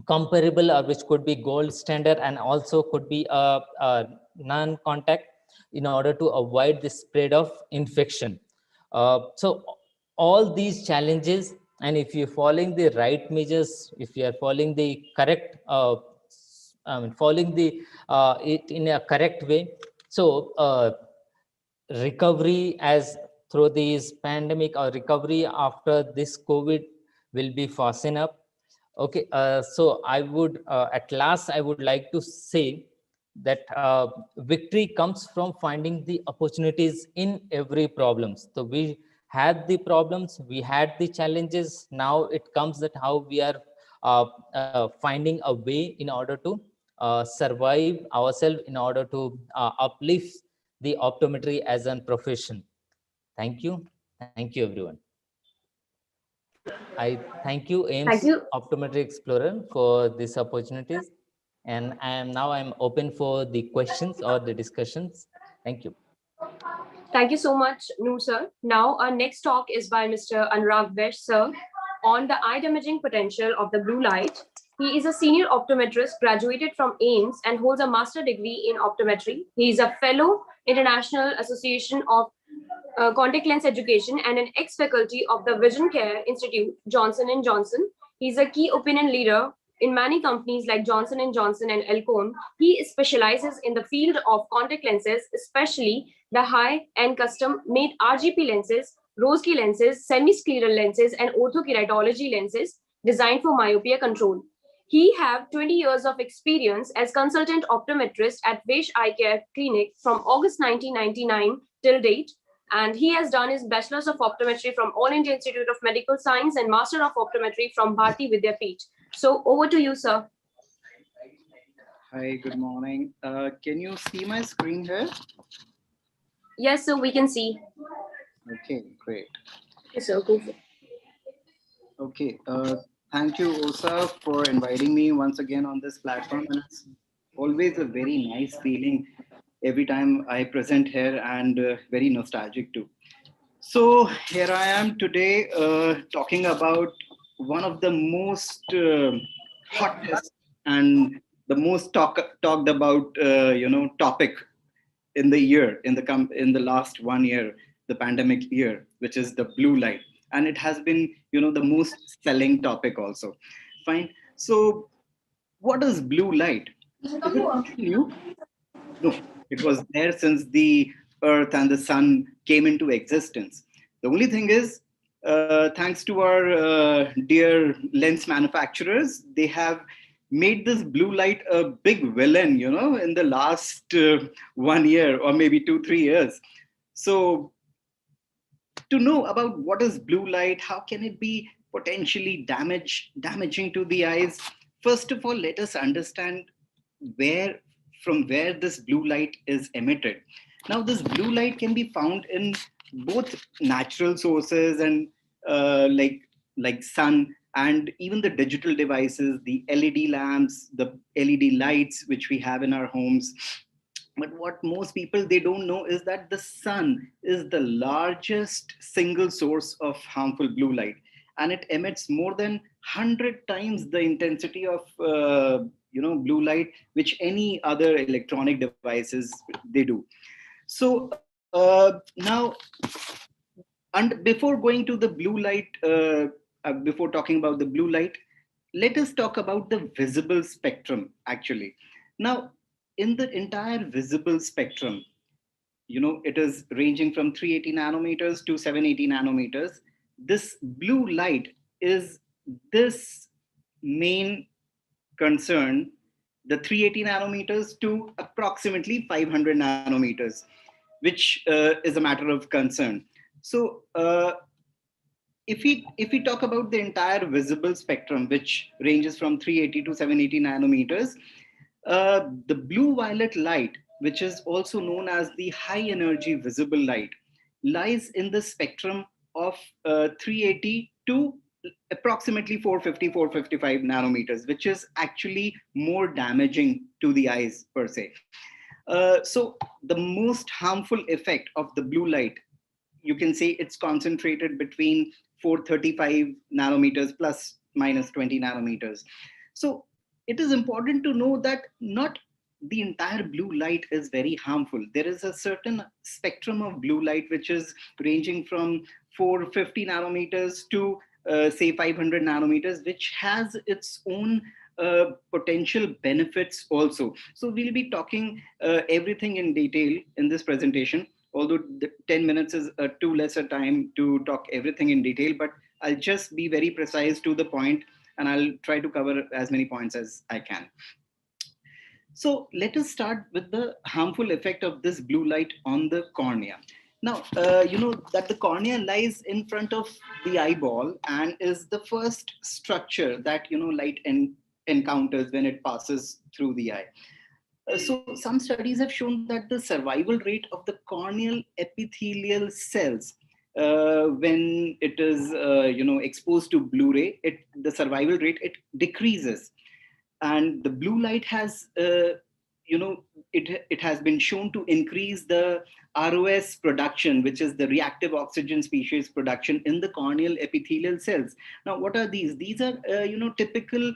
comparable, or which could be gold standard, and also could be a non-contact, in order to avoid the spread of infection. So all these challenges, and if you're following the right measures, if you are following the correct following the it in a correct way, so recovery as through this pandemic, or recovery after this COVID, will be fast enough. Okay, so I would at last I would like to say that victory comes from finding the opportunities in every problems. So we had the problems, we had the challenges. Now it comes that how we are finding a way in order to survive ourselves, in order to uplift the optometry as a profession. Thank you. Thank you, everyone. I thank you, Thank AIMS you. Optometry Explorer, for these opportunities. And I'm open for the questions or the discussions. Thank you. Thank you so much, Noor sir. Now, our next talk is by Mr. Anurag Vesh sir on the eye damaging potential of the blue light. He is a senior optometrist, graduated from AIMS, and holds a master degree in optometry. He is a fellow International Association of Contact Lens Education and an ex-faculty of the Vision Care Institute, Johnson & Johnson. He's a key opinion leader in many companies like Johnson & Johnson and Alcon. He specializes in the field of contact lenses, especially the high-end custom-made RGP lenses, Rose-Key lenses, semi-scleral lenses, and orthokeratology lenses designed for myopia control. He have 20 years of experience as consultant optometrist at Vesh Eye Care Clinic from August 1999 till date, and he has done his Bachelor's of Optometry from All India Institute of Medical Science and Master of Optometry from Bharati Vidyapeeth. So over to you, sir. Hi, good morning. Can you see my screen here? Yes, sir, we can see. Okay, great. Yes, sir, go for it. Okay, thank you, Osa, for inviting me once again on this platform. And it's always a very nice feeling every time I present here, and very nostalgic too. So here I am today talking about one of the most hottest and the most talked about topic in the year, in the last 1 year, the pandemic year, which is the blue light, and it has been the most selling topic also. Fine. So what is blue light? Is it new? No, it was there since the earth and the sun came into existence. The only thing is, thanks to our dear lens manufacturers, they have made this blue light a big villain, in the last 1 year or maybe 2-3 years. So to know about what is blue light, how can it be potentially damaging to the eyes, first of all, let us understand from where this blue light is emitted. Now, this blue light can be found in both natural sources and like sun, and even the digital devices, the LED lamps, the LED lights which we have in our homes. But what most people they don't know is that the sun is the largest single source of harmful blue light, and it emits more than 100 times the intensity of blue light which any other electronic devices they do. So now, and before going to the blue light, before talking about the blue light, let us talk about the visible spectrum actually. Now, in the entire visible spectrum, it is ranging from 380 nanometers to 780 nanometers. This blue light is this main concern, the 380 nanometers to approximately 500 nanometers, which is a matter of concern. So if we talk about the entire visible spectrum, which ranges from 380 to 780 nanometers, the blue violet light, which is also known as the high energy visible light, lies in the spectrum of 380 to approximately 450-455 nanometers, which is actually more damaging to the eyes per se. So the most harmful effect of the blue light, you can say it's concentrated between 435 nanometers plus minus 20 nanometers. So it is important to know that not the entire blue light is very harmful. There is a certain spectrum of blue light which is ranging from 450 nanometers to say 500 nanometers, which has its own potential benefits also. So we'll be talking everything in detail in this presentation, although the 10 minutes is too less a time to talk everything in detail, but I'll just be very precise to the point, and I'll try to cover as many points as I can. So let us start with the harmful effect of this blue light on the cornea. Now, you know that the cornea lies in front of the eyeball and is the first structure that, you know, light encounters when it passes through the eye. So some studies have shown that the survival rate of the corneal epithelial cells when it is exposed to blue ray, the survival rate, it decreases. And the blue light has it has been shown to increase the ROS production, which is the reactive oxygen species production in the corneal epithelial cells. Now, what are these? These are typical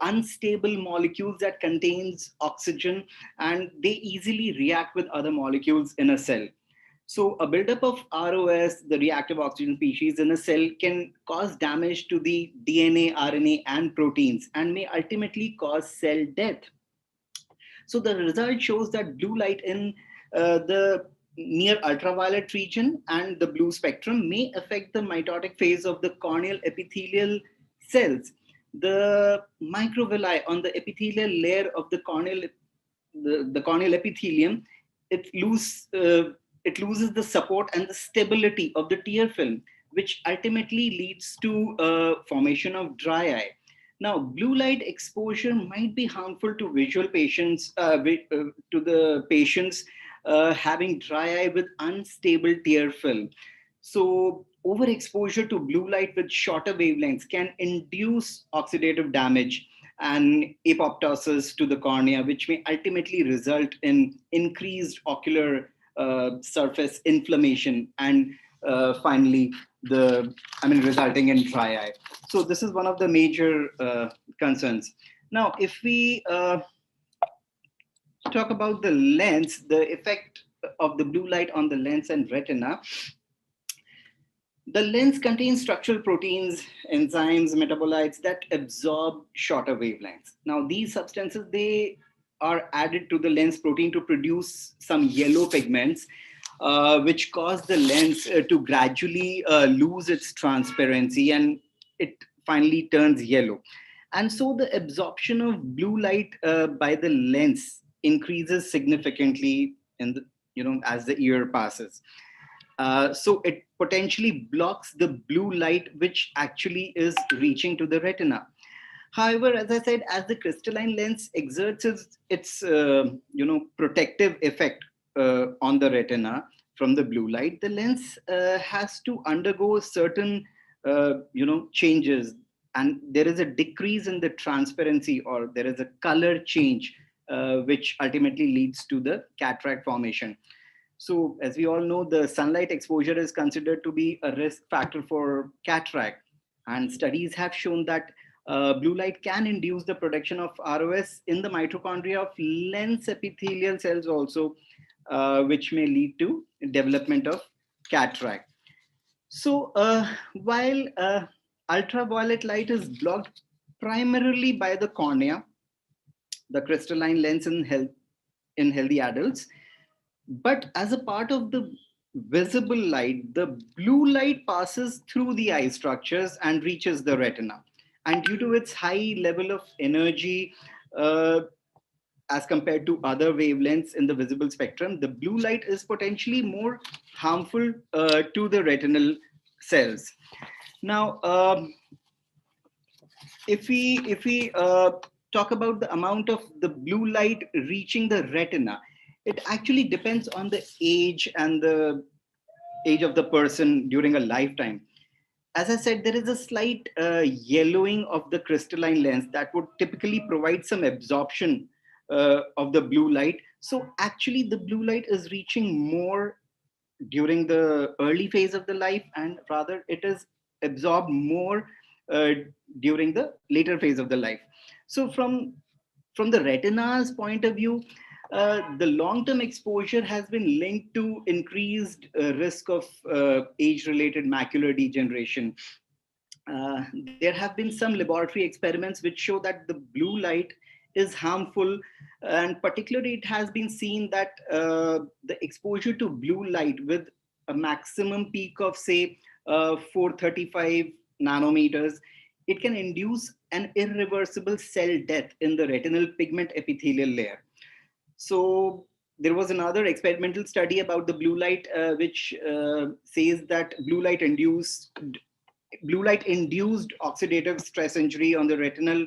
unstable molecules that contains oxygen, and they easily react with other molecules in a cell. So a buildup of ROS, the reactive oxygen species in a cell, can cause damage to the DNA, RNA, and proteins, and may ultimately cause cell death. So the result shows that blue light in the near ultraviolet region and the blue spectrum may affect the mitotic phase of the corneal epithelial cells. The microvilli on the epithelial layer of the corneal epithelium, it loses the support and the stability of the tear film, which ultimately leads to formation of dry eye. Now, blue light exposure might be harmful to visual patients, to the patients having dry eye with unstable tear film. So, overexposure to blue light with shorter wavelengths can induce oxidative damage and apoptosis to the cornea, which may ultimately result in increased ocular surface inflammation and finally resulting in dry eye. So this is one of the major concerns. Now, if we talk about the lens, the effect of the blue light on the lens and retina, the lens contains structural proteins, enzymes, metabolites that absorb shorter wavelengths. Now, these substances, they are added to the lens protein to produce some yellow pigments, which cause the lens to gradually lose its transparency, and it finally turns yellow. And so the absorption of blue light by the lens increases significantly as the year passes. So it potentially blocks the blue light, which actually is reaching to the retina. However, as I said, as the crystalline lens exerts its protective effect on the retina from the blue light, the lens has to undergo certain changes, and there is a decrease in the transparency, or there is a color change, which ultimately leads to the cataract formation. So as we all know, the sunlight exposure is considered to be a risk factor for cataract. And studies have shown that blue light can induce the production of ROS in the mitochondria of lens epithelial cells also, which may lead to development of cataract. So while ultraviolet light is blocked primarily by the cornea, the crystalline lens in healthy adults, but as a part of the visible light, the blue light passes through the eye structures and reaches the retina. And due to its high level of energy as compared to other wavelengths in the visible spectrum, the blue light is potentially more harmful to the retinal cells. Now, if we talk about the amount of the blue light reaching the retina, it actually depends on the age and the age of the person during a lifetime. As I said, there is a slight yellowing of the crystalline lens that would typically provide some absorption of the blue light. So actually the blue light is reaching more during the early phase of the life, and rather it is absorbed more during the later phase of the life. So from the retina's point of view, the long-term exposure has been linked to increased risk of age-related macular degeneration. There have been some laboratory experiments which show that the blue light is harmful, and particularly it has been seen that the exposure to blue light with a maximum peak of say 435 nanometers, it can induce an irreversible cell death in the retinal pigment epithelial layer. So there was another experimental study about the blue light, which says that blue light induced oxidative stress injury on the retina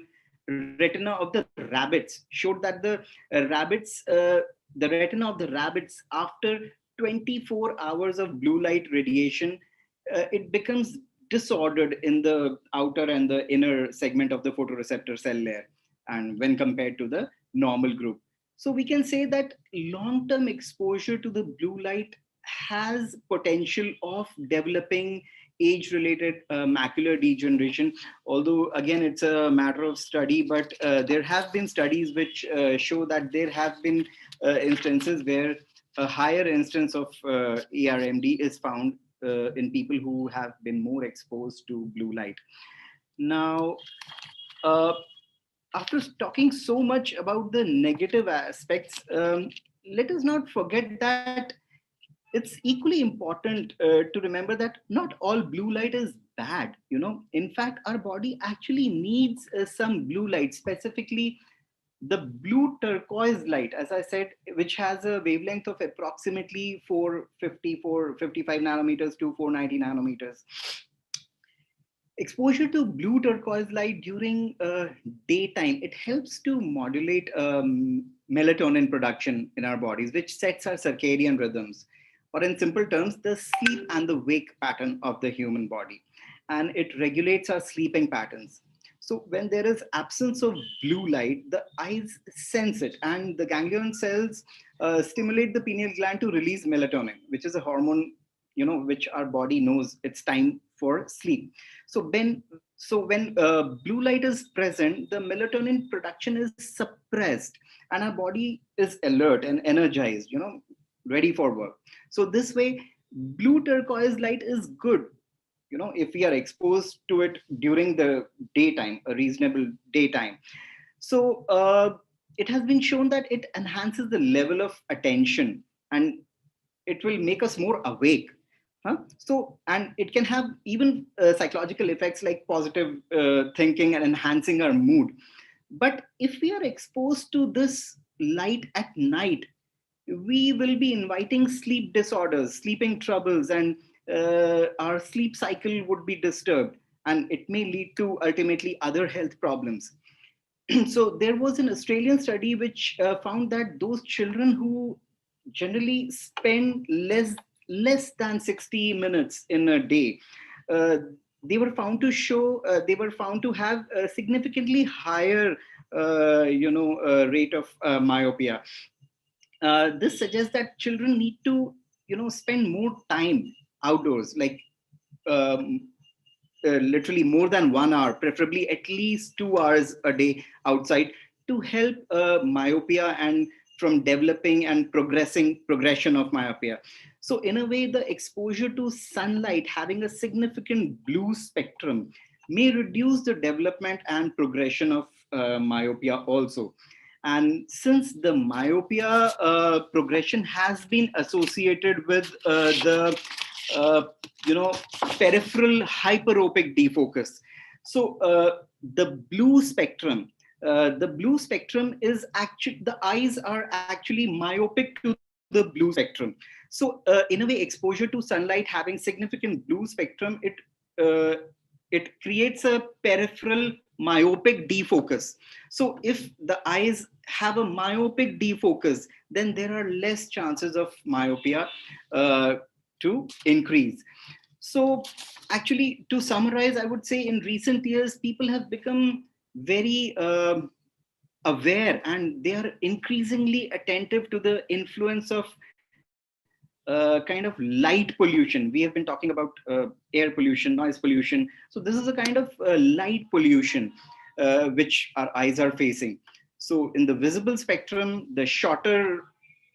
of the rabbits showed that the retina of the rabbits, after 24 hours of blue light radiation, it becomes disordered in the outer and the inner segment of the photoreceptor cell layer, and when compared to the normal group. So we can say that long-term exposure to the blue light has potential of developing age-related macular degeneration. Although again, it's a matter of study, but there have been studies which show that there have been instances where a higher instance of ARMD is found in people who have been more exposed to blue light. Now, after talking so much about the negative aspects, let us not forget that it's equally important to remember that not all blue light is bad. In fact, our body actually needs some blue light, specifically the blue turquoise light, as I said, which has a wavelength of approximately 455 nanometers to 490 nanometers. Exposure to blue turquoise light during daytime, it helps to modulate melatonin production in our bodies, which sets our circadian rhythms, or in simple terms, the sleep and the wake pattern of the human body. And it regulates our sleeping patterns. So when there is absence of blue light, the eyes sense it, and the ganglion cells stimulate the pineal gland to release melatonin, which is a hormone, which our body knows it's time for sleep. So when blue light is present, the melatonin production is suppressed, and our body is alert and energized, ready for work. So this way, blue turquoise light is good, if we are exposed to it during the daytime, a reasonable daytime. So it has been shown that it enhances the level of attention, and it will make us more awake. So, and it can have even psychological effects like positive thinking and enhancing our mood. But if we are exposed to this light at night, we will be inviting sleep disorders, sleeping troubles, and our sleep cycle would be disturbed, and it may lead to ultimately other health problems. So there was an Australian study which found that those children who generally spend less than 60 minutes in a day, they were found to have a significantly higher rate of myopia. This suggests that children need to spend more time outdoors, like literally more than 1 hour, preferably at least 2 hours a day outside, to help myopia and from developing and progression of myopia. So in a way, the exposure to sunlight having a significant blue spectrum may reduce the development and progression of myopia also. And since the myopia progression has been associated with the peripheral hyperopic defocus, so the blue spectrum is actually, the eyes are actually myopic to the blue spectrum. So in a way, exposure to sunlight having significant blue spectrum, it creates a peripheral myopic defocus. So if the eyes have a myopic defocus, then there are less chances of myopia to increase. So actually, to summarize, I would say in recent years, people have become very aware, and they are increasingly attentive to the influence of kind of light pollution. We have been talking about air pollution, noise pollution. So this is a kind of light pollution which our eyes are facing. So in the visible spectrum, the shorter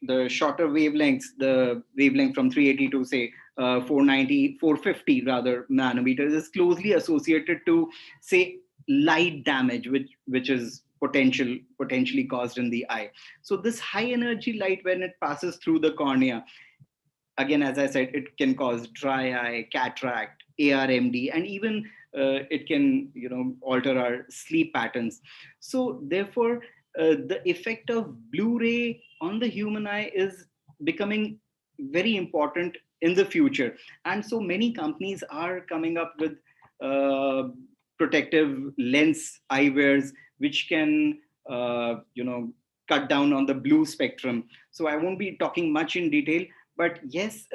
wavelengths, the wavelength from 380 to say 490, 450 rather nanometers is closely associated to say light damage, which is potentially caused in the eye. So this high energy light, when it passes through the cornea, again, as I said, it can cause dry eye, cataract, ARMD, and even it can, alter our sleep patterns. So therefore, the effect of blue ray on the human eye is becoming very important in the future. And so many companies are coming up with protective lens eyewears, which can, cut down on the blue spectrum. So I won't be talking much in detail, but yes,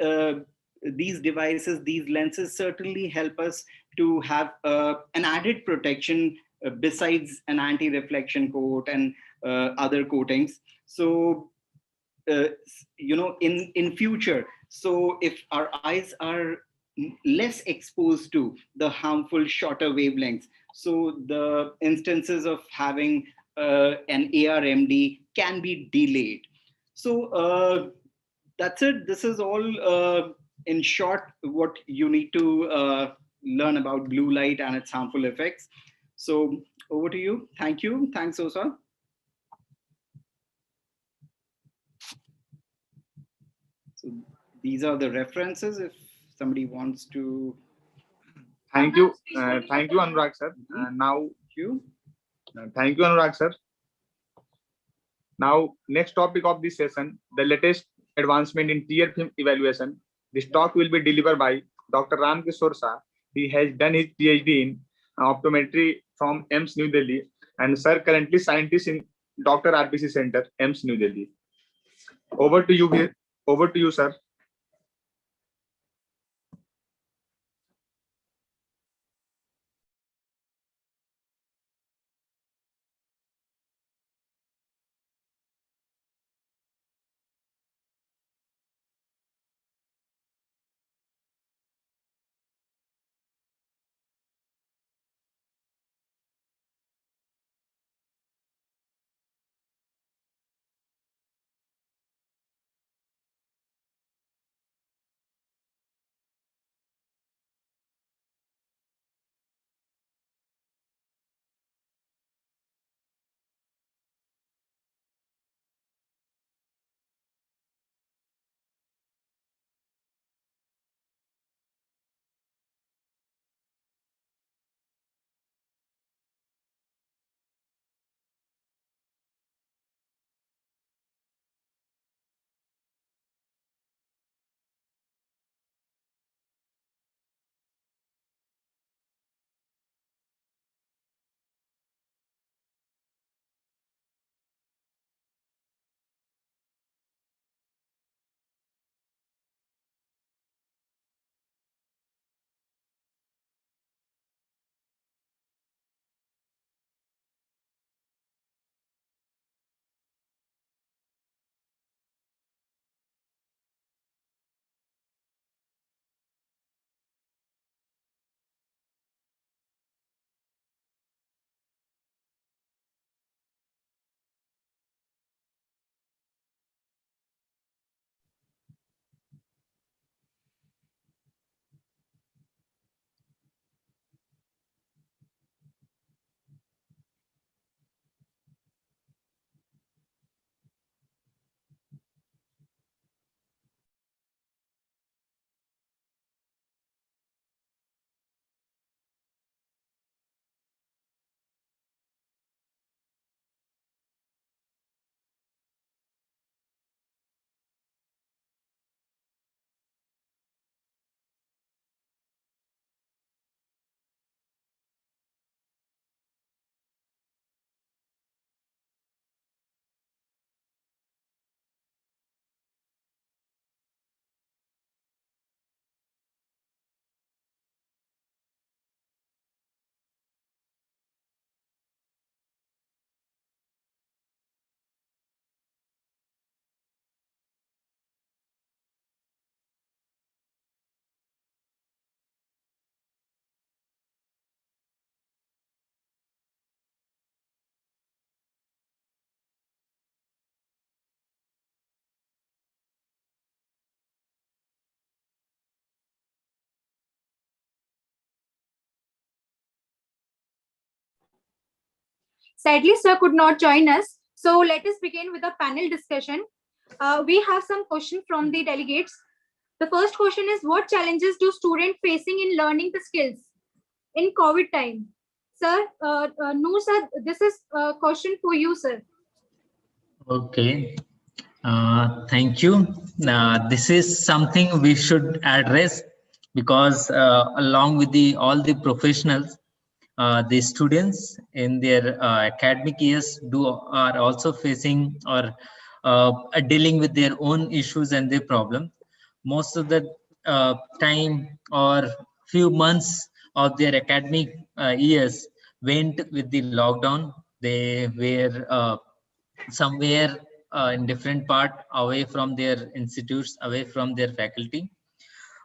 these devices, these lenses certainly help us to have an added protection besides an anti-reflection coat and other coatings. So, in future, so if our eyes are less exposed to the harmful shorter wavelengths, so the instances of having an ARMD can be delayed. So that's it. This is all in short what you need to learn about blue light and its harmful effects. So over to you. Thank you. Thanks, Osa. So these are the references if somebody wants to. Thank you. Thank you, Anurag sir. Thank you, Anurag sir. Now, next topic of this session, the latest advancement in tear film evaluation. This talk will be delivered by Dr. Ram Kishore Shah. He has done his PhD in optometry from AIIMS New Delhi, and sir currently scientist in Dr. RBC Center, AIIMS New Delhi. Over to you, sir. Sadly, sir could not join us. So let us begin with a panel discussion. We have some questions from the delegates. The first question is, what challenges do students facing in learning the skills in COVID time? Sir, Noor sir, this is a question for you, sir. Okay. Thank you. This is something we should address because along with all the professionals, the students in their academic years are also facing or dealing with their own issues and their problems. Most of the time or few months of their academic years went with the lockdown. They were somewhere in different part, away from their institutes, away from their faculty.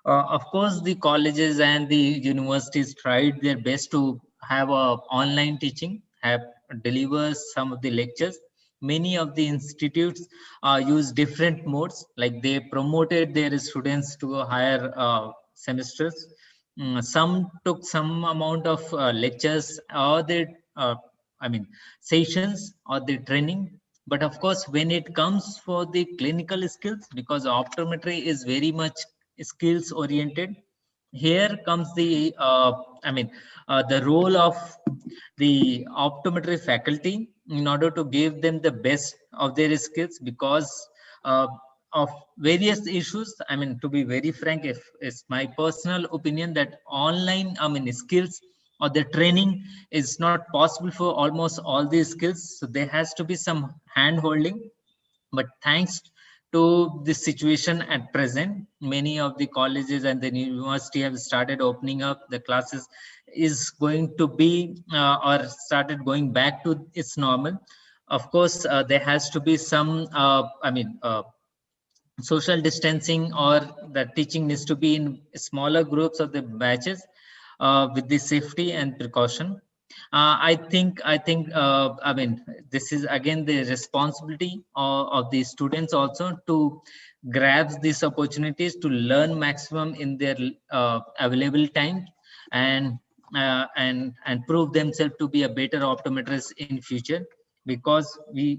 Of course, the colleges and the universities tried their best to have a online teaching, have deliver some of the lectures. Many of the institutes use different modes, like they promoted their students to a higher semesters. Some took some amount of lectures or I mean, sessions or the training. But of course, when it comes for the clinical skills, because optometry is very much skills oriented, here comes the the role of the optometry faculty in order to give them the best of their skills, because uh, of various issues. I mean, to be very frank, if it's my personal opinion that online skills or the training is not possible for almost all these skills, so there has to be some hand holding. But thanks to this situation at present, many of the colleges and the university have started opening up. The classes is going to be or started going back to its normal. Of course, there has to be some social distancing, or the teaching needs to be in smaller groups of the batches with the safety and precaution. I think this is again the responsibility of the students also to grab these opportunities to learn maximum in their available time, and and prove themselves to be a better optometrist in future. Because we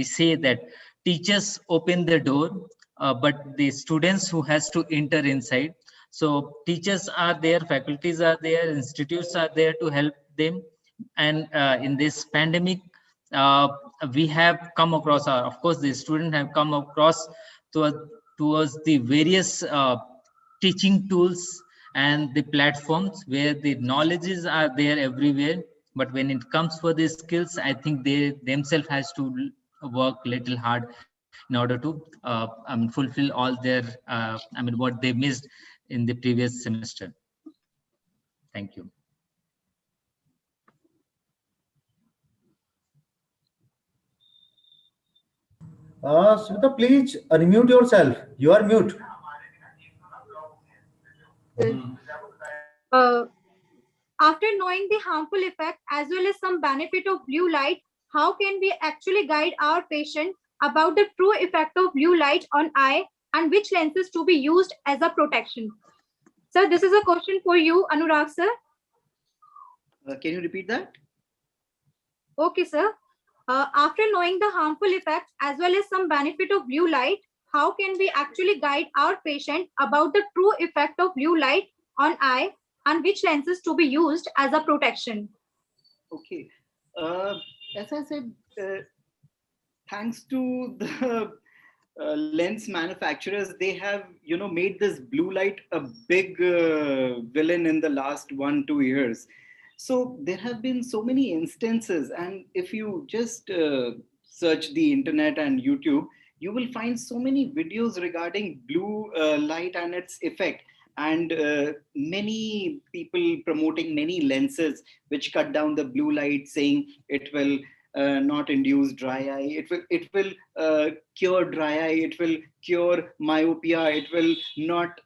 say that teachers open the door, but the students who has to enter inside. So teachers are there, faculties are there, institutes are there to help them. And in this pandemic, uh, we have come across, of course, the students have come across towards, towards the various teaching tools and the platforms where the knowledges are there everywhere. But when it comes for the skills, I think they themselves has to work little hard in order to fulfill all their what they missed in the previous semester. Thank you. Smita, please unmute yourself. You are mute. After knowing the harmful effect as well as some benefit of blue light, how can we actually guide our patient about the true effect of blue light on eye and which lenses to be used as a protection? Sir, this is a question for you, Anurag sir. Can you repeat that? Okay, sir. After knowing the harmful effects as well as some benefit of blue light, how can we actually guide our patient about the true effect of blue light on eye and which lenses to be used as a protection? Okay. As I said, thanks to the lens manufacturers, they have made this blue light a big villain in the last 1-2 years. So there have been so many instances, and if you just search the internet and YouTube, you will find so many videos regarding blue light and its effect, and many people promoting many lenses which cut down the blue light, saying it will not induce dry eye, it will cure dry eye, it will cure myopia, it will not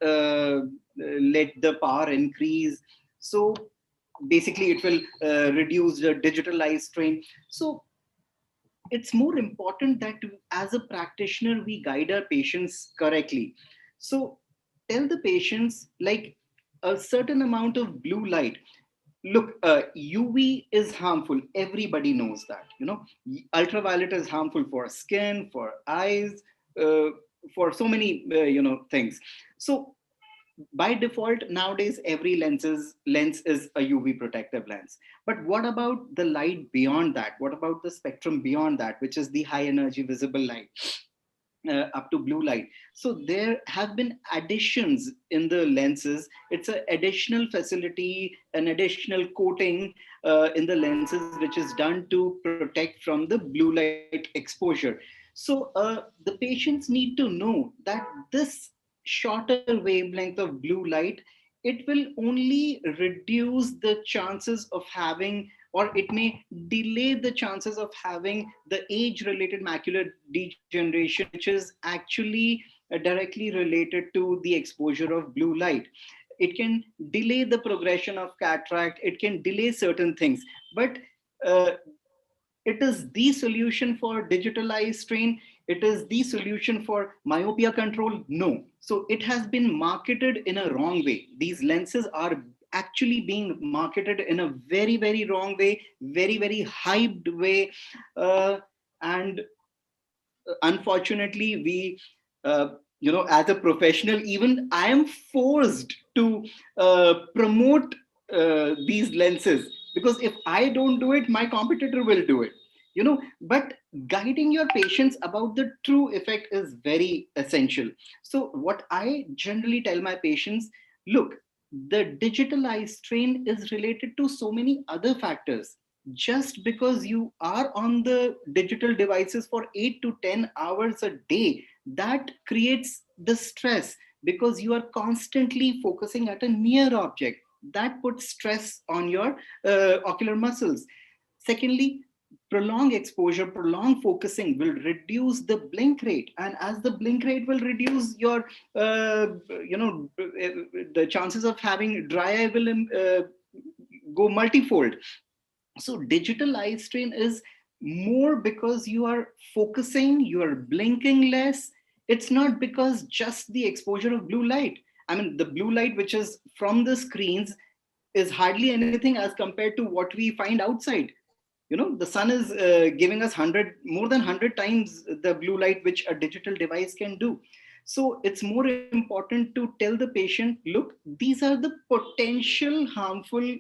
let the power increase. So basically it will reduce the digital eye strain. So it's more important that as a practitioner we guide our patients correctly. So tell the patients, like, a certain amount of blue light, look, UV is harmful. Everybody knows that. Ultraviolet is harmful for skin, for eyes, uh, for so many things. So by default nowadays every lens is a UV protective lens. But what about the light beyond that? What about the spectrum beyond that, which is the high energy visible light, up to blue light? So there have been additions in the lenses. It's an additional facility, an additional coating in the lenses, which is done to protect from the blue light exposure. So the patients need to know that this shorter wavelength of blue light, it will only reduce the chances of having, or it may delay the chances of having the age related macular degeneration, which is actually directly related to the exposure of blue light. It can delay the progression of cataract, it can delay certain things. But uh, it is the solution for digital eye strain, it is the solution for myopia control? No. So it has been marketed in a wrong way. These lenses are actually being marketed in a very, very wrong way, very, very hyped way. And unfortunately, we, as a professional, even I am forced to promote these lenses, because if I don't do it, my competitor will do it. But guiding your patients about the true effect is very essential. So what I generally tell my patients, look, the digital eye strain is related to so many other factors. Just because you are on the digital devices for 8 to 10 hours a day, that creates the stress, because you are constantly focusing at a near object. That puts stress on your ocular muscles. Secondly, prolonged exposure, prolonged focusing will reduce the blink rate, and as the blink rate will reduce, your the chances of having dry eye will go multifold. So digital eye strain is more because you are focusing, you are blinking less. It's not because just the exposure of blue light. I mean, the blue light which is from the screens is hardly anything as compared to what we find outside. The sun is giving us 100, more than 100 times the blue light which a digital device can do. So it's more important to tell the patient, look, these are the potential harmful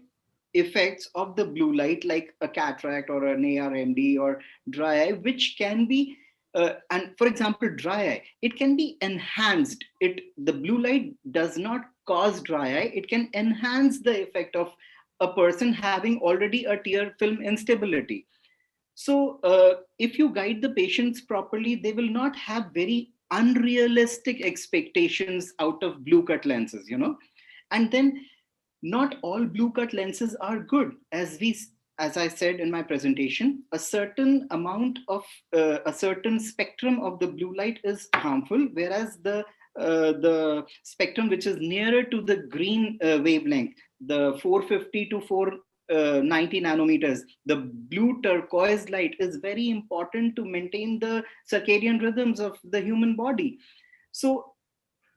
effects of the blue light, like a cataract or an ARMD or dry eye, which can be and for example, dry eye, it can be enhanced. The blue light does not cause dry eye, it can enhance the effect of a person having already a tear film instability. So if you guide the patients properly, they will not have very unrealistic expectations out of blue cut lenses. And then not all blue cut lenses are good. As I said in my presentation, a certain amount of a certain spectrum of the blue light is harmful, whereas the spectrum which is nearer to the green wavelength, the 450 to 490 nanometers, the blue turquoise light, is very important to maintain the circadian rhythms of the human body. So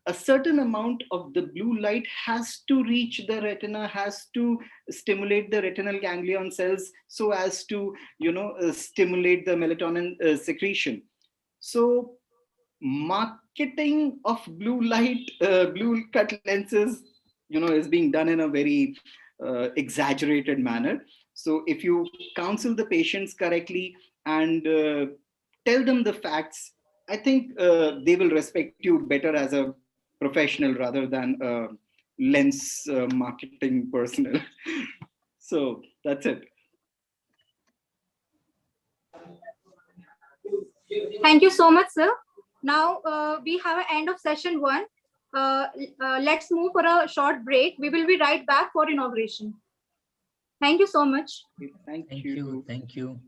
a certain amount of the blue light has to reach the retina, has to stimulate the retinal ganglion cells, so as to stimulate the melatonin secretion. So marketing of blue light, blue cut lenses, is being done in a very exaggerated manner. So if you counsel the patients correctly and tell them the facts, I think they will respect you better as a professional rather than a lens marketing personnel. So that's it. Thank you so much, sir. Now we have an end of session one. Let's move for a short break. We will be right back for inauguration. Thank you so much. Thank Thank you. you. Thank you.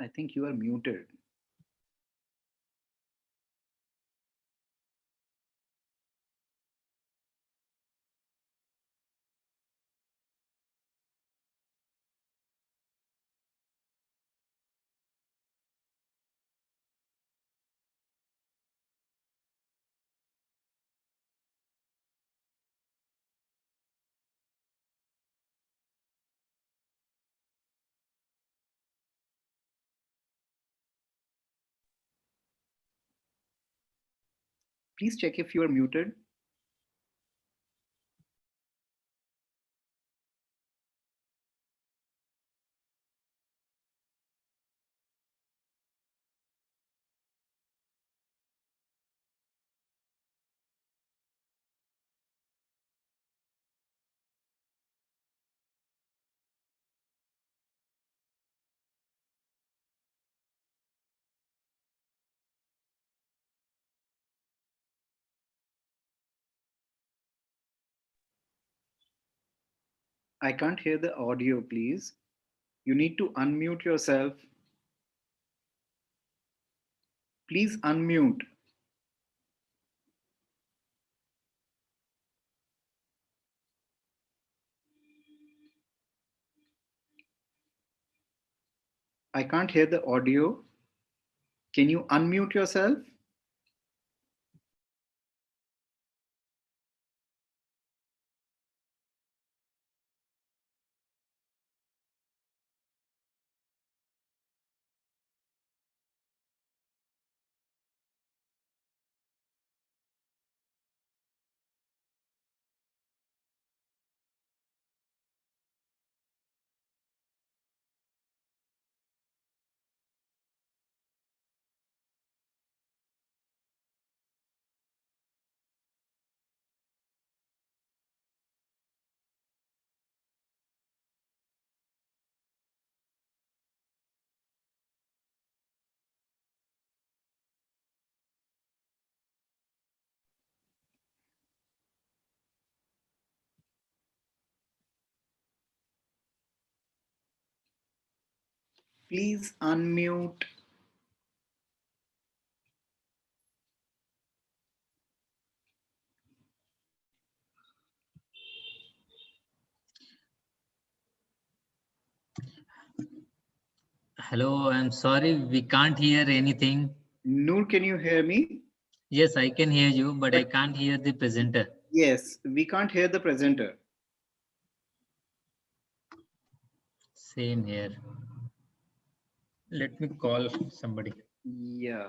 I think you are muted. Please check if you are muted. I can't hear the audio, please. You need to unmute yourself. Please unmute. I can't hear the audio. Can you unmute yourself? Please unmute. Hello, I'm sorry, we can't hear anything. Noor, can you hear me? Yes, I can hear you, but I can't hear the presenter. Yes, we can't hear the presenter. Same here. Let me call somebody. Yeah.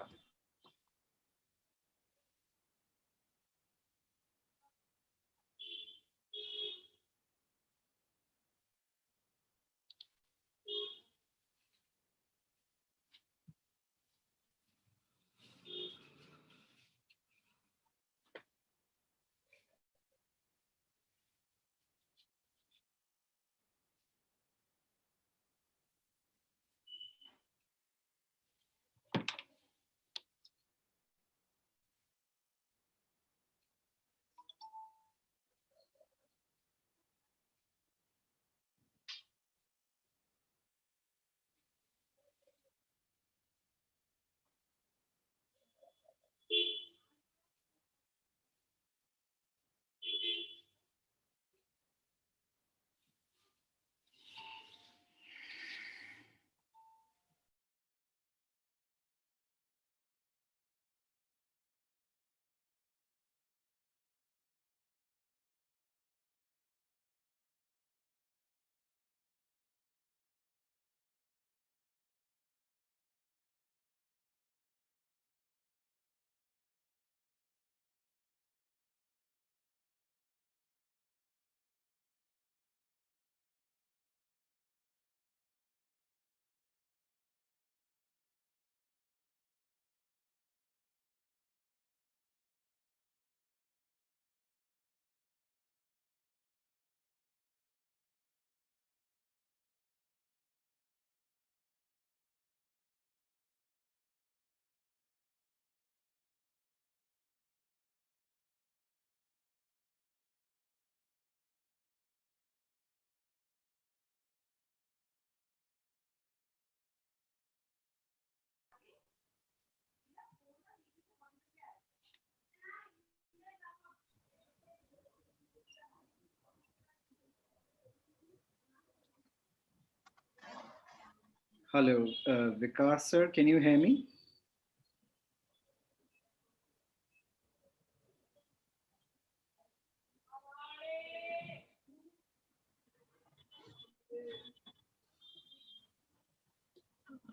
Hello, Vikas sir, can you hear me?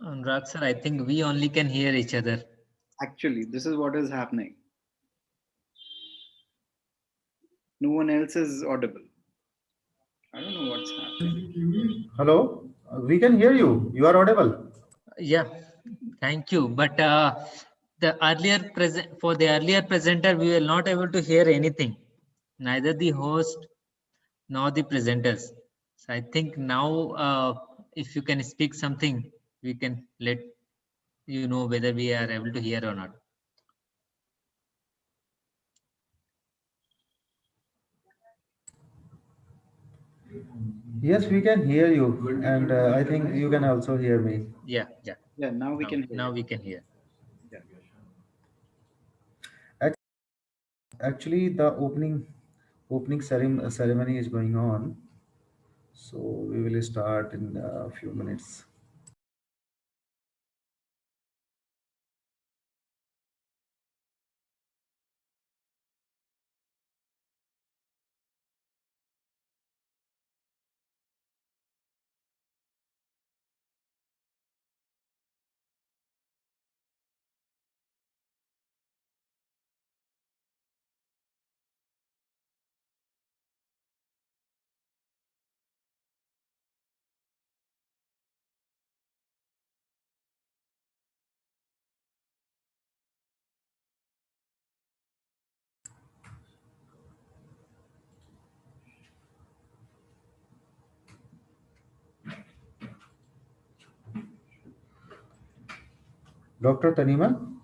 Anurag sir, I think we only can hear each other. Actually, this is what is happening. No one else is audible. I don't know what's happening. Hello, we can hear you. You are audible. Yeah, thank you. But the earlier presenter, we were not able to hear anything, neither the host nor the presenters. So I think now, if you can speak something, we can let you know whether we are able to hear or not. Yes, we can hear you, and I think you can also hear me. Yeah, yeah. Yeah, now we can hear. Now you. we can hear. Yeah. Actually, the opening ceremony is going on, so we will start in a few minutes. Dr. Tanima?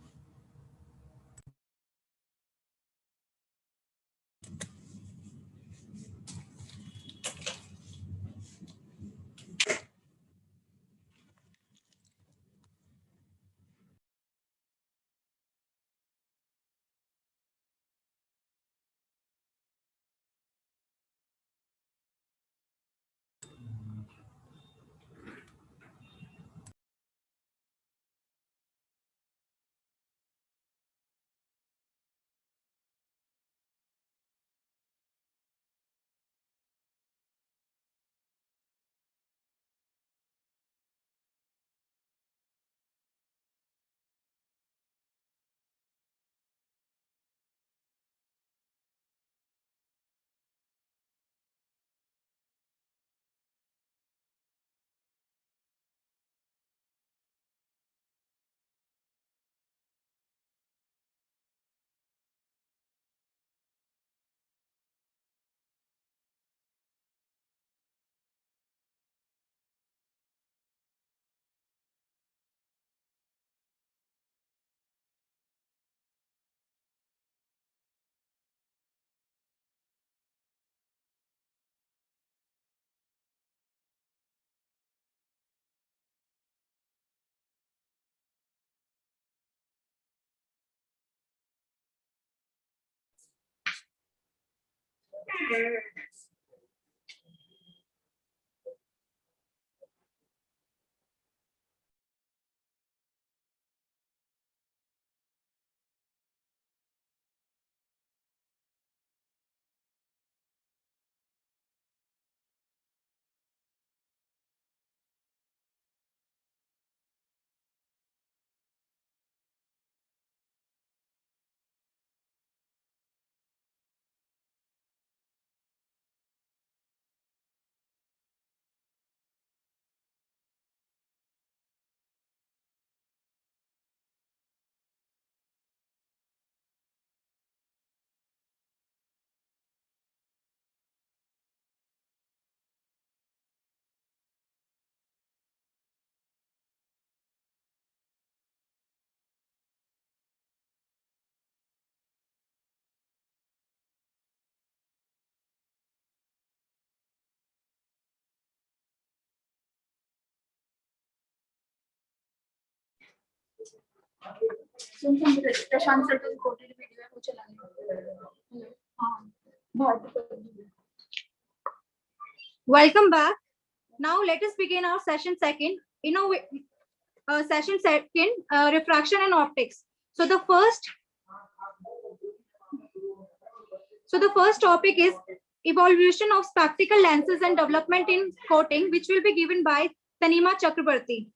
Prashant sir को coated video है वो चलाने Welcome back. Now let us begin our session second session second, refraction and optics. So the first topic is evolution of spectacle lenses and development in coating, which will be given by Tanima Chakrabarti.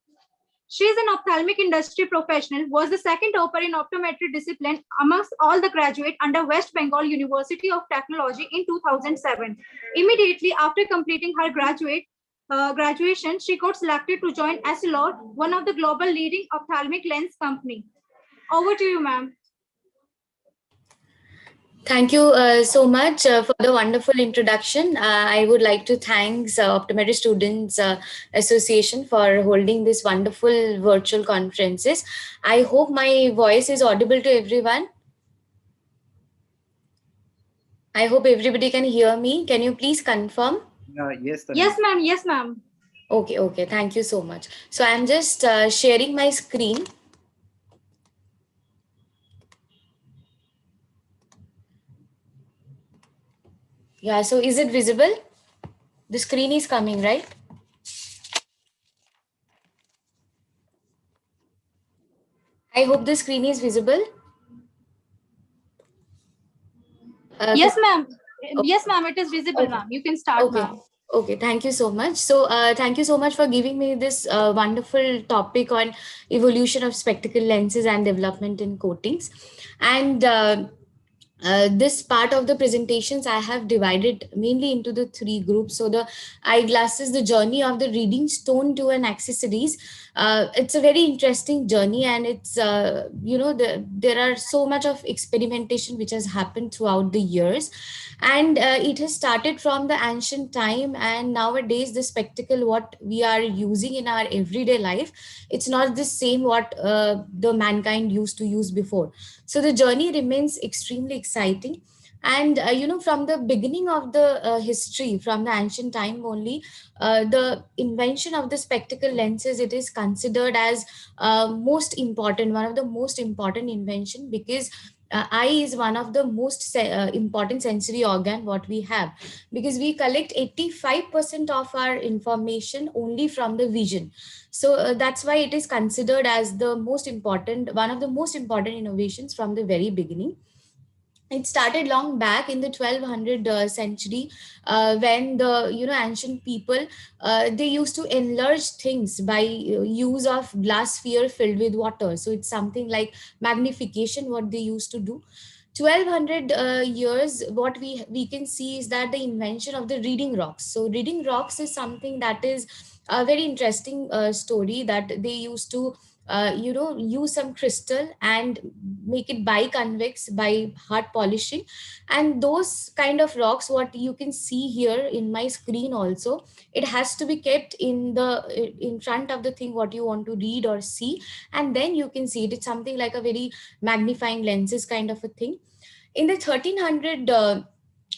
She is an ophthalmic industry professional, was the second topper in optometry discipline amongst all the graduates under West Bengal University of Technology in 2007. Immediately after completing her graduation, she got selected to join Essilor, one of the global leading ophthalmic lens company. Over to you, ma'am. Thank you so much for the wonderful introduction. I would like to thank Optometry Students Association for holding this wonderful virtual conferences. I hope my voice is audible to everyone. I hope everybody can hear me. Can you please confirm? Yes, yes, ma'am. Yes, ma'am. Okay. Thank you so much. So I'm just sharing my screen. Yeah, so is it visible? The screen is coming, right? I hope the screen is visible. Yes, ma'am. Yes, ma'am, it is visible, ma'am. You can start, ma'am. Okay, thank you so much. So thank you so much for giving me this wonderful topic on evolution of spectacle lenses and development in coatings. And this part of the presentations I have divided mainly into the three groups. So the eyeglasses, the journey of the reading stone to an accessories. It's a very interesting journey, and it's there are so much of experimentation which has happened throughout the years, and it has started from the ancient time, and nowadays the spectacle what we are using in our everyday life, it's not the same what the mankind used to use before. So the journey remains extremely exciting. And from the beginning of the history, from the ancient time only, the invention of the spectacle lenses, it is considered as most important, one of the most important invention, because eye is one of the most important sensory organ what we have, because we collect 85% of our information only from the vision. So that's why it is considered as the most important, one of the most important innovations from the very beginning. It started long back in the 1200 century, when the ancient people, they used to enlarge things by use of glass sphere filled with water. So it's something like magnification what they used to do. 1200 years, what we can see is that the invention of the reading rocks. So reading rocks is something that is a very interesting story, that they used to use some crystal and make it biconvex by hard polishing. And those kind of rocks what you can see here in my screen also, it has to be kept in front of the thing what you want to read or see, and then you can see it. It's something like a very magnifying lenses kind of a thing. In the 1300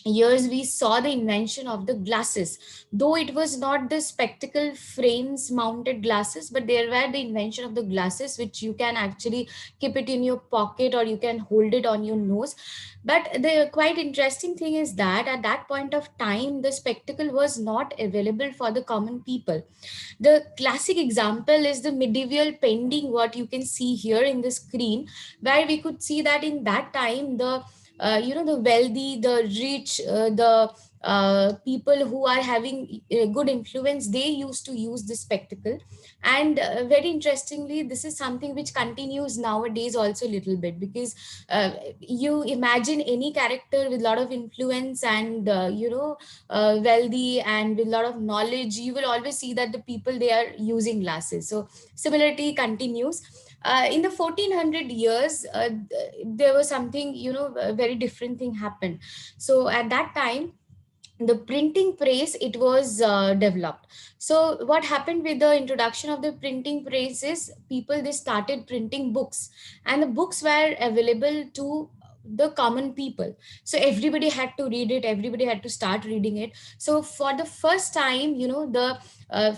years, we saw the invention of the glasses, though it was not the spectacle frames mounted glasses, but there were the invention of the glasses which you can actually keep it in your pocket or you can hold it on your nose. But the quite interesting thing is that at that point of time, the spectacle was not available for the common people. The classic example is the medieval painting what you can see here in the screen, where we could see that in that time the the wealthy, the rich, the people who are having good influence, they used to use this spectacle. And very interestingly, this is something which continues nowadays also a little bit, because you imagine any character with a lot of influence and wealthy and with a lot of knowledge, you will always see that the people, they are using glasses. So similarity continues. In the 1400 years, there was something, a very different thing happened. So at that time, the printing press, it was developed. So what happened with the introduction of the printing press is people, they started printing books, and the books were available to the common people. So everybody had to read it, everybody had to start reading it. So for the first time, the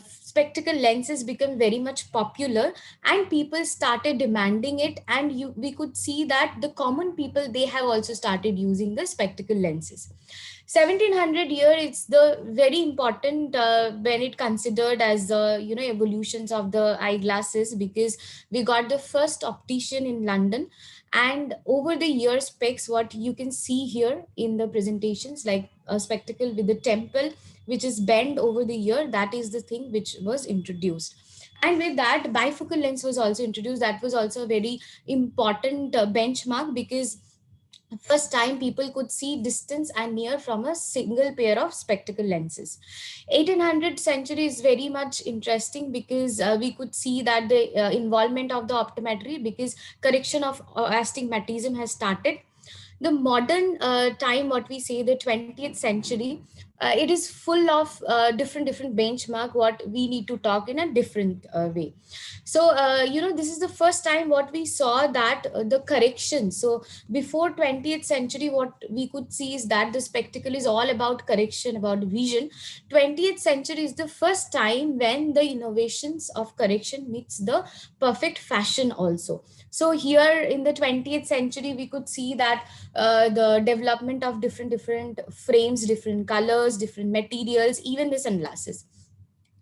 spectacle lenses become very much popular, and people started demanding it, and we could see that the common people, they have also started using the spectacle lenses. 1700 year, it's the very important when it considered as the evolutions of the eyeglasses, because we got the first optician in London. And over the years, specs, what you can see here in the presentations, like a spectacle with the temple which is bent over the ear, that is the thing which was introduced. And with that, bifocal lens was also introduced. That was also a very important benchmark, because first time people could see distance and near from a single pair of spectacle lenses. 1800 century is very much interesting, because we could see that the involvement of the optometry, because correction of astigmatism has started. The modern time, what we say, the 20th century, it is full of different benchmark, what we need to talk in a different way. So this is the first time what we saw that the correction. So before 20th century, what we could see is that the spectacle is all about correction, about vision. 20th century is the first time when the innovations of correction meets the perfect fashion also. So here in the 20th century, we could see that the development of different frames, different colors, different materials, even the sunglasses.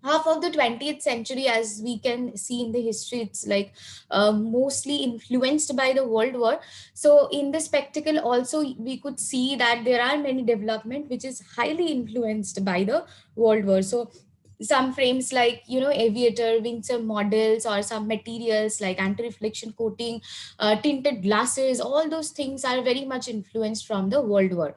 Half of the 20th century, as we can see in the history, it's like mostly influenced by the World War. So in the spectacle also, we could see that there are many development which is highly influenced by the World War. So some frames like aviator wings models, or some materials like anti-reflection coating, tinted glasses, all those things are very much influenced from the World War.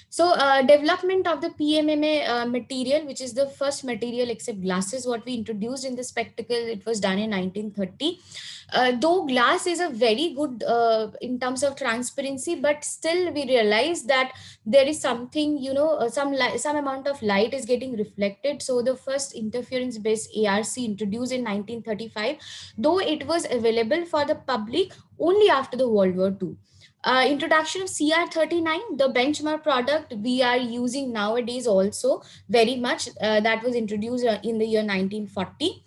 So development of the PMMA material, which is the first material except glasses what we introduced in the spectacle, it was done in 1930. Though glass is a very good in terms of transparency, but still we realize that there is something, some amount of light is getting reflected. So the first interference based ARC introduced in 1935, though it was available for the public only after the World War II. Introduction of CR39, the benchmark product we are using nowadays also very much, that was introduced in the year 1940.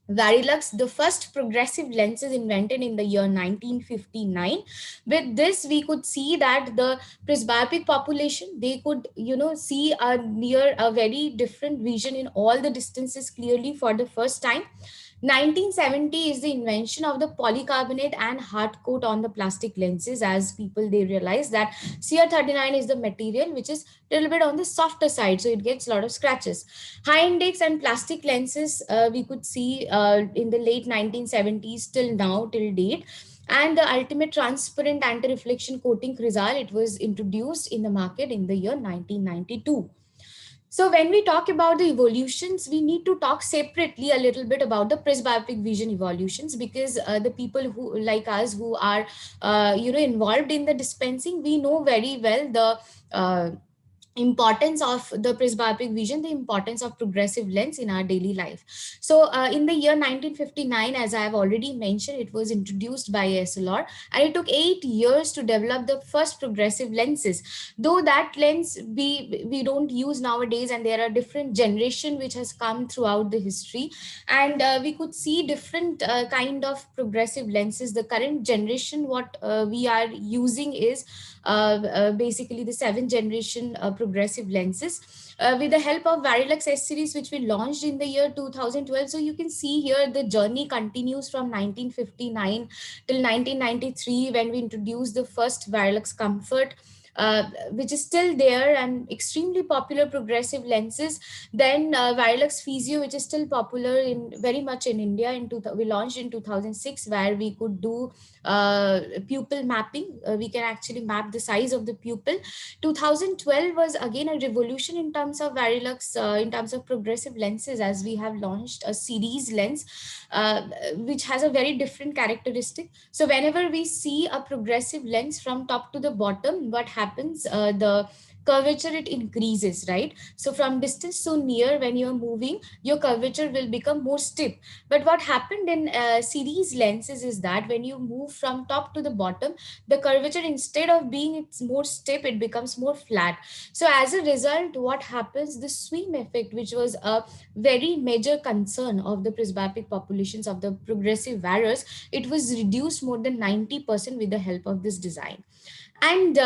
Varilux, the first progressive lenses invented in the year 1959. With this, we could see that the presbyopic population, they could, see a near a very different vision in all the distances clearly for the first time. 1970 is the invention of the polycarbonate and hard coat on the plastic lenses, as people, they realize that CR39 is the material which is a little bit on the softer side, so it gets a lot of scratches. High index and plastic lenses, we could see in the late 1970s till now, till date. And the ultimate transparent anti-reflection coating Crizal, it was introduced in the market in the year 1992. So when we talk about the evolutions, we need to talk separately a little bit about the presbyopic vision evolutions, because the people who like us who are involved in the dispensing, we know very well the importance of the presbyopic vision, the importance of progressive lens in our daily life. So in the year 1959, as I have already mentioned, it was introduced by Essilor, and it took 8 years to develop the first progressive lenses. Though that lens we don't use nowadays, and there are different generation which has come throughout the history, and we could see different kind of progressive lenses. The current generation what we are using is basically the 7th generation progressive lenses with the help of Varilux S series, which we launched in the year 2012. So you can see here the journey continues from 1959 till 1993, when we introduced the first Varilux Comfort, which is still there and extremely popular progressive lenses. Then Varilux Physio, which is still popular in very much in India. We launched in 2006, where we could do pupil mapping. We can actually map the size of the pupil. 2012 was again a revolution in terms of Varilux, in terms of progressive lenses, as we have launched a series lens, which has a very different characteristic. So whenever we see a progressive lens from top to the bottom, what happens, the curvature, it increases, right? So from distance to near, when you're moving, your curvature will become more stiff. But what happened in series lenses is that when you move from top to the bottom, the curvature, instead of being it's more stiff, it becomes more flat. So as a result, what happens, the swim effect, which was a very major concern of the presbyopic populations of the progressive wearers, it was reduced more than 90% with the help of this design. And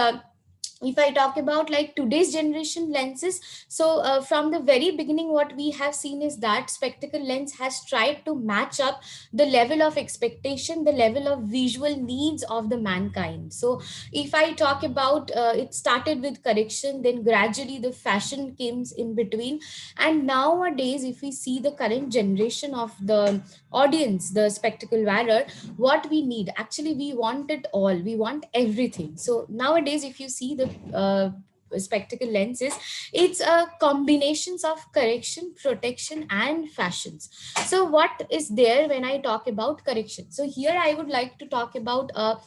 if I talk about like today's generation lenses, so from the very beginning, what we have seen is that spectacle lens has tried to match up the level of expectation, the level of visual needs of the mankind. So if I talk about, it started with correction, then gradually the fashion came in between. And nowadays, if we see the current generation of the audience, the spectacle wearer, what we need, actually we want it all, we want everything. So nowadays, if you see the spectacle lenses, it's a combinations of correction, protection, and fashions. So what is there when I talk about correction? So here I would like to talk about a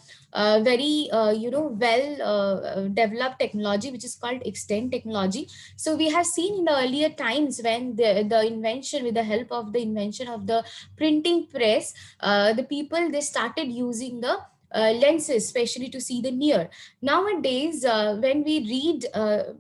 very well developed technology which is called extend technology. So we have seen in the earlier times when the invention, with the help of the invention of the printing press, the people, they started using the lenses, especially to see the near. Nowadays, when we read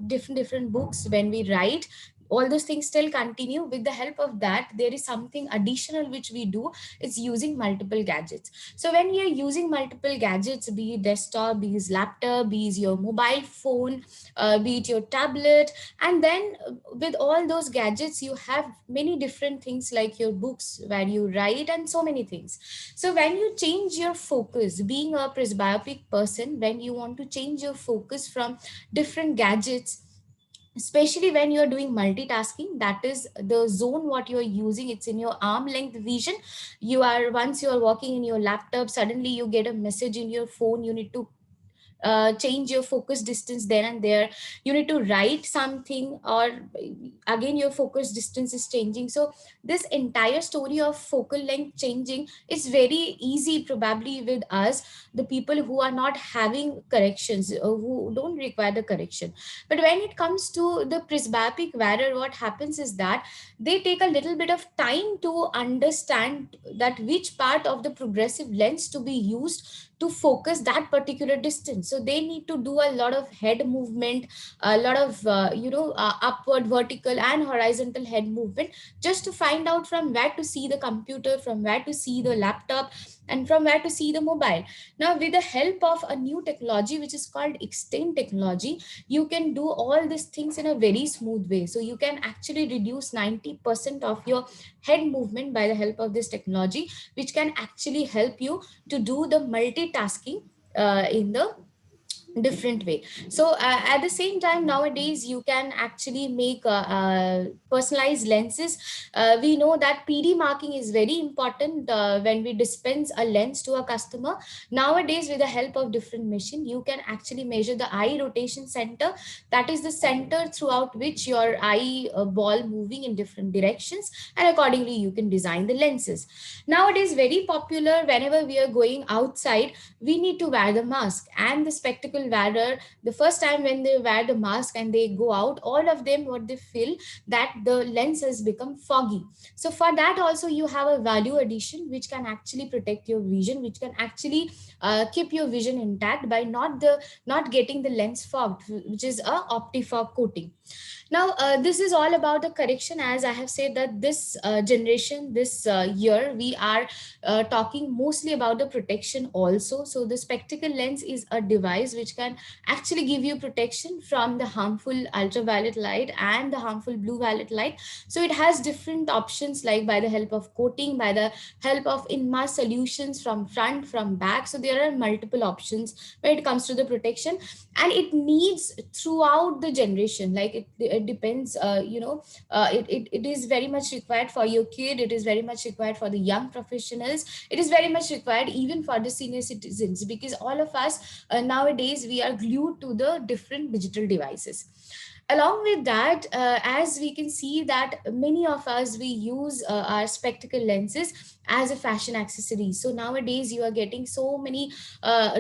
different books, when we write, all those things still continue. With the help of that, there is something additional which we do, is using multiple gadgets. So when we are using multiple gadgets, be it desktop, be it laptop, be it your mobile phone, be it your tablet, and then with all those gadgets, you have many different things like your books where you write and so many things. So when you change your focus, being a presbyopic person, when you want to change your focus from different gadgets, especially when you're doing multitasking, that is the zone what you're using, it's in your arm length vision. You are, once you are working in your laptop, suddenly you get a message in your phone, you need to change your focus distance then and there. You need to write something, or again your focus distance is changing. So this entire story of focal length changing is very easy probably with us, the people who are not having corrections, who don't require the correction. But when it comes to the presbyopic wearer, what happens is that they take a little bit of time to understand that which part of the progressive lens to be used to focus that particular distance. So they need to do a lot of head movement, a lot of upward, vertical, and horizontal head movement, just to find out from where to see the computer, from where to see the laptop, and from where to see the mobile. Now, with the help of a new technology which is called extend technology, you can do all these things in a very smooth way. So you can actually reduce 90% of your head movement by the help of this technology, which can actually help you to do the multitasking in the different way. So at the same time, nowadays you can actually make personalized lenses. We know that PD marking is very important when we dispense a lens to a customer. Nowadays, with the help of different machine, you can actually measure the eye rotation center, that is the center throughout which your eye ball moving in different directions, and accordingly you can design the lenses. Nowadays, very popular, whenever we are going outside, we need to wear the mask, and the spectacle wearer, the first time when they wear the mask and they go out, all of them, what they feel, that the lens has become foggy. So for that also, you have a value addition which can actually protect your vision, which can actually keep your vision intact by not getting the lens fogged, which is a OptiFog coating. Now, this is all about the correction. As I have said that this generation, this year, we are talking mostly about the protection also. So the spectacle lens is a device which can actually give you protection from the harmful ultraviolet light and the harmful blue violet light. So it has different options, like by the help of coating, by the help of in-mask solutions from front, from back. So there are multiple options when it comes to the protection, and it needs throughout the generation. Like it depends, it is very much required for your kid, it is very much required for the young professionals, it is very much required even for the senior citizens, because all of us nowadays, we are glued to the different digital devices. Along with that, as we can see that many of us, we use our spectacle lenses as a fashion accessory. So nowadays you are getting so many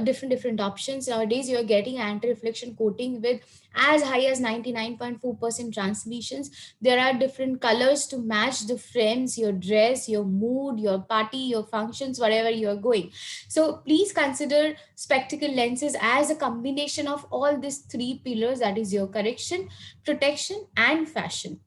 different options. Nowadays you are getting anti-reflection coating with as high as 99.4% transmissions. There are different colors to match the frames, your dress, your mood, your party, your functions, wherever you are going. So please consider spectacle lenses as a combination of all these three pillars, that is your correction, protection, and fashion.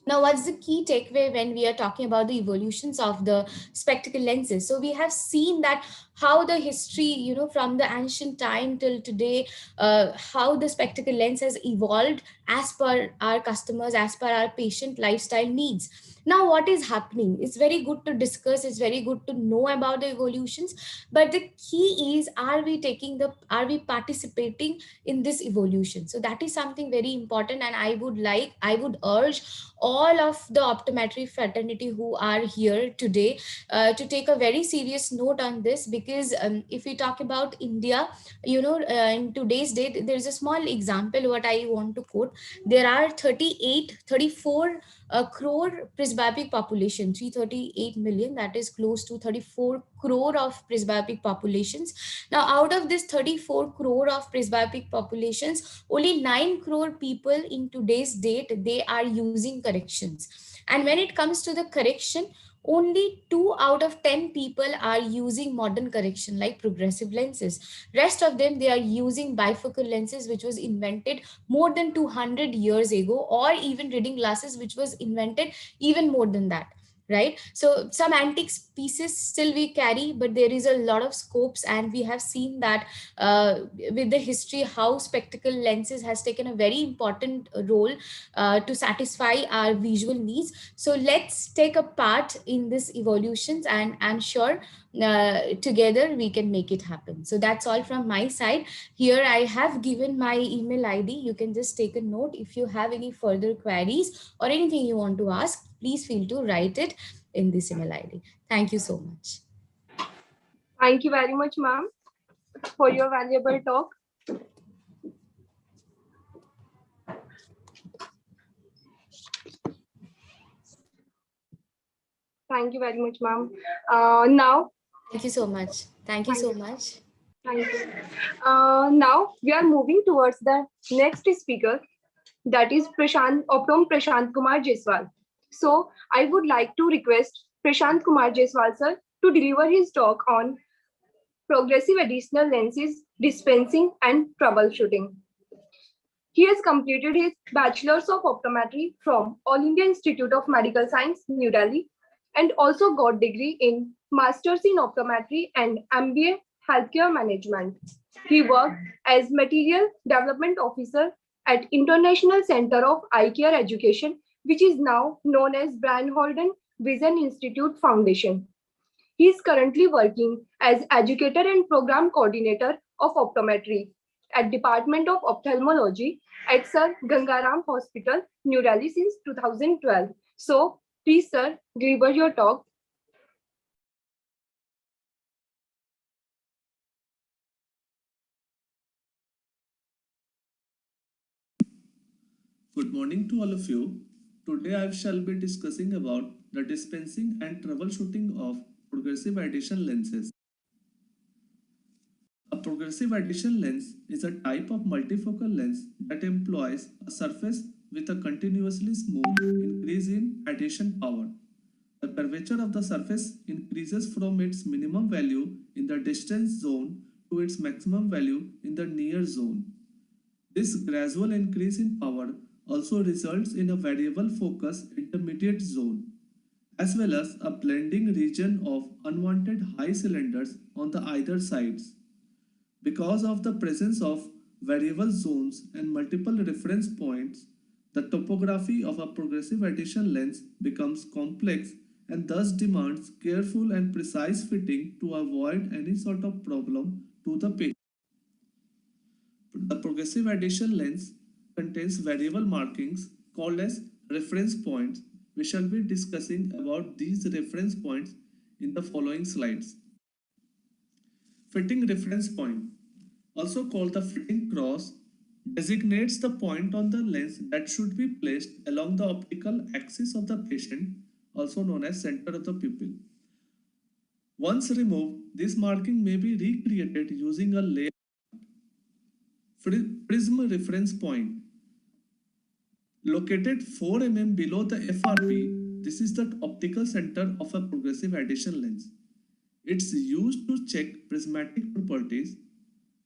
Now, what's the key takeaway when we are talking about the evolutions of the spectacle lenses? So we have seen that how the history, from the ancient time till today, how the spectacle lens has evolved as per our customers, as per our patient lifestyle needs. Now, what is happening? It's very good to discuss. It's very good to know about the evolutions, but the key is, are we participating in this evolution? So that is something very important, and I would urge all of the optometry fraternity who are here today to take a very serious note on this, because if we talk about India, in today's date, there is a small example what I want to quote. There are 34 crore presbyopic population, 338 million, that is close to 34 crore of presbyopic populations. Now, out of this 34 crore of presbyopic populations, only 9 crore people in today's date, they are using corrections. And when it comes to the correction, only 2 out of 10 people are using modern correction like progressive lenses. Rest of them, they are using bifocal lenses, which was invented more than 200 years ago, or even reading glasses, which was invented even more than that. Right? So some antique pieces still we carry, but there is a lot of scopes, and we have seen that with the history, how spectacle lenses has taken a very important role to satisfy our visual needs. So let's take a part in this evolutions, and I'm sure together we can make it happen. So that's all from my side. Here I have given my email ID. You can just take a note. If you have any further queries or anything you want to ask, please feel to write it in this email ID. Thank you so much. Thank you very much, ma'am, for your valuable talk. Thank you very much, ma'am. Now, thank you so much. Thank you so much. Thank you. Now we are moving towards the next speaker, that is Prashant Kumar Jaiswal. So I would like to request Prashant Kumar Jaiswal sir to deliver his talk on progressive additional lenses, dispensing and troubleshooting. He has completed his Bachelor's of Optometry from All India Institute of Medical Science, New Delhi, and also got degree in Masters in Optometry and MBA Healthcare Management. He worked as Material Development Officer at International Center of Eye Care Education, which is now known as Brian Holden Vision Institute Foundation. He is currently working as educator and program coordinator of optometry at Department of Ophthalmology at Sir Gangaram Hospital, New Delhi since 2012. So, please, sir, deliver your talk. Good morning to all of you. Today I shall be discussing about the dispensing and troubleshooting of progressive addition lenses. A progressive addition lens is a type of multifocal lens that employs a surface with a continuously smooth increase in addition power. The curvature of the surface increases from its minimum value in the distance zone to its maximum value in the near zone. This gradual increase in power also results in a variable focus intermediate zone, as well as a blending region of unwanted high cylinders on the either sides. Because of the presence of variable zones and multiple reference points, the topography of a progressive addition lens becomes complex and thus demands careful and precise fitting to avoid any sort of problem to the patient. The progressive addition lens contains variable markings called as reference points. We shall be discussing about these reference points in the following slides. Fitting reference point, also called the fitting cross, designates the point on the lens that should be placed along the optical axis of the patient, also known as center of the pupil. Once removed, this marking may be recreated using a layer. Prism reference point, located 4 mm below the FRP, this is the optical center of a progressive addition lens. It's used to check prismatic properties.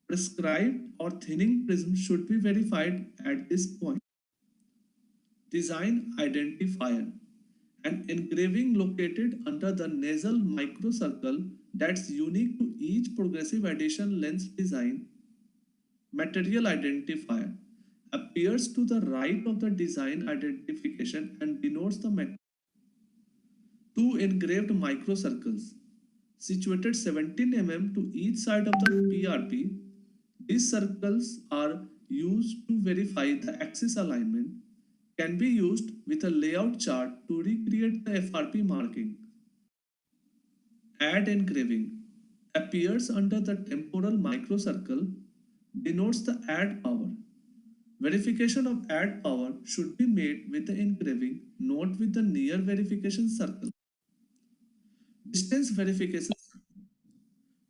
Prescribed or thinning prism should be verified at this point. design identifier, an engraving located under the nasal microcircle that's unique to each progressive addition lens design. Material identifier appears to the right of the design identification and denotes the two engraved microcircles situated 17 mm to each side of the PRP. These circles are used to verify the axis alignment, can be used with a layout chart to recreate the FRP marking. Add engraving appears under the temporal microcircle, denotes the add power. Verification of add power should be made with the engraving, not with the near verification circle. Distance verification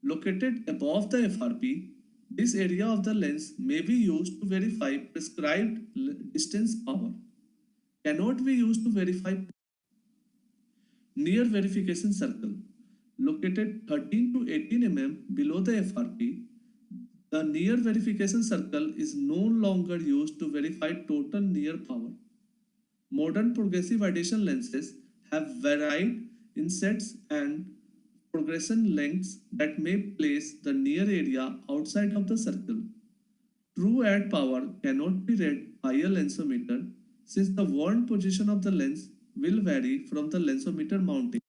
located above the FRP, this area of the lens may be used to verify prescribed distance power. Cannot be used to verify near verification circle located 13 to 18 mm below the FRP. The near verification circle is no longer used to verify total near power. Modern progressive addition lenses have varied insets and progression lengths that may place the near area outside of the circle. True add power cannot be read by a lensometer since the worn position of the lens will vary from the lensometer mounting.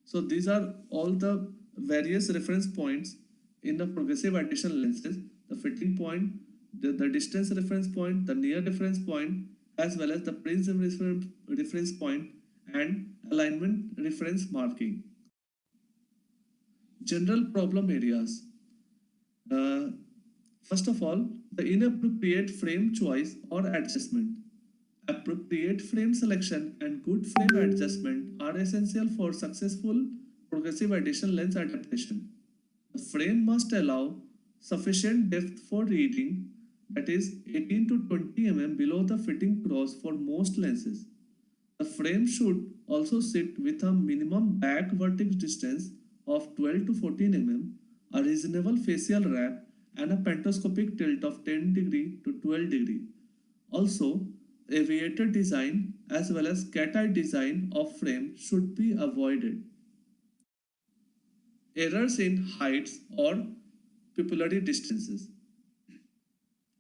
So these are all the various reference points in the progressive addition lenses: the fitting point, the distance reference point, the near reference point, as well as the prism reference point and alignment reference marking. General problem areas. First of all, the inappropriate frame choice or adjustment. Appropriate frame selection and good frame adjustment are essential for successful progressive addition lens adaptation. The frame must allow sufficient depth for reading, that is 18 to 20 mm below the fitting cross for most lenses. The frame should also sit with a minimum back vertex distance of 12 to 14 mm, a reasonable facial wrap, and a pentoscopic tilt of 10 degree to 12 degree. Also, aviator design as well as cat-eye design of frame should be avoided. Errors in heights or pupillary distances.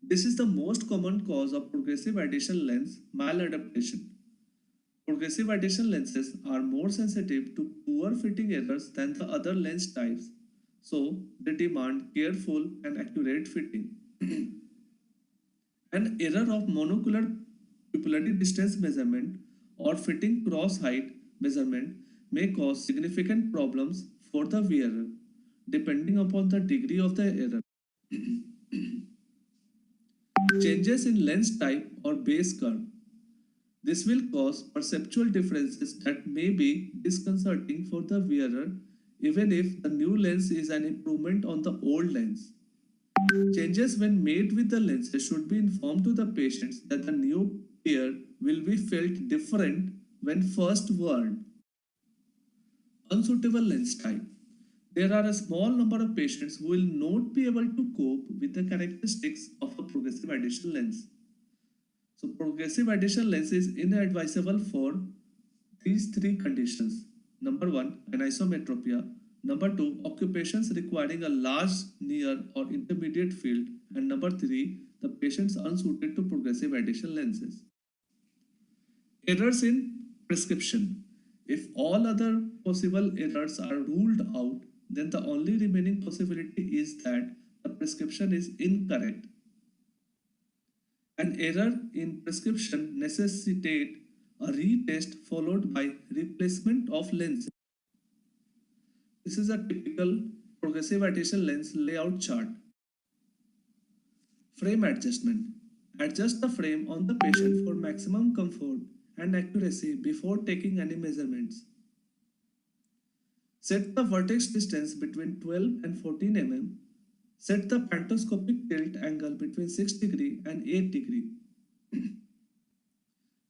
This is the most common cause of progressive addition lens maladaptation. Progressive addition lenses are more sensitive to poor fitting errors than the other lens types, so they demand careful and accurate fitting. An error of monocular pupillary distance measurement or fitting cross height measurement may cause significant problems for the wearer, depending upon the degree of the error. Changes in lens type or base curve. This will cause perceptual differences that may be disconcerting for the wearer, even if the new lens is an improvement on the old lens. Changes when made with the lenses should be informed to the patients that the new pair will be felt different when first worn. Unsuitable lens type. There are a small number of patients who will not be able to cope with the characteristics of a progressive addition lens. So progressive addition lens is inadvisable for these three conditions. Number one, anisometropia. Number two, occupations requiring a large near or intermediate field. And number three, the patients unsuited to progressive addition lenses. Errors in prescription. If all other possible errors are ruled out, then the only remaining possibility is that the prescription is incorrect. An error in prescription necessitates a retest followed by replacement of lenses. This is a typical progressive addition lens layout chart. Frame adjustment. Adjust the frame on the patient for maximum comfort and accuracy before taking any measurements. Set the vertex distance between 12 and 14 mm. Set the pentoscopic tilt angle between 6 degree and 8 degree.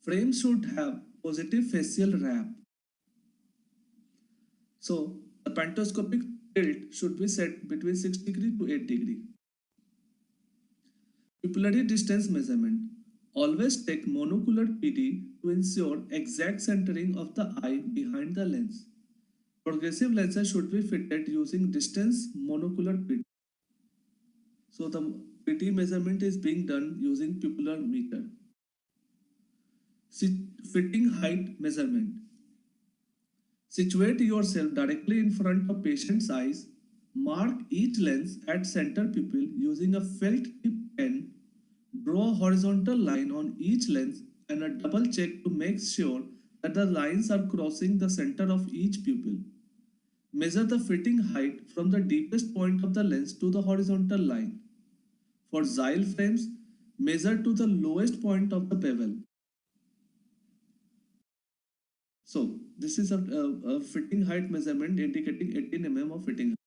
Frame should have positive facial wrap. So the pentoscopic tilt should be set between 6 degree to 8 degree. Pupillary distance measurement. Always take monocular PD to ensure exact centering of the eye behind the lens. Progressive lenses should be fitted using distance monocular PD. So the PT measurement is being done using pupillar meter. Fitting height measurement. Situate yourself directly in front of patient's eyes. Mark each lens at center pupil using a felt tip pen. Draw a horizontal line on each lens and a double check to make sure that the lines are crossing the center of each pupil. Measure the fitting height from the deepest point of the lens to the horizontal line. For Xyle frames, measure to the lowest point of the bevel. So this is a fitting height measurement indicating 18 mm of fitting height.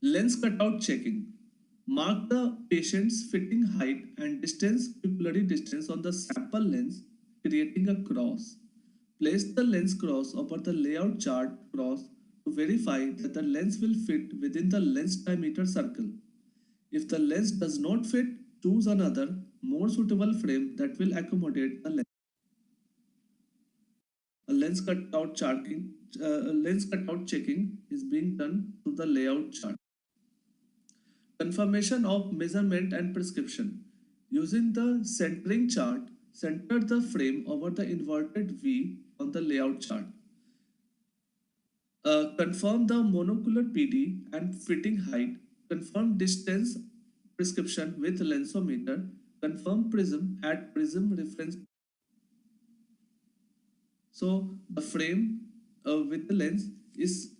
Lens cutout checking. Mark the patient's fitting height and distance, pupillary distance on the sample lens, creating a cross. Place the lens cross over the layout chart cross to verify that the lens will fit within the lens diameter circle. If the lens does not fit, choose another, more suitable frame that will accommodate the lens. A lens cutout checking is being done to the layout chart. Confirmation of measurement and prescription. Using the centering chart, center the frame over the inverted V on the layout chart. Confirm the monocular PD and fitting height. Confirm distance prescription with lensometer. Confirm prism at prism reference. So the frame with the lens is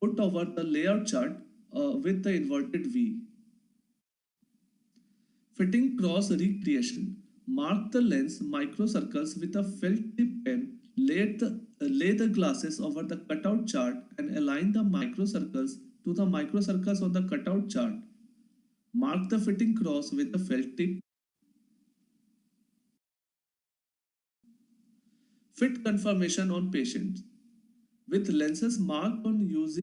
put over the layout chart with the inverted V. Fitting cross recreation. Mark the lens microcircles with a felt tip pen. Lay the glasses over the cutout chart and align the microcircles to the microcircles on the cutout chart. Mark the fitting cross with the felt tip. Fit confirmation on patients. With lenses marked on using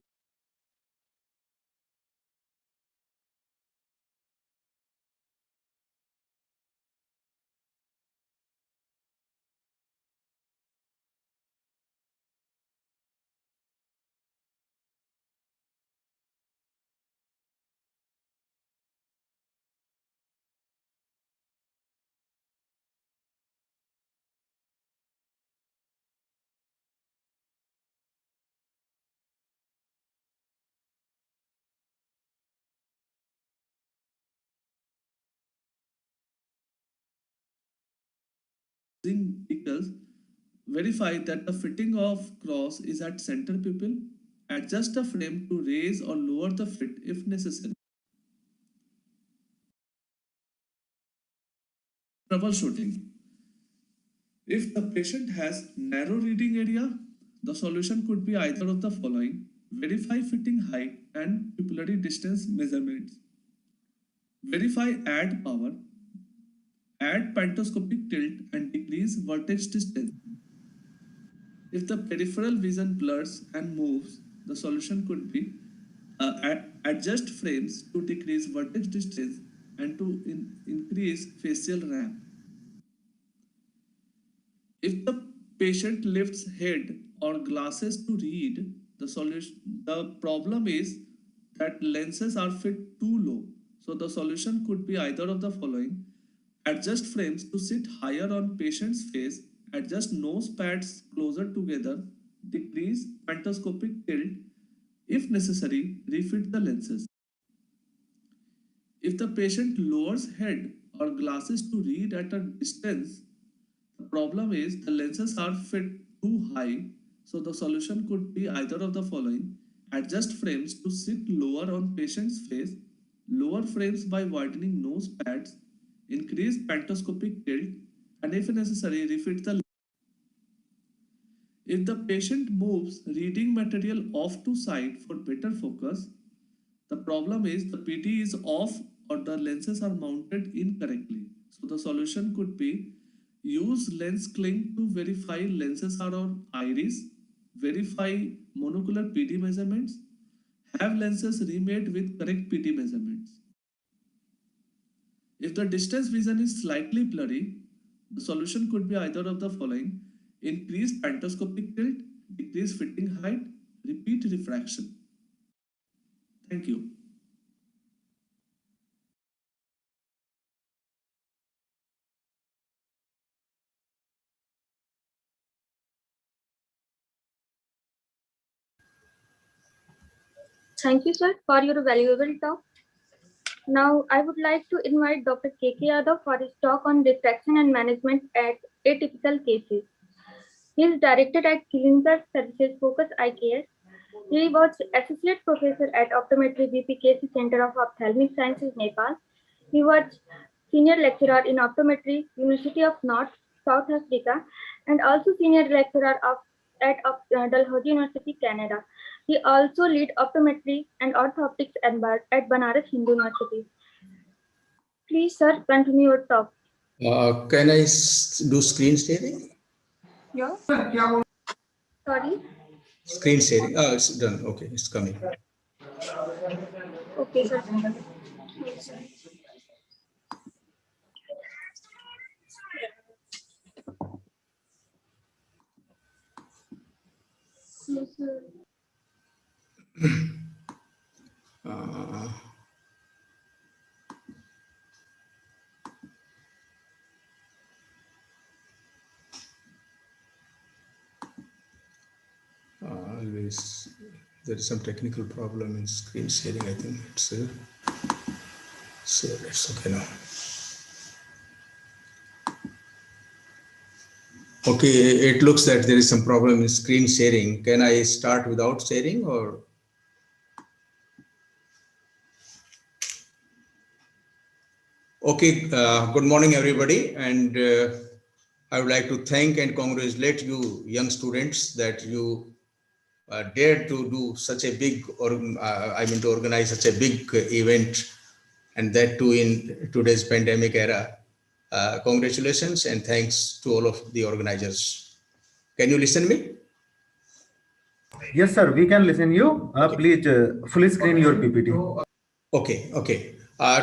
vehicles, verify that the fitting of cross is at center pupil. Adjust the frame to raise or lower the fit if necessary. Troubleshooting. If the patient has narrow reading area, the solution could be either of the following. Verify fitting height and pupillary distance measurements. Verify add power. Add pantoscopic tilt and decrease vertex distance. If the peripheral vision blurs and moves, the solution could be adjust frames to decrease vertex distance and to increase facial ramp. If the patient lifts head or glasses to read, the problem is that lenses are fit too low. So the solution could be either of the following. Adjust frames to sit higher on patient's face, adjust nose pads closer together, decrease pantoscopic tilt. If necessary, refit the lenses. If the patient lowers head or glasses to read at a distance, the problem is the lenses are fit too high, so the solution could be either of the following. Adjust frames to sit lower on patient's face, lower frames by widening nose pads, increase pantoscopic tilt, and if necessary, refit the. If the patient moves reading material off to side for better focus, the problem is the PD is off or the lenses are mounted incorrectly. So the solution could be use lens cling to verify lenses are on iris, verify monocular PD measurements, have lenses remade with correct PD measurements. If the distance vision is slightly blurry, the solution could be either of the following: increased pentoscopic tilt, decreased fitting height, repeat refraction. Thank you. Thank you, sir, for your valuable talk. Now, I would like to invite Dr. K.K. Yadav for his talk on diffraction and management at atypical cases. He is directed at Clinical Services Focus IKS. He was Associate Professor at Optometry BPKC Center of Ophthalmic Sciences, Nepal. He was Senior Lecturer in Optometry, University of North, South Africa, and also Senior Lecturer at Dalhousie University, Canada. He also lead optometry and ortho-optics at Banaras Hindu University. Please, sir, continue your talk. Can I do screen sharing? Yeah. Sorry. Screen sharing. Oh, it's done. Okay, it's coming. Okay, sir. Yes, sir. Always there is some technical problem in screen sharing. I think it's so it's okay now. Okay, it looks that there is some problem in screen sharing. Can I start without sharing or? Okay, good morning, everybody. And I would like to thank and congratulate you young students that you dared to do such a big, to organize such a big event, and that too in today's pandemic era. Congratulations and thanks to all of the organizers. Can you listen me? Yes, sir, we can listen you. Please fully screen your PPT. Okay, okay.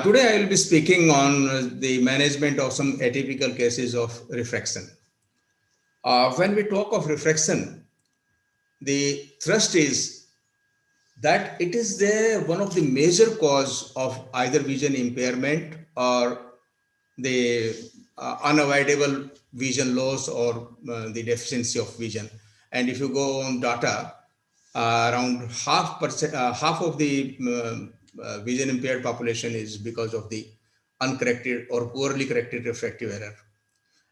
Today I will be speaking on the management of some atypical cases of refraction. When we talk of refraction, the thrust is that it is one of the major cause of either vision impairment or the unavoidable vision loss or the deficiency of vision. And if you go on data, around half of the vision impaired population is because of the uncorrected or poorly corrected refractive error.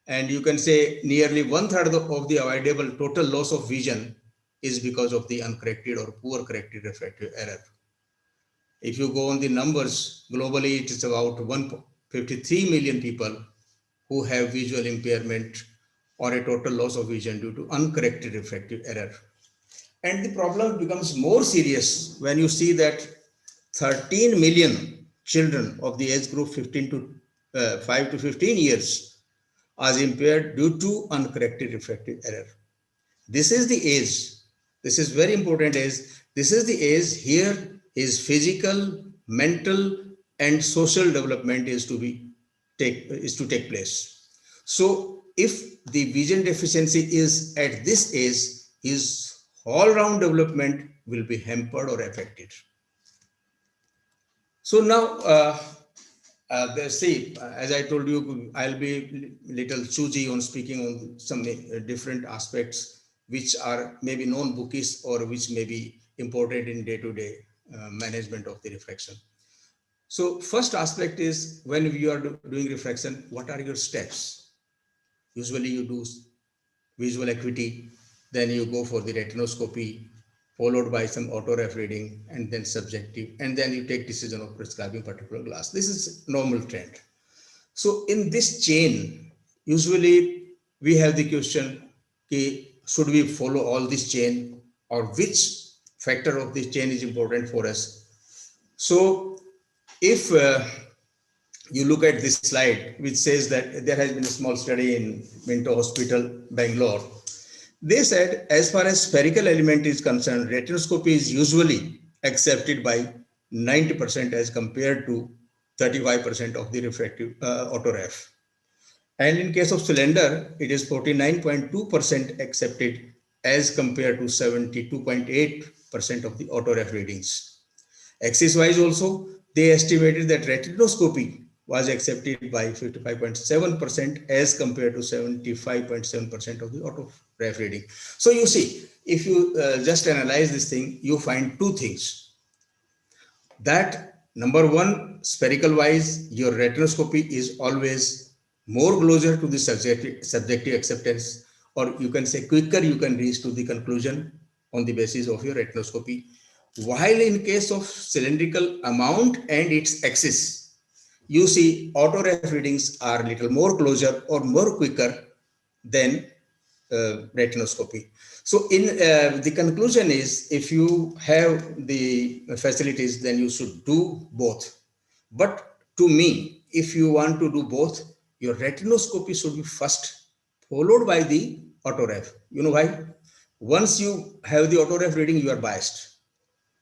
And you can say nearly 1/3 of the avoidable total loss of vision is because of the uncorrected or poor corrected refractive error. If you go on the numbers, globally, it is about 153 million people who have visual impairment or a total loss of vision due to uncorrected refractive error. And the problem becomes more serious when you see that 13 million children of the age group 5 to 15 years are impaired due to uncorrected refractive error. This is the age. This is very important age. This is the age here his physical, mental, and social development is to take place. So if the vision deficiency is at this age, his all-round development will be hampered or affected. So now, as I told you, I'll be little choosy on speaking on some different aspects which are maybe non-bookish or which may be important in day-to-day management of the refraction. So first aspect is when you are doing refraction, what are your steps? Usually you do visual acuity, then you go for the retinoscopy, followed by some autoref reading, and then subjective, and then you take decision of prescribing particular glass. This is normal trend. So in this chain, usually we have the question, should we follow all this chain or which factor of this chain is important for us? So if you look at this slide, which says that there has been a small study in Minto Hospital, Bangalore. They said, as far as spherical element is concerned, retinoscopy is usually accepted by 90% as compared to 35% of the refractive autoref. And in case of cylinder, it is 49.2% accepted as compared to 72.8% of the autoref readings. Axis-wise also, they estimated that retinoscopy was accepted by 55.7% as compared to 75.7% of the autoref reading. So you see, if you just analyze this thing, you find two things. That number one, spherical wise, your retinoscopy is always more closer to the subjective acceptance, or you can say quicker you can reach to the conclusion on the basis of your retinoscopy. While in case of cylindrical amount and its axis, you see autoref readings are little more closer or more quicker than retinoscopy. So in the conclusion is, if you have the facilities, then you should do both. But to me, if you want to do both, your retinoscopy should be first, followed by the autoref. You know why? Once you have the autoref reading, you are biased.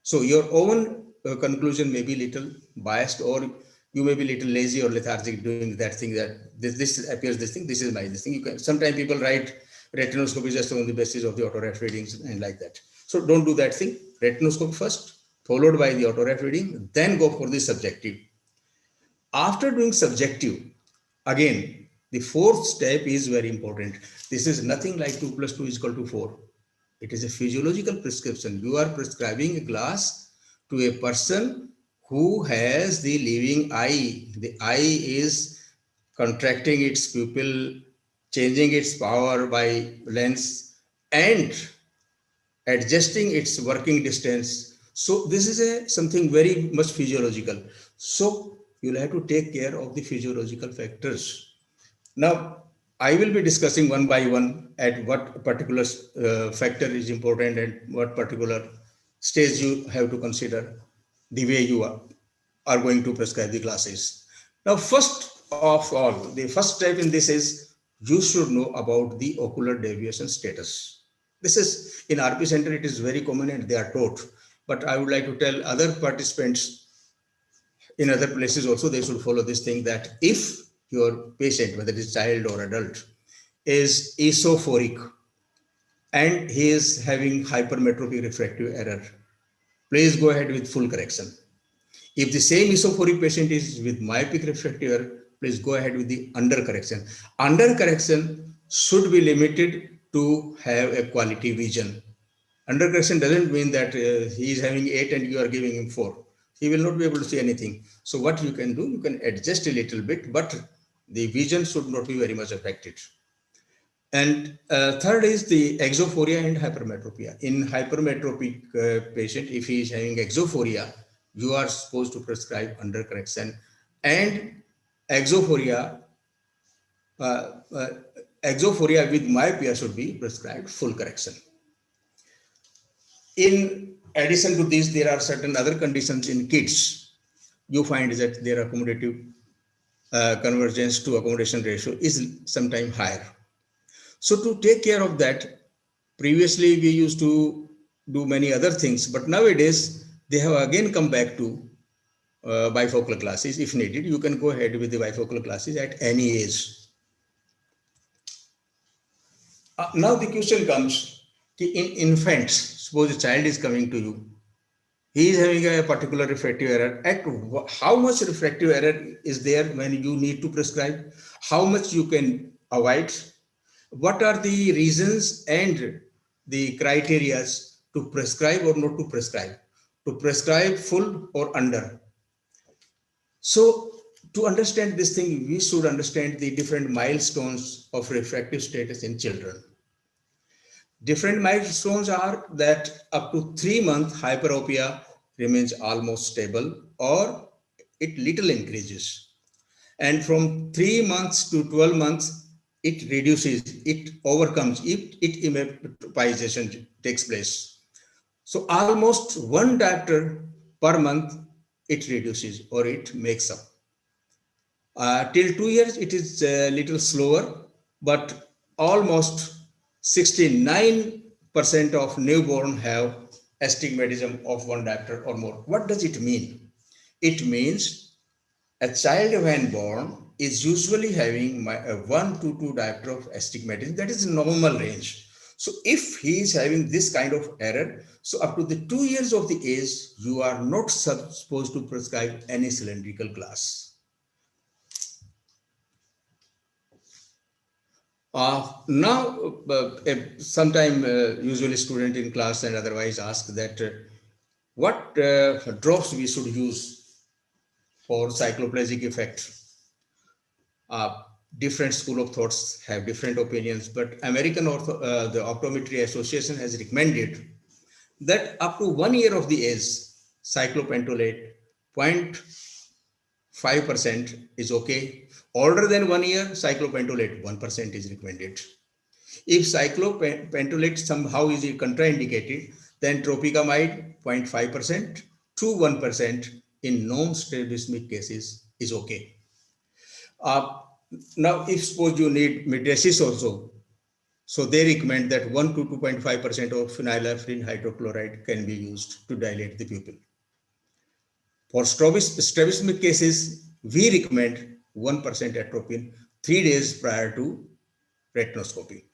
So your own conclusion may be little biased, or you may be little lazy or lethargic doing that thing, that this appears this thing, this is my this thing. You can, sometimes people write retinoscopy just on the basis of the autoref readings and like that. So don't do that thing. Retinoscopy first, followed by the autoref reading, then go for the subjective. After doing subjective, again, the fourth step is very important. This is nothing like 2 + 2 = 4. It is a physiological prescription. You are prescribing a glass to a person who has the living eye. The eye is contracting its pupil, changing its power by lens, and adjusting its working distance. So this is something very much physiological. So you'll have to take care of the physiological factors. Now, I will be discussing one by one at what particular factor is important and what particular stage you have to consider the way you are going to prescribe the glasses. Now, first of all, the first step in this is you should know about the ocular deviation status. This is in RP center, it is very common and they are taught. But I would like to tell other participants in other places also, they should follow this thing, that if your patient, whether it is child or adult, is esophoric and he is having hypermetropic refractive error, please go ahead with full correction. If the same esophoric patient is with myopic refractive error, please go ahead with the under correction. Under correction should be limited to have a quality vision. Under correction doesn't mean that he is having 8 and you are giving him 4. He will not be able to see anything. So what you can do, you can adjust a little bit, but the vision should not be very much affected. And third is the exophoria and hypermetropia. In hypermetropic patient, if he is having exophoria, you are supposed to prescribe under correction, and exophoria with myopia should be prescribed full correction. In addition to this, there are certain other conditions in kids. You find that their accommodative convergence to accommodation ratio is sometimes higher. So to take care of that, previously we used to do many other things, but nowadays they have again come back to bifocal glasses. If needed, you can go ahead with the bifocal glasses at any age. Now the question comes, in infants, suppose a child is coming to you, he is having a particular refractive error. At how much refractive error is there when you need to prescribe? How much you can avoid? What are the reasons and the criteria to prescribe or not to prescribe? To prescribe full or under? So to understand this thing, we should understand the different milestones of refractive status in children. Different milestones are that up to 3 months, hyperopia remains almost stable or it little increases. And from 3 months to 12 months, it reduces, it overcomes, it emmetropization takes place. So almost 1 diopter per month, it reduces or it makes up. Till 2 years, it is a little slower, but almost 69% of newborn have astigmatism of 1 diopter or more. What does it mean? It means A child when born is usually having 1 to 2 diopter of astigmatism. That is normal range. So if he is having this kind of error, so up to the 2 years of the age, you are not supposed to prescribe any cylindrical glass. Now, sometime usually student in class and otherwise ask that what drops we should use for cycloplegic effect. Different school of thoughts have different opinions, but the Optometry Association has recommended that up to 1 year of the age, cyclopentolate 0.5% is okay. Older than 1 year, cyclopentolate 1% is recommended. If cyclopentolate somehow is contraindicated, then tropicamide 0.5% to 1% in non-strabismic cases is okay. Now, if suppose you need mydriasis also, so they recommend that 1 to 2.5% of phenylephrine hydrochloride can be used to dilate the pupil. For strabismic cases, we recommend 1% atropine 3 days prior to retinoscopy.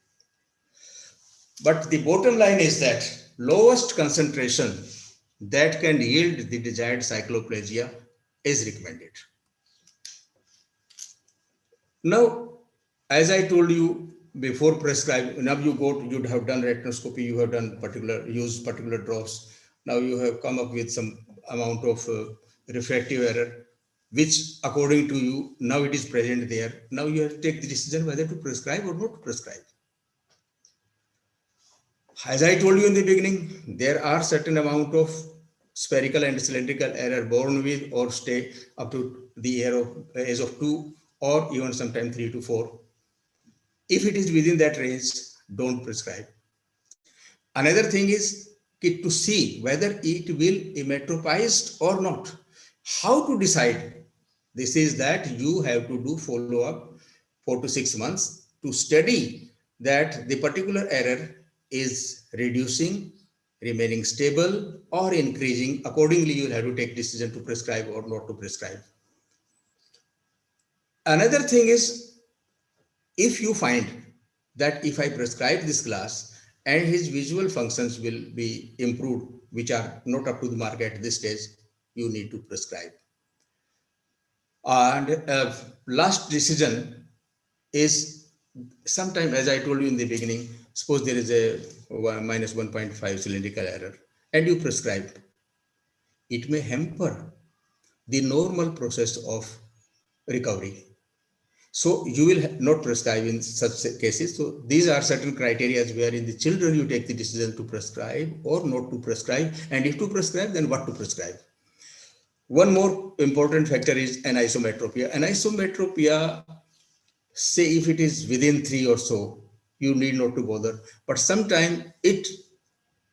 But the bottom line is that lowest concentration that can yield the desired cycloplegia is recommended. Now, as I told you before prescribe, now you'd have done retinoscopy, you have done used particular drops. Now you have come up with some amount of refractive error, which according to you, now it is present there. Now you have to take the decision whether to prescribe or not to prescribe. As I told you in the beginning, there are certain amount of spherical and cylindrical error born with or stay up to the age of 2 or even sometimes 3 to 4. If it is within that range, don't prescribe. Another thing is to see whether it will emmetropized or not. How to decide? This is that you have to do follow-up 4 to 6 months to study that the particular error is reducing, remaining stable, or increasing. Accordingly, you will have to take decision to prescribe or not to prescribe. Another thing is, if you find that if I prescribe this glass and his visual functions will be improved, which are not up to the mark at this stage, you need to prescribe. And last decision is sometime, as I told you in the beginning, suppose there is a minus 1.5 cylindrical error and you prescribe. It may hamper the normal process of recovery. So you will not prescribe in such cases. So these are certain criteria where in the children you take the decision to prescribe or not to prescribe, and if to prescribe, then what to prescribe. One more important factor is anisometropia. Anisometropia, say if it is within 3 or so, you need not to bother. But sometimes it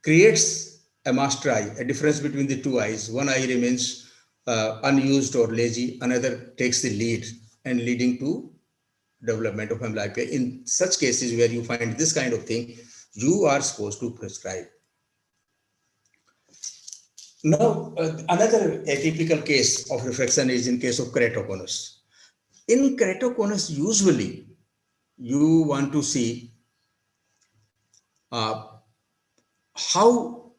creates a master eye, a difference between the two eyes. One eye remains unused or lazy, another takes the lead and leading to development of amblyopia. In such cases where you find this kind of thing, you are supposed to prescribe. Now, another atypical case of refraction is in case of keratoconus. In keratoconus, usually you want to see how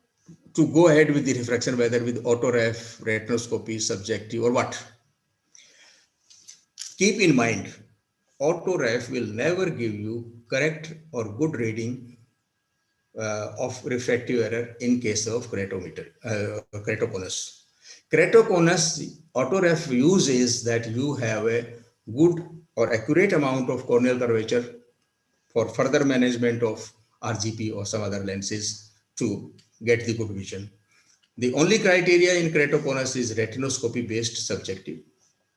to go ahead with the refraction, whether with autoref, retinoscopy, subjective, or what. Keep in mind, autoref will never give you correct or good reading of refractive error in case of keratoconus. Keratoconus, autoref use is that you have a good or accurate amount of corneal curvature for further management of RGP or some other lenses to get the good vision. The only criteria in keratoconus is retinoscopy based subjective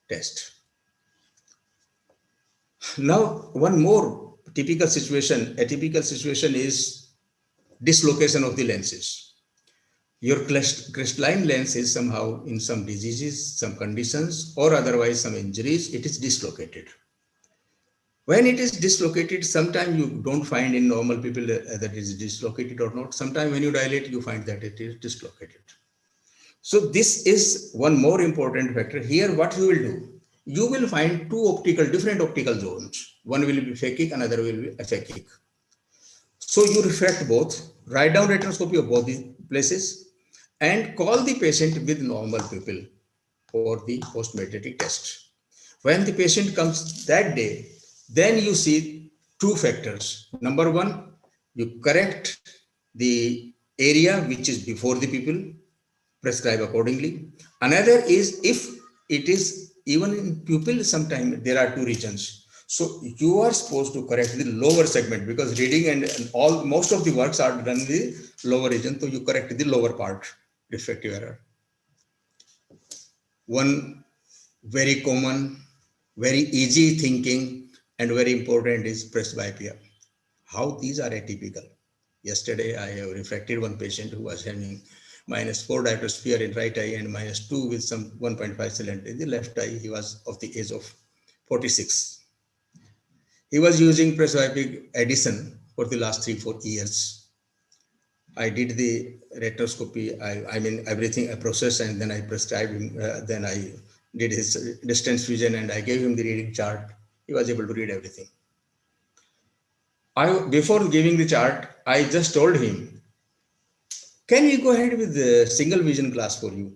test. Now, one more atypical situation is dislocation of the lenses. Your crystalline lens is somehow in some diseases, some conditions, or otherwise some injuries, it is dislocated. When it is dislocated, sometimes you don't find in normal people that it is dislocated or not. Sometimes when you dilate, you find that it is dislocated. So this is one more important factor. Here, what you will do, you will find different optical zones. One will be phakic, another will be aphakic. So you refract both, write down retinoscopy of both these places, and call the patient with normal pupil for the post-metatic test. When the patient comes that day, then you see two factors. Number one, you correct the area which is before the pupil, prescribe accordingly. Another is if it is even in pupil, sometimes there are two regions. So you are supposed to correct the lower segment, because reading and most of the works are done in the lower region. So you correct the lower part, refractive error. One very common, very easy thinking and very important is presbyopia. How these are atypical. Yesterday, I have refracted one patient who was having -4 diopter sphere in right eye and -2 with some 1.5 cylinder in the left eye. He was of the age of 46. He was using presbyopic Edison for the last 3-4 years. I did the retinoscopy, I mean everything, I processed, and then I prescribed him, then I did his distance vision and I gave him the reading chart. He was able to read everything. Before giving the chart, I just told him, can we go ahead with the single vision glass for you?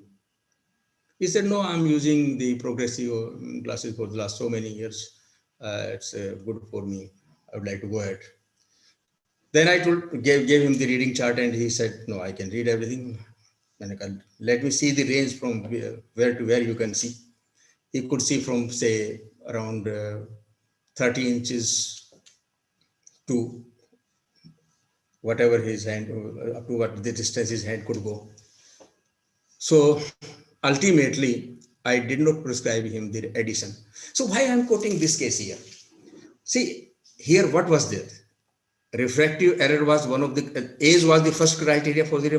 He said, no, I'm using the progressive glasses for the last so many years. It's good for me. I would like to go ahead. Then I gave him the reading chart and he said, no, I can read everything. And let me see the range from where to where you can see. He could see from, say, around 30 inches to whatever his hand, up to what the distance his hand could go. So ultimately, I did not prescribe him the Edison. So why I'm quoting this case here? See, here what was there? Refractive error was one of the, age was the first criteria for the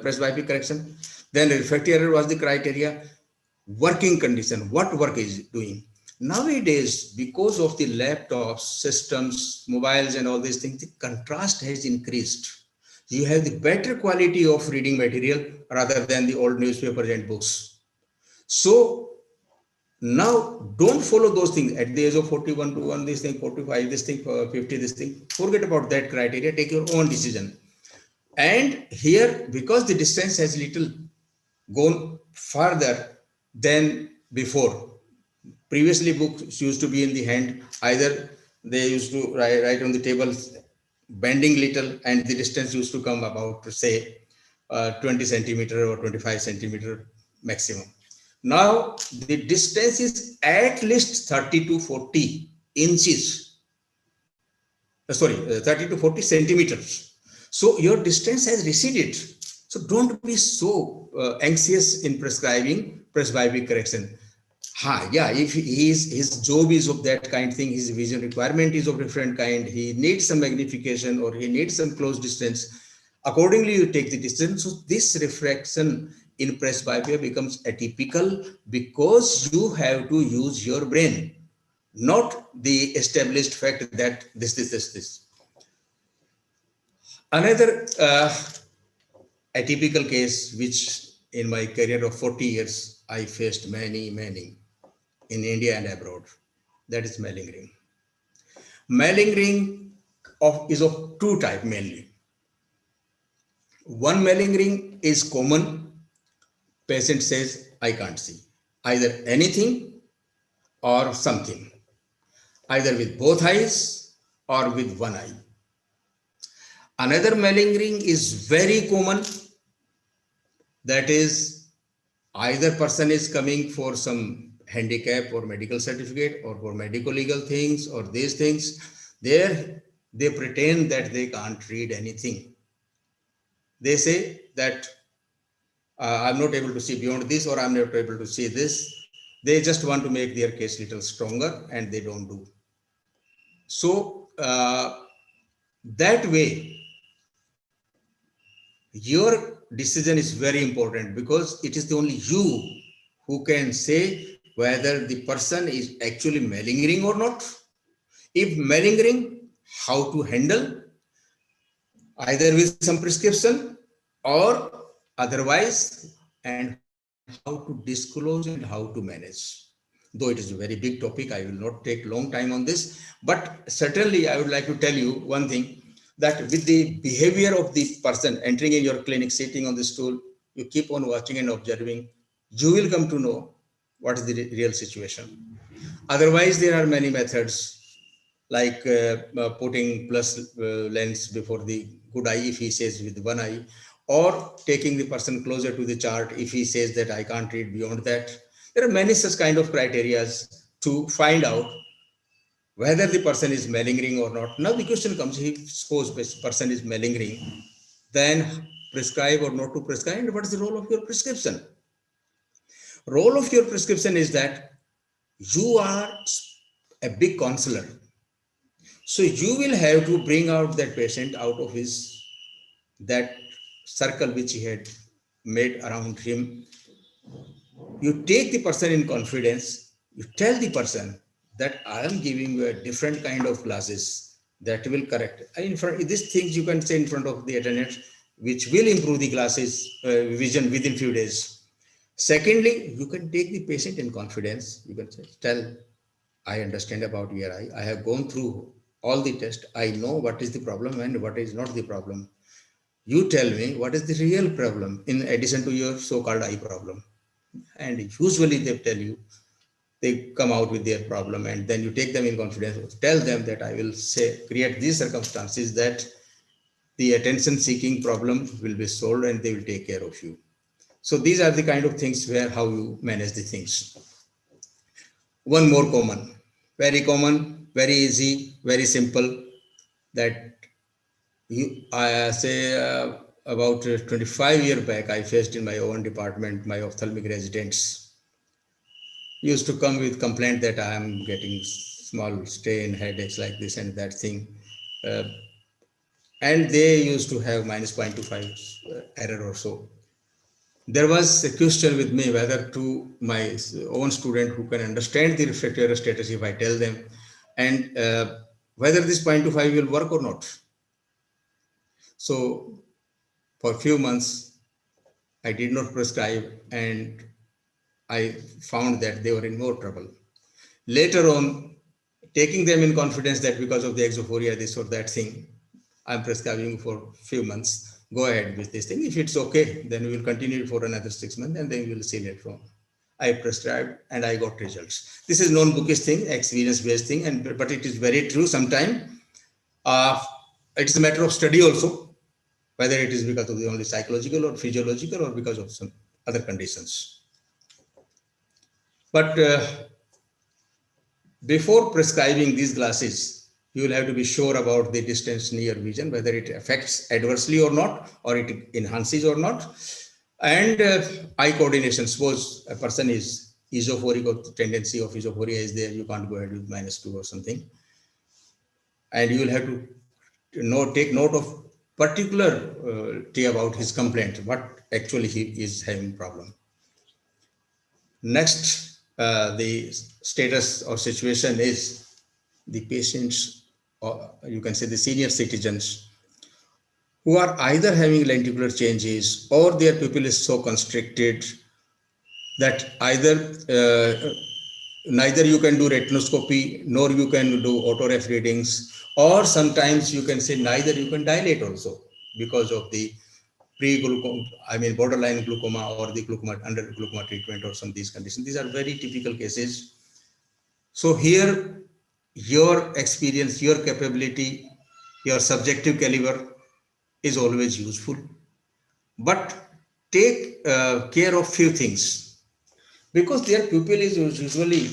presbyopic correction. Then refractive error was the criteria. Working condition, what work is doing. Nowadays, because of the laptops, systems, mobiles and all these things, the contrast has increased. You have the better quality of reading material rather than the old newspapers and books. So now don't follow those things at the age of 41 to 1, this thing, 45, this thing, 50, this thing. Forget about that criteria, take your own decision. And here, because the distance has little gone farther than before. Previously, books used to be in the hand. Either they used to write on the table, bending little, and the distance used to come about, say, 20 centimeter or 25 centimeter maximum. Now, the distance is at least 30 to 40 inches. 30 to 40 centimeters. So your distance has receded. So don't be so anxious in prescribing presbyopic correction. If his job is of that kind thing, his vision requirement is of different kind, he needs some magnification or he needs some close distance, accordingly you take the distance. So this refraction in presbyopia becomes atypical because you have to use your brain, not the established fact that this. Another atypical case, which in my career of 40 years, I faced many in India and abroad, that is malingering. Malingering is of two types mainly. One malingering is common. Patient says, I can't see either anything or something, either with both eyes or with one eye. Another malingering is very common. That is, either person is coming for some handicap or medical certificate or for medical legal things or these things. There they pretend that they can't read anything. They say that I'm not able to see beyond this, or I'm not able to see this. They just want to make their case a little stronger, and they don't do. So that way, your decision is very important, because it is the only you who can say whether the person is actually malingering or not. If malingering, how to handle, either with some prescription or otherwise, and how to disclose and how to manage. Though it is a very big topic, I will not take long time on this, but certainly I would like to tell you one thing, that with the behavior of the person entering in your clinic, sitting on the stool, you keep on watching and observing, you will come to know what is the real situation. Otherwise, there are many methods like putting plus lens before the good eye if he says with one eye, or taking the person closer to the chart if he says that I can't read beyond that. There are many such kind of criteria to find out whether the person is malingering or not. Now the question comes, if suppose the person is malingering, then prescribe or not to prescribe, and what is the role of your prescription? Role of your prescription is that you are a big counselor. So you will have to bring out that patient out of that circle which he had made around him. You take the person in confidence, you tell the person that I am giving you a different kind of glasses that will correct. In front, these things you can say in front of the attendant, which will improve the glasses vision within few days. Secondly, you can take the patient in confidence. You can say, tell, I understand about your eye. I have gone through all the tests. I know what is the problem and what is not the problem. You tell me what is the real problem in addition to your so-called eye problem. And usually they tell you, they come out with their problem, and then you take them in confidence, tell them that I will say, create these circumstances that the attention-seeking problem will be solved and they will take care of you. So these are the kind of things where how you manage the things. One more common, very easy, very simple, that I say about 25 years back, I faced in my own department, my ophthalmic residents used to come with complaint that I am getting small strain, headaches like this and that thing. And they used to have minus 0.25 error or so. There was a question with me whether to my own student who can understand the refractive error status if I tell them, and whether this 0.25 will work or not. So for a few months, I did not prescribe, and I found that they were in more trouble. Later on, taking them in confidence that because of the exophoria, this or that thing, I'm prescribing for a few months, go ahead with this thing. If it's okay, then we will continue for another 6 months and then we will see later on. I prescribed and I got results. This is non-bookish thing, experience-based thing, but it is very true sometimes. It's a matter of study also, whether it is because of the only psychological or physiological or because of some other conditions. But before prescribing these glasses, you will have to be sure about the distance near vision, whether it affects adversely or not, or it enhances or not. And eye coordination. Suppose a person is esophoric, or tendency of esophoria is there, you can't go ahead with -2 or something. And you will have to take note of particularly about his complaint, what actually he is having problem. Next, the status or situation is the patients, or you can say the senior citizens, who are either having lenticular changes or their pupil is so constricted that either neither you can do retinoscopy nor you can do autoref readings, or sometimes you can say neither you can dilate also because of the borderline glaucoma or the glaucoma, under glaucoma treatment or some of these conditions. These are very typical cases. So here, your experience, your capability, your subjective caliber is always useful. But take care of few things, because their pupil is usually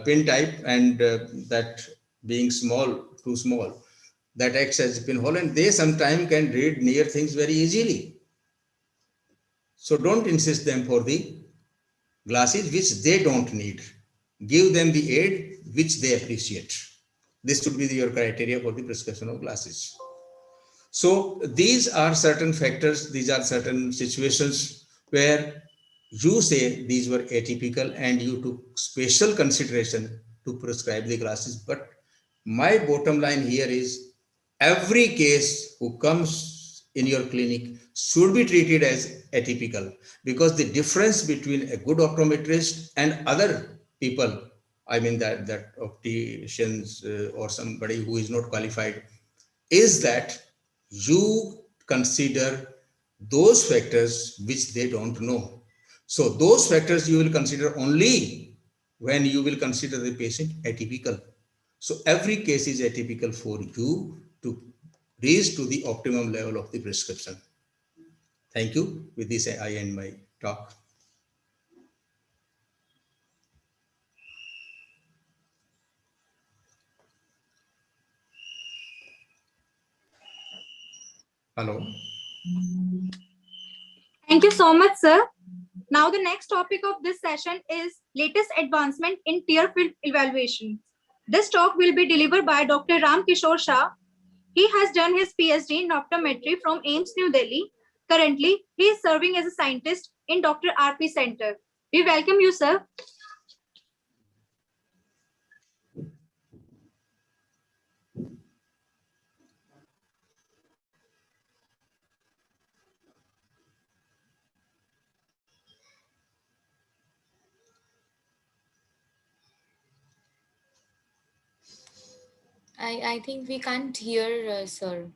pin type, and that being small, too small, that acts as a pinhole, and they sometimes can read near things very easily. So don't insist them for the glasses which they don't need. Give them the aid which they appreciate. This should be your criteria for the prescription of glasses. So these are certain factors, these are certain situations where you say these were atypical and you took special consideration to prescribe the glasses. But my bottom line here is, every case who comes in your clinic should be treated as atypical, because the difference between a good optometrist and other people, I mean that opticians or somebody who is not qualified, is that you consider those factors which they don't know. So those factors you will consider only when you will consider the patient atypical. So every case is atypical for you to reach to the optimum level of the prescription. Thank you. With this, I end my talk. Hello. Thank you so much, sir. Now, the next topic of this session is latest advancement in tear film evaluation. This talk will be delivered by Dr. Ram Kishore Shah. He has done his PhD in optometry from AIIMS, New Delhi. Currently, he is serving as a scientist in Dr. RP Center. We welcome you, sir. I think we can't hear, sir.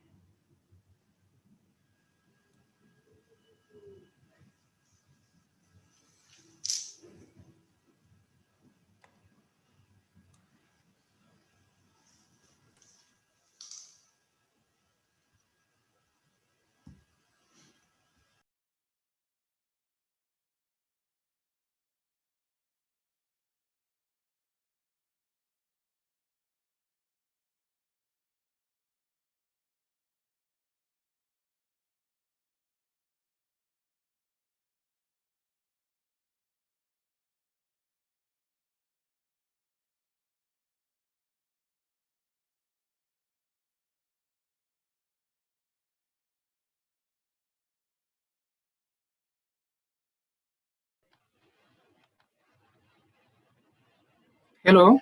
Hello.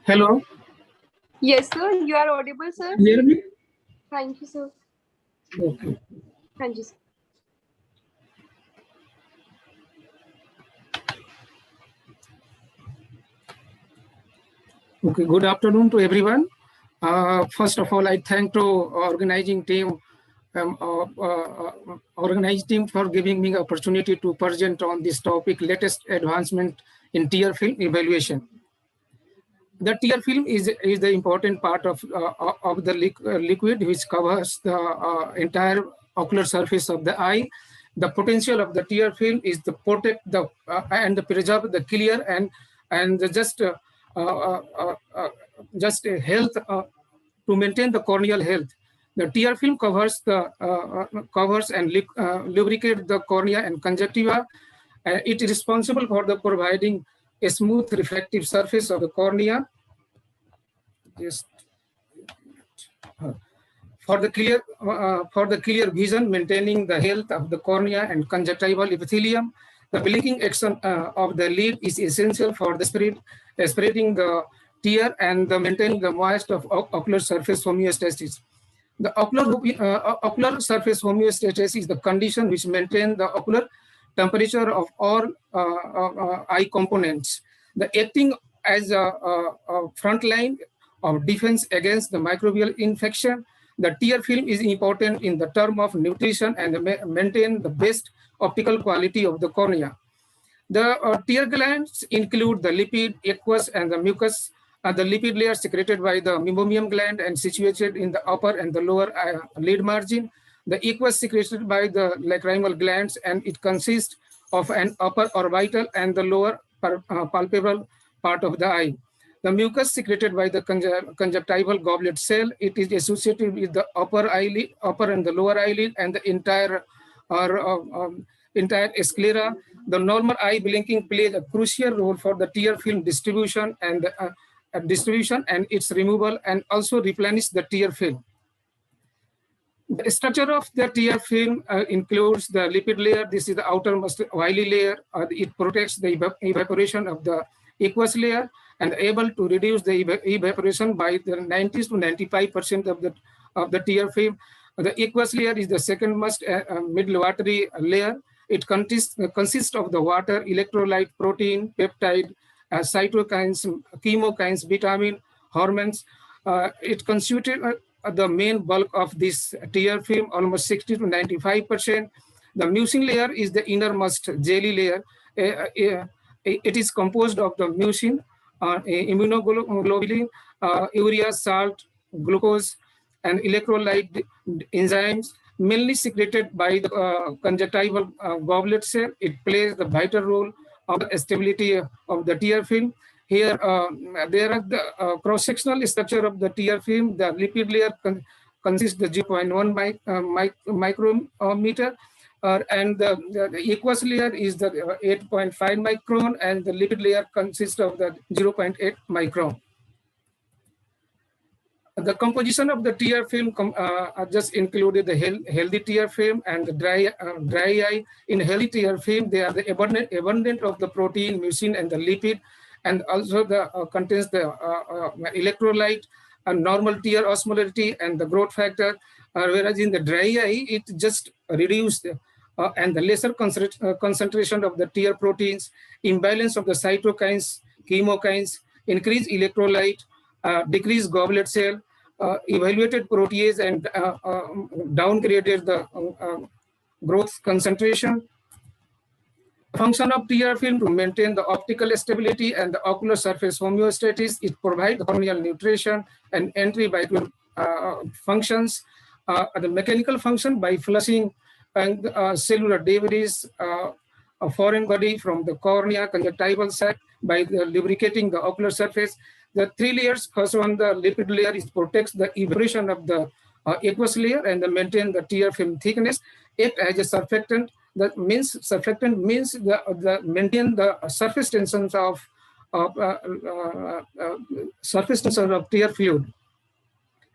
Hello. Yes, sir. You are audible, sir. Hear me? Thank you, sir. Okay. Thank you, sir. Okay. Good afternoon to everyone. First of all, I thank to organizing team for giving me opportunity to present on this topic, latest advancement in tear film evaluation. The tear film is the important part of the liquid which covers the entire ocular surface of the eye. The potential of the tear film is to protect the and preserve the clear and just health to maintain the corneal health. The tear film covers and lubricate the cornea and conjunctiva. It is responsible for the providing a smooth reflective surface of the cornea. For the clear vision, maintaining the health of the cornea and conjunctival epithelium. The blinking action of the lid is essential for the spreading the tear and maintaining the moist of ocular surface homeostasis. The ocular surface homeostasis is the condition which maintains the ocular temperature of all eye components. The acting as a front line of defense against the microbial infection, the tear film is important in the term of nutrition and maintain the best optical quality of the cornea. The tear glands include the lipid, aqueous, and the mucus. The lipid layer secreted by the meibomian gland and situated in the upper and the lower lid margin. The aqueous secreted by the lacrimal glands, and it consists of an upper orbital and the lower palpebral part of the eye. The mucus secreted by the conjunctival goblet cell, it is associated with the upper and the lower eyelid and the entire sclera. The normal eye blinking plays a crucial role for the tear film distribution and its removal, and also replenish the tear film. The structure of the tear film includes the lipid layer. This is the outermost oily layer. It protects the evaporation of the aqueous layer and able to reduce the evaporation by the 90 to 95% of the tear film. The aqueous layer is the second most middle watery layer. It consists of the water, electrolyte, protein, peptide, cytokines, chemokines, vitamin, hormones. It constituted the main bulk of this tear film, almost 60 to 95%. The mucin layer is the innermost jelly layer. It is composed of the mucin, immunoglobulin, urea, salt, glucose, and electrolyte enzymes, mainly secreted by the conjunctival goblet cell. It plays the vital role of the stability of the tear film. Here, there are the cross-sectional structure of the tear film. The lipid layer consists of 0.1 micrometer, and the aqueous layer is the 8.5 micron, and the lipid layer consists of the 0.8 micron. The composition of the tear film just included the healthy tear film and the dry eye. In healthy tear film, they are the abundant of the protein, mucin, and the lipid, and also the contains the electrolyte, normal tear osmolarity, and the growth factor. Whereas in the dry eye, it just reduced and the lesser concentration of the tear proteins, imbalance of the cytokines, chemokines, increased electrolyte, decreased goblet cell, evaluated protease, and downgraded the growth concentration. Function of tear film to maintain the optical stability and the ocular surface homeostasis. It provides corneal nutrition and anti-visual functions. The mechanical function by flushing and cellular debris, a foreign body from the cornea, conjunctival sac, by lubricating the ocular surface. The three layers, first one, the lipid layer, it protects the evaporation of the aqueous layer and maintain the tear film thickness. It as a surfactant. That means surfactant means the maintain the surface tensions of tear fluid.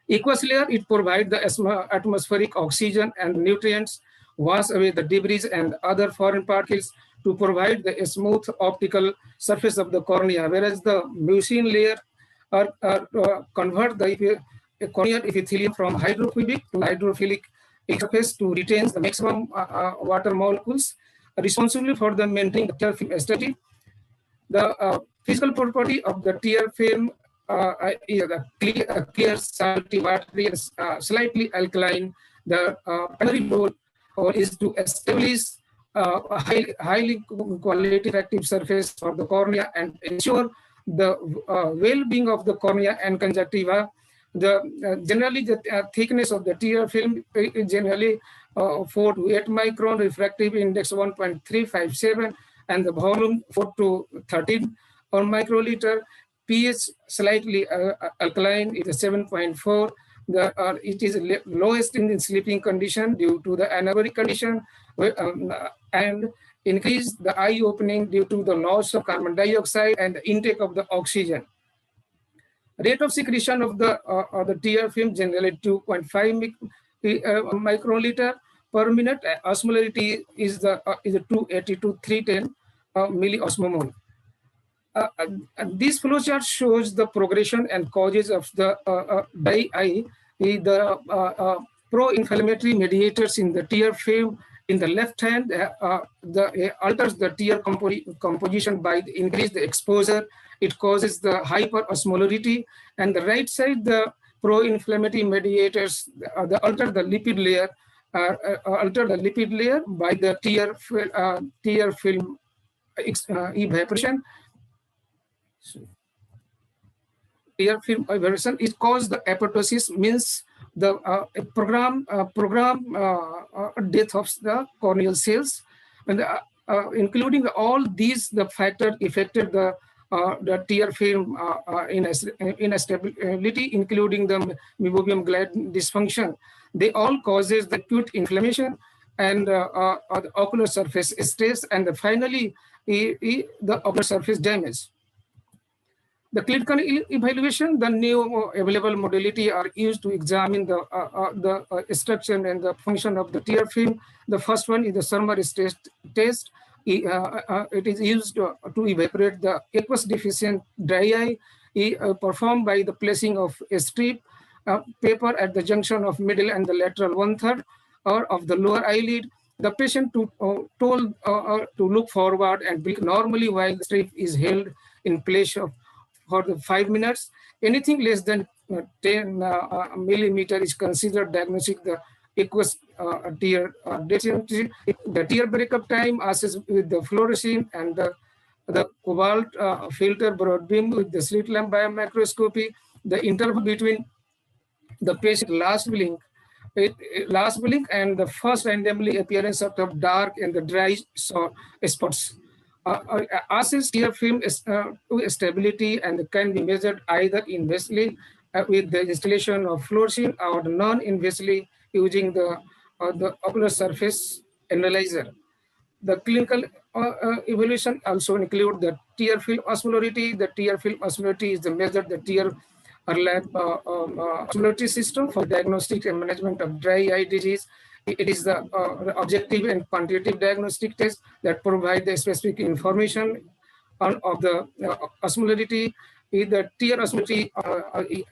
Aqueous layer, it provides the atmospheric oxygen and nutrients, wash away the debris and other foreign particles to provide the smooth optical surface of the cornea, whereas the mucin layer convert the corneal epithelium from hydrophobic to hydrophilic surface to retain the maximum water molecules, responsible for the maintaining the tear film stability. The physical property of the tear film is a clear, salty, watery, and slightly alkaline. The primary role is to establish a highly qualitative active surface for the cornea and ensure the well-being of the cornea and conjunctiva. Generally, the thickness of the tear film is generally 4 to 8 micron, refractive index 1.357, and the volume 4 to 13 or microliter. pH slightly alkaline, it is 7.4. It is lowest in the sleeping condition due to the anabolic condition, and increase the eye opening due to the loss of carbon dioxide and the intake of the oxygen. Rate of secretion of the tear film generally 2.5 microliter per minute. Osmolarity is 280 to 310 milliosmomole. This flowchart shows the progression and causes of the dry eye. The pro-inflammatory mediators in the tear film in the left hand alters the tear composition by increase the exposure. It causes the hyperosmolarity, and the right side the pro-inflammatory mediators alter the lipid layer, by the tear film evaporation. Tear film evaporation is caused the apoptosis, means the program death of the corneal cells, and including all these the factors affected the tear film instability, including the meibomian gland dysfunction. They all causes the acute inflammation and the ocular surface stress, and finally the ocular surface damage. The clinical evaluation, the new available modality are used to examine the structure and the function of the tear film. The first one is the Surmer's test. It is used to evaporate the aqueous deficient dry eye, performed by the placing of a strip paper at the junction of middle and the lateral 1/3 or of the lower eyelid. the patient told to look forward and breathe normally while the strip is held in place for the 5 minutes. Anything less than 10 millimeter is considered diagnostic the aqueous tear deficiency. The tear breakup time assessed with the fluorescein and the cobalt filter broad beam with the slit lamp biomicroscopy. The interval between the patient last blink and the first randomly appearance of the dark and the dry spots. Assess tear film stability and can be measured either invasively with the installation of fluorescein or non-invasively using the ocular surface analyzer. The clinical evaluation also include the tear film osmolarity. The tear film osmolarity is the measure the tear lab osmolarity system for diagnostic and management of dry eye disease. It is the objective and quantitative diagnostic test that provide the specific information of the osmolarity. The tear osmolarity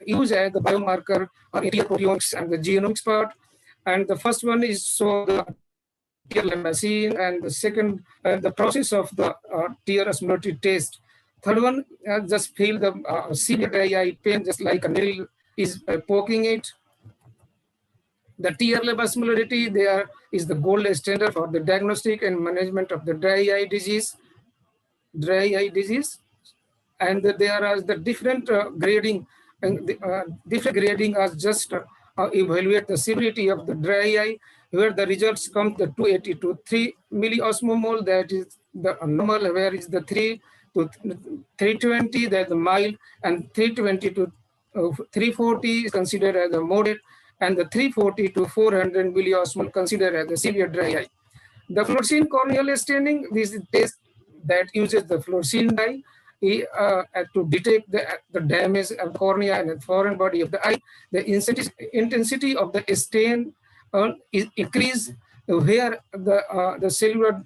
used as the biomarker or tear proteomics and the genomics part. And the first one is so the tear machine, and the second the process of the tear osmolarity test. Third one, just feel the severe dry eye pain, just like a nail is poking it. The tear lab osmolarity there is the gold standard for the diagnostic and management of the dry eye disease. And there are the different grading, and different grading are just evaluate the severity of the dry eye, where the results come the 280 to 3 milliosmomole, that is the normal, where is the 3 to 320, that is the mild, and 320 to 340 is considered as the moderate, and the 340 to 400 milliosmol considered as the severe dry eye. The fluorescein corneal staining, this is a test that uses the fluorescein dye to detect the damage of cornea and the foreign body of the eye. The intensity of the stain is increased where the cellular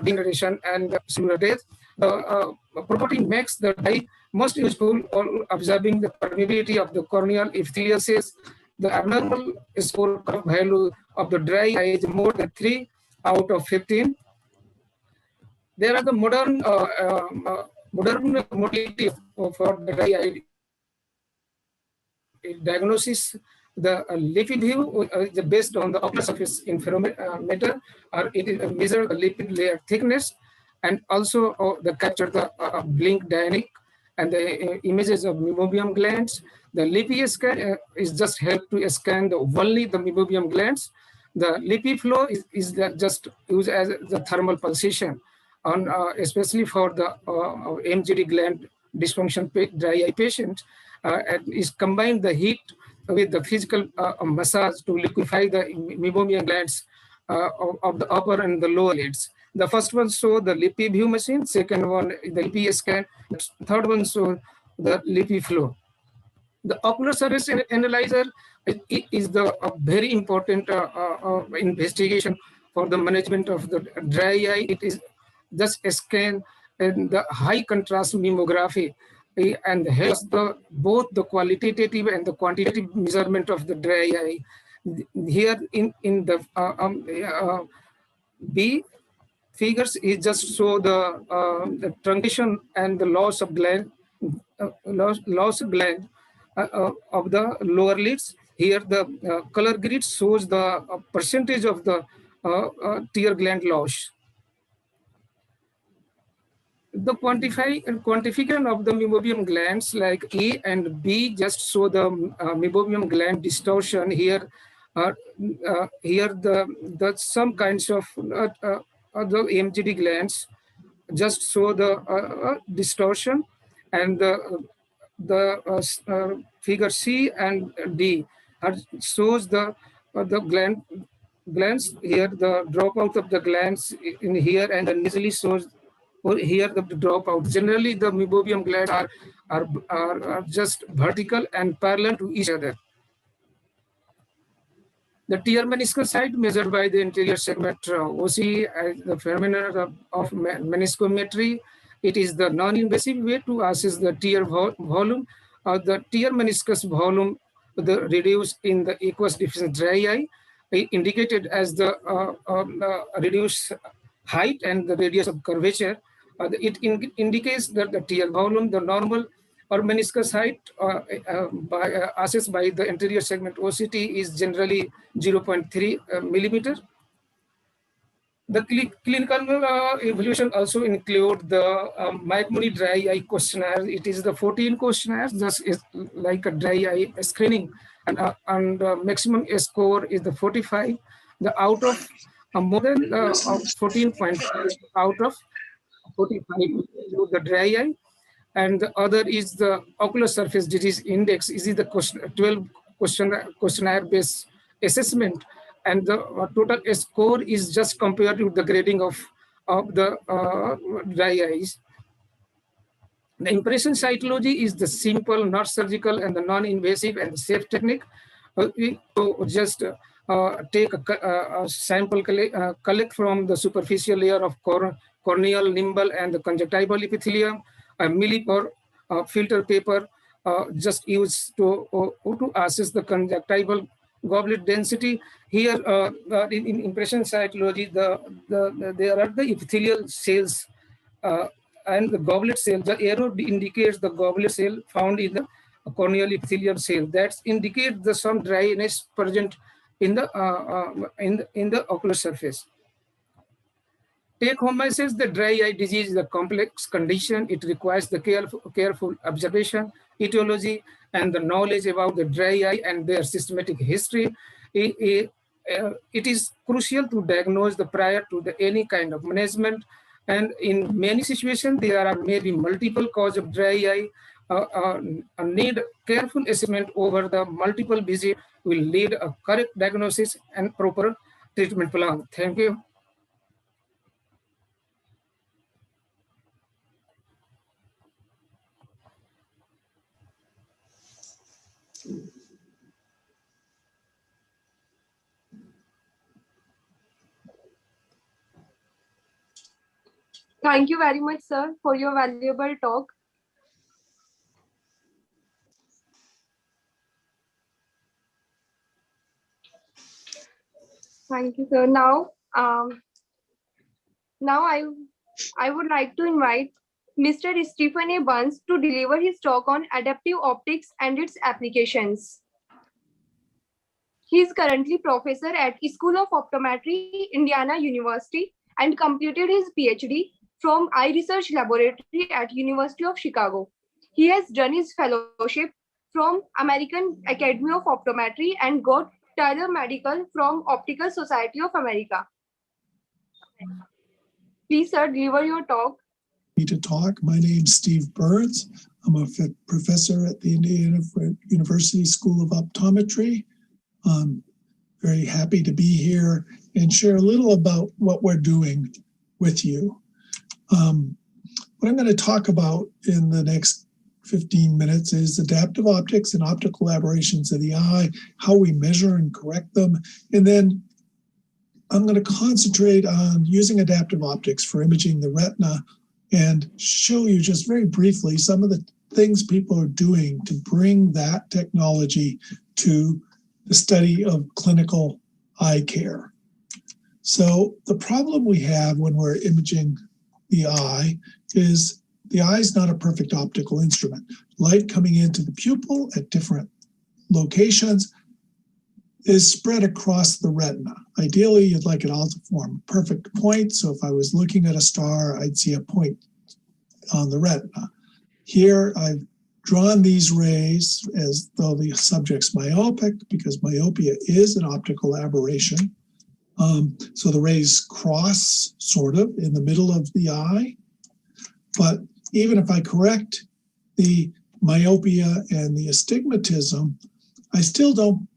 degeneration and the cellular death. The property makes the dye most useful for observing the permeability of the corneal epithelial cells. The abnormal score value of the dry eye is more than 3 out of 15. There are the modern modality for the dry eye diagnosis. The lipid view is based on the ocular surface interferometer, or it is measure the lipid layer thickness, and also the capture the blink dynamic and the images of meibomian glands. The LiPi scan is just help to scan only the meibomian glands. The LiPi flow is just used as the thermal pulsation, on especially for the MGD gland dysfunction dry eye patient, and is combined the heat with the physical massage to liquefy the meibomian glands of the upper and the lower lids. The first one show the LiPi view machine, second one the LiPi scan, third one show the LiPi flow. The ocular surface analyzer is the very important investigation for the management of the dry eye. It is just a scan and the high contrast mammography, and helps both the qualitative and the quantitative measurement of the dry eye. Here in the B figures is just show the truncation and the loss of gland, loss of gland of the lower lids. Here the color grid shows the percentage of the tear gland loss. The quantification of the meibomian glands like A and B just show the meibomian gland distortion. Here, here the some kinds of the MGD glands just show the distortion, and the figure C and D shows the glands. Here the dropout of the glands in here, and then easily shows here the dropout. Generally, the meibomian glands are just vertical and parallel to each other. The tear meniscal site measured by the anterior segment OC, the phenomenon of meniscometry. It is the non-invasive way to assess the tear volume. The tear meniscus volume reduced in the aqueous deficient dry eye. indicated as the reduced height and the radius of curvature. It indicates that the tear volume, the normal or meniscus height assessed by the anterior segment OCT is generally 0.3 millimeter. The clinical evaluation also include the Mike-Mooney dry eye questionnaire. It is the 14 questionnaires, just is like a dry eye screening, and maximum score is the 45. The out of more than 14.5 out of 45 include the dry eye, and the other is the ocular surface disease index. Is the 12 questionnaire based assessment, and the total score is just compared with the grading of the dry eyes. The impression cytology is the simple, not surgical, and the non-invasive and safe technique. We just take a sample, collect from the superficial layer of corneal, limbal, and the conjunctival epithelium, a millip or filter paper just used to assess the conjunctival goblet density. Here in impression cytology, there are the epithelial cells and the goblet cell. The arrow indicates the goblet cell found in the corneal epithelial cell. That indicates the some dryness present in the ocular surface. Take home message: the dry eye disease is a complex condition. It requires the careful observation, etiology, and the knowledge about the dry eye and their systematic history. It is crucial to diagnose the prior to any kind of management. And in many situations, there are maybe multiple causes of dry eye. Need careful assessment over the multiple visits will lead a correct diagnosis and proper treatment plan. Thank you. Thank you very much, sir, for your valuable talk. Thank you, sir. Now I would like to invite Mr. Stephen A. Burns to deliver his talk on adaptive optics and its applications. He is currently professor at School of Optometry, Indiana University, and completed his PhD from Eye Research Laboratory at University of Chicago. He has done his fellowship from American Academy of Optometry and got Tyler Medical from Optical Society of America. Please, sir, deliver your talk. To talk. My name's Steve Burns. I'm a professor at the Indiana University School of Optometry. I'm very happy to be here and share a little about what we're doing with you. What I'm going to talk about in the next 15 minutes is adaptive optics and optical aberrations of the eye, how we measure and correct them, and then I'm going to concentrate on using adaptive optics for imaging the retina and show you just very briefly some of the things people are doing to bring that technology to the study of clinical eye care. So the problem we have when we're imaging the eye is the eye is not a perfect optical instrument. Light coming into the pupil at different locations is spread across the retina. Ideally, you'd like it all to form a perfect point. So if I was looking at a star, I'd see a point on the retina. Here, I've drawn these rays as though the subject's myopic, because myopia is an optical aberration. So the rays cross sort of in the middle of the eye. But even if I correct the myopia and the astigmatism, I still don't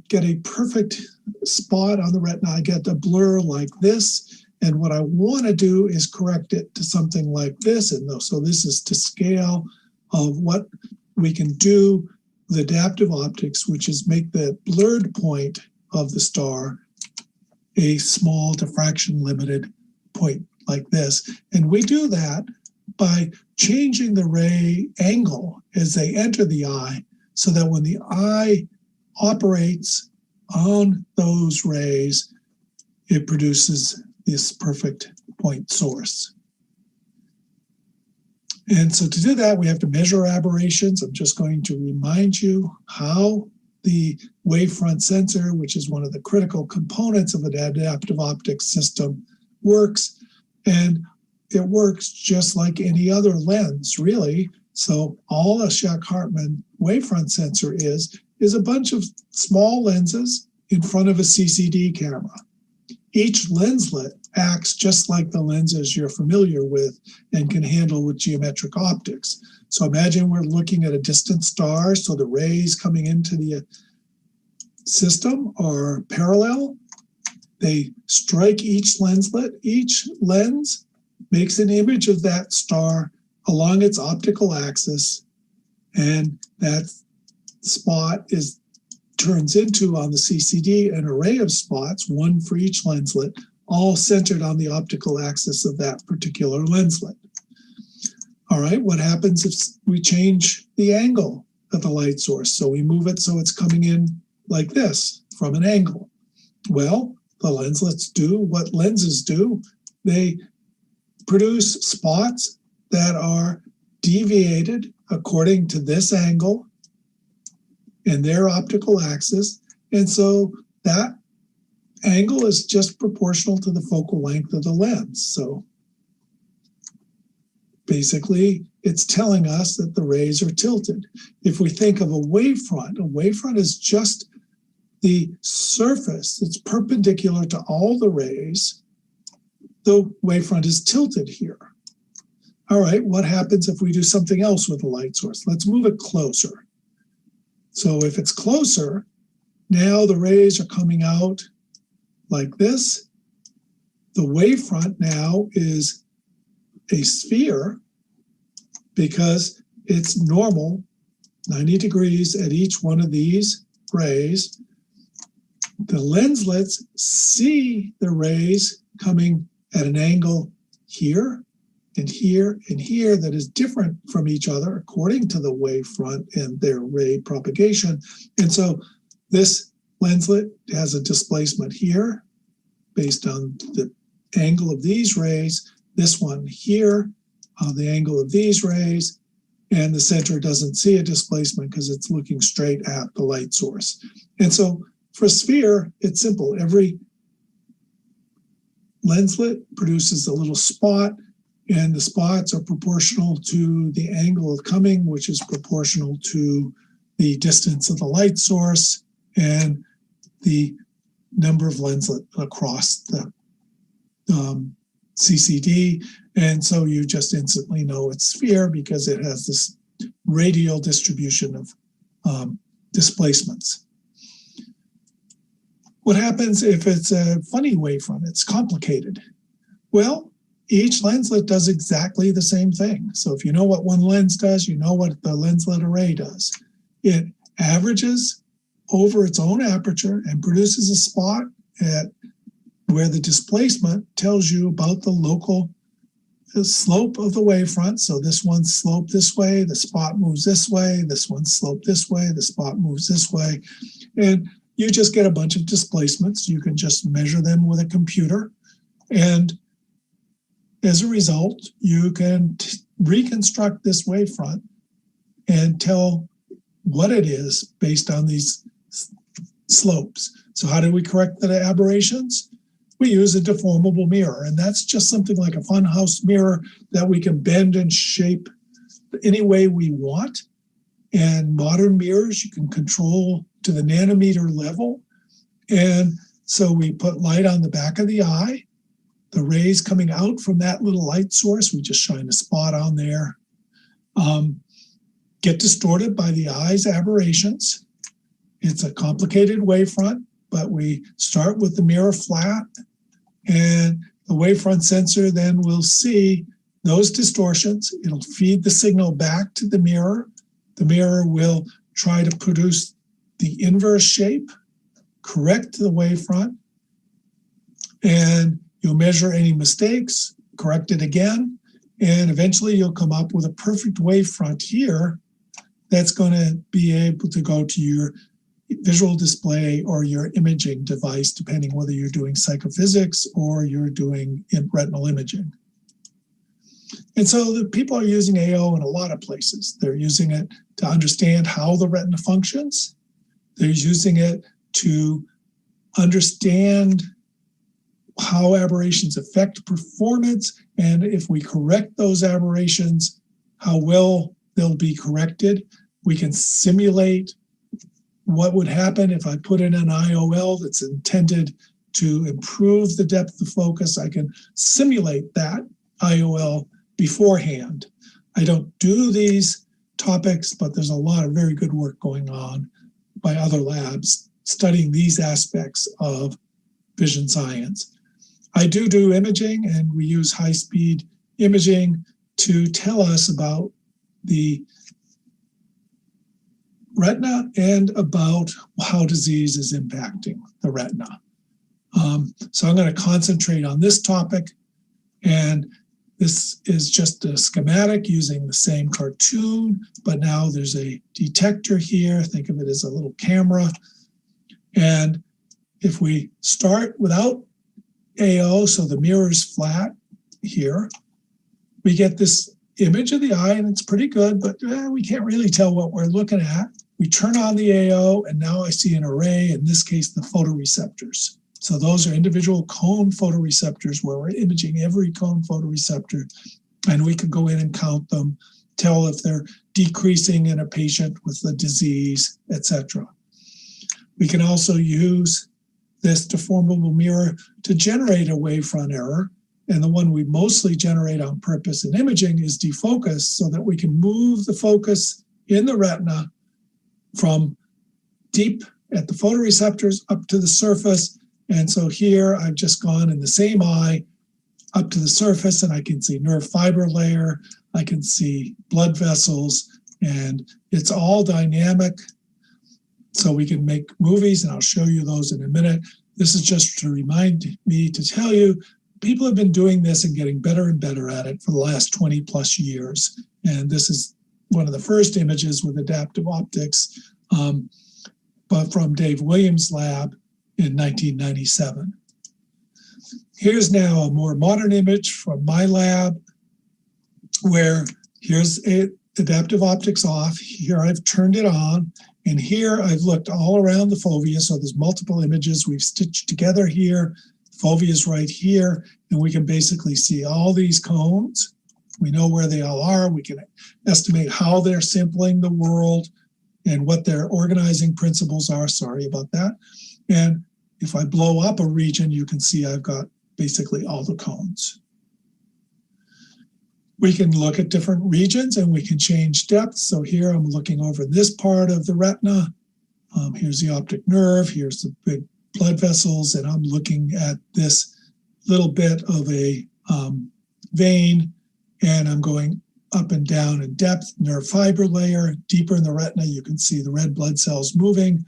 get a perfect spot on the retina. I get a blur like this. And what I want to do is correct it to something like this. And so this is to scale of what we can do with adaptive optics, which is make the blurred point of the star a small diffraction limited point like this. And we do that by changing the ray angle as they enter the eye, so that when the eye operates on those rays, it produces this perfect point source. And so to do that, we have to measure aberrations. I'm just going to remind you how the wavefront sensor, which is one of the critical components of an adaptive optics system, works. And it works just like any other lens, really. So all a Shack-Hartmann wavefront sensor is a bunch of small lenses in front of a CCD camera. Each lenslet acts just like the lenses you're familiar with and can handle with geometric optics. So imagine we're looking at a distant star, so the rays coming into the system are parallel. They strike each lenslet. Each lens makes an image of that star along its optical axis, and that spot turns into, on the CCD, an array of spots, one for each lenslet, all centered on the optical axis of that particular lenslet. All right, what happens if we change the angle of the light source? So we move it so it's coming in like this from an angle. Well, the lenslets do what lenses do. They produce spots that are deviated according to this angle and their optical axis. And so that angle is just proportional to the focal length of the lens. So basically, it's telling us that the rays are tilted. If we think of a wavefront is just the surface that's perpendicular to all the rays. The wavefront is tilted here. All right, what happens if we do something else with the light source? Let's move it closer. So if it's closer, now the rays are coming out like this. The wavefront now is a sphere because it's normal, 90 degrees at each one of these rays. The lenslets see the rays coming at an angle here and here and here that is different from each other according to the wavefront and their ray propagation. And so this lenslet has a displacement here based on the angle of these rays, this one here, the angle of these rays, and the center doesn't see a displacement because it's looking straight at the light source. And so for a sphere, it's simple. Every lenslet produces a little spot, and the spots are proportional to the angle of coming, which is proportional to the distance of the light source and the number of lenslets across the CCD. And so you just instantly know it's sphere because it has this radial distribution of displacements. What happens if it's a funny wavefront? It's complicated. Well, each lenslet does exactly the same thing. So if you know what one lens does, you know what the lenslet array does. It averages over its own aperture and produces a spot at where the displacement tells you about the local slope of the wavefront. So this one's sloped this way, the spot moves this way, this one's sloped this way, the spot moves this way. And you just get a bunch of displacements. You can just measure them with a computer. And as a result, you can reconstruct this wavefront and tell what it is based on these slopes. So how do we correct the aberrations? We use a deformable mirror, and that's just something like a funhouse mirror that we can bend and shape any way we want. And modern mirrors you can control to the nanometer level. And so we put light on the back of the eye. The rays coming out from that little light source, we just shine a spot on there, get distorted by the eye's aberrations. It's a complicated wavefront, but we start with the mirror flat, and the wavefront sensor then will see those distortions. It'll feed the signal back to the mirror. The mirror will try to produce the inverse shape, correct the wavefront, and you'll measure any mistakes, correct it again, and eventually you'll come up with a perfect wavefront here that's going to be able to go to your visual display or your imaging device, depending whether you're doing psychophysics or you're doing retinal imaging. And so the people are using AO in a lot of places. They're using it to understand how the retina functions. They're using it to understand how aberrations affect performance, and if we correct those aberrations, how well they'll be corrected. We can simulate what would happen if I put in an IOL that's intended to improve the depth of focus. I can simulate that IOL beforehand. I don't do these topics, but there's a lot of very good work going on by other labs studying these aspects of vision science. I do imaging, and we use high-speed imaging to tell us about the retina and about how disease is impacting the retina. So I'm going to concentrate on this topic, and this is just a schematic using the same cartoon, but now there's a detector here. Think of it as a little camera. And if we start without AO, so the mirror is flat here, we get this image of the eye, and it's pretty good, but we can't really tell what we're looking at. We turn on the AO, and now I see an array, in this case, the photoreceptors. So those are individual cone photoreceptors where we're imaging every cone photoreceptor, and we can go in and count them, tell if they're decreasing in a patient with a disease, etc. We can also use this deformable mirror to generate a wavefront error. And the one we mostly generate on purpose in imaging is defocus, so that we can move the focus in the retina from deep at the photoreceptors up to the surface. And so here I've just gone in the same eye up to the surface, and I can see nerve fiber layer, I can see blood vessels, and it's all dynamic. So we can make movies, and I'll show you those in a minute. This is just to remind me to tell you, people have been doing this and getting better and better at it for the last 20 plus years. And this is one of the first images with adaptive optics, but from Dave Williams' lab in 1997. Here's now a more modern image from my lab, where here's adaptive optics off. Here I've turned it on. And here I've looked all around the fovea, so there's multiple images we've stitched together here. Fovea is right here, and we can basically see all these cones. We know where they all are. We can estimate how they're sampling the world and what their organizing principles are. Sorry about that. And if I blow up a region, you can see I've got basically all the cones. We can look at different regions, and we can change depth. So here I'm looking over this part of the retina. Here's the optic nerve. Here's the big blood vessels. And I'm looking at this little bit of a vein, and I'm going up and down in depth, nerve fiber layer. Deeper in the retina, you can see the red blood cells moving.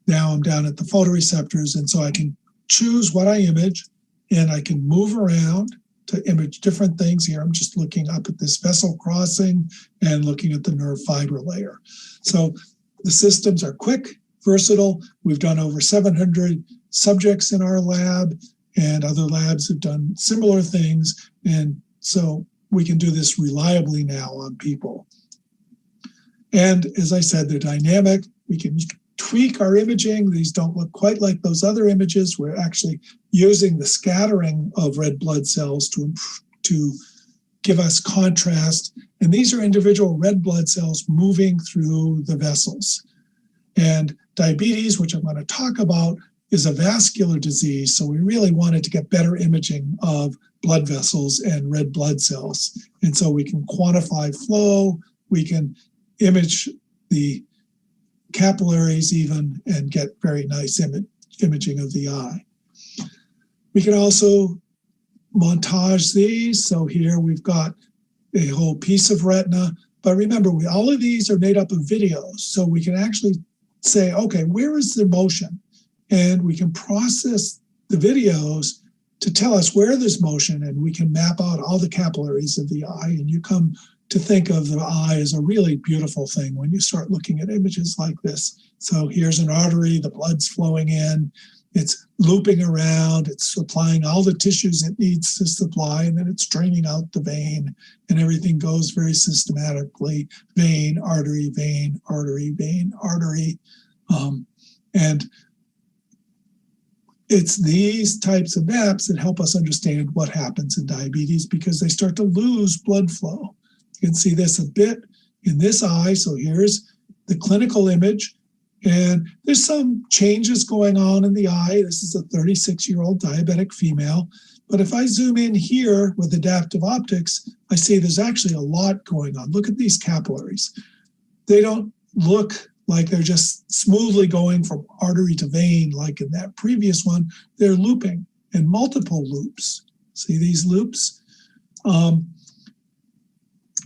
Now I'm down at the photoreceptors, and so I can choose what I image, and I can move around to image different things. Here I'm just looking up at this vessel crossing and looking at the nerve fiber layer. So the systems are quick, versatile. We've done over 700 subjects in our lab, and other labs have done similar things. And so we can do this reliably now on people. And as I said, they're dynamic. We can tweak our imaging. These don't look quite like those other images. We're actually using the scattering of red blood cells to give us contrast. And these are individual red blood cells moving through the vessels. And diabetes, which I'm going to talk about, is a vascular disease. So we really wanted to get better imaging of blood vessels and red blood cells. And so we can quantify flow, we can image the capillaries even, and get very nice imaging of the eye. We can also montage these. So here we've got a whole piece of retina, but remember, all of these are made up of videos. So we can actually say, okay, where is the motion? And we can process the videos to tell us where there's motion, and we can map out all the capillaries of the eye, and you come to think of the eye as a really beautiful thing when you start looking at images like this. So here's an artery, the blood's flowing in, it's looping around, it's supplying all the tissues it needs to supply, and then it's draining out the vein, and everything goes very systematically, vein, artery, vein, artery, vein, artery. And it's these types of maps that help us understand what happens in diabetes, because they start to lose blood flow. You can see this a bit in this eye. So here's the clinical image, and there's some changes going on in the eye. This is a 36-year-old diabetic female. But if I zoom in here with adaptive optics, I see there's actually a lot going on. Look at these capillaries. They don't look like they're just smoothly going from artery to vein like in that previous one. They're looping in multiple loops. See these loops?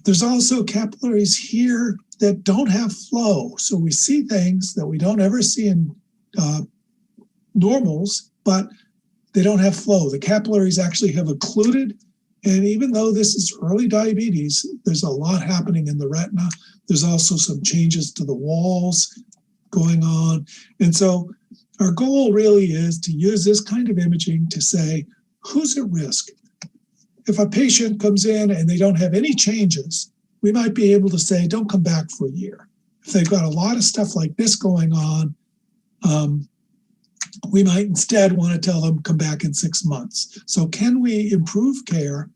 There's also capillaries here that don't have flow. So we see things that we don't ever see in normals, but they don't have flow. The capillaries actually have occluded. And even though this is early diabetes, there's a lot happening in the retina. There's also some changes to the walls going on. And so our goal really is to use this kind of imaging to say, who's at risk? If a patient comes in and they don't have any changes, we might be able to say, don't come back for a year. If they've got a lot of stuff like this going on, we might instead want to tell them, come back in 6 months. So can we improve care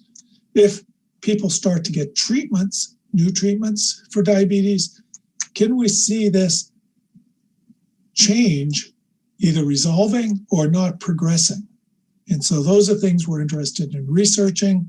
if people start to get treatments, new treatments for diabetes? Can we see this change either resolving or not progressing? And so those are things we're interested in researching.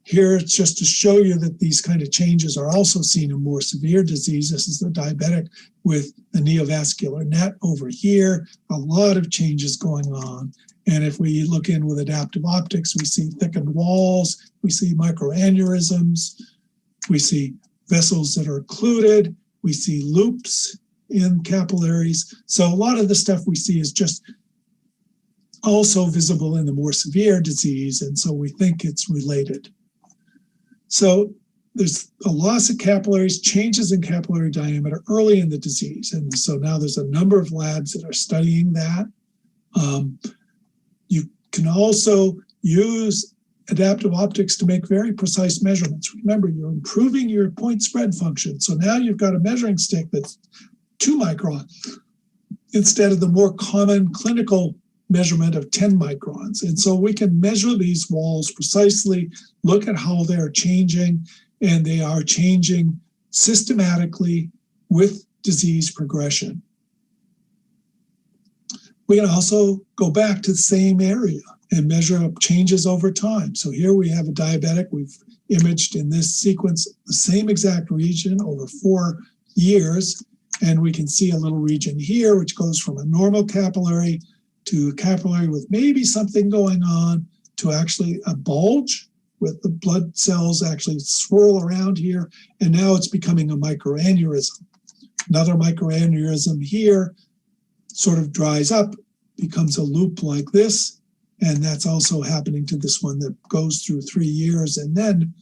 Here it's just to show you that these kind of changes are also seen in more severe disease. This is the diabetic with the neovascular net over here. A lot of changes going on. And if we look in with adaptive optics, we see thickened walls, we see microaneurysms, we see vessels that are occluded, we see loops in capillaries. So a lot of the stuff we see is just also visible in the more severe disease, and so we think it's related. So there's a loss of capillaries, changes in capillary diameter early in the disease, and so now there's a number of labs that are studying that. You can also use adaptive optics to make very precise measurements. Remember, you're improving your point spread function, so now you've got a measuring stick that's 2 microns instead of the more common clinical measurement of 10 microns. And so we can measure these walls precisely, look at how they're changing, and they are changing systematically with disease progression. We can also go back to the same area and measure up changes over time. So here we have a diabetic. We've imaged in this sequence the same exact region over 4 years, and we can see a little region here which goes from a normal capillary to a capillary with maybe something going on to actually a bulge with the blood cells actually swirl around here, and now it's becoming a microaneurysm. Another microaneurysm here sort of dries up, becomes a loop like this, and that's also happening to this one that goes through 3 years and then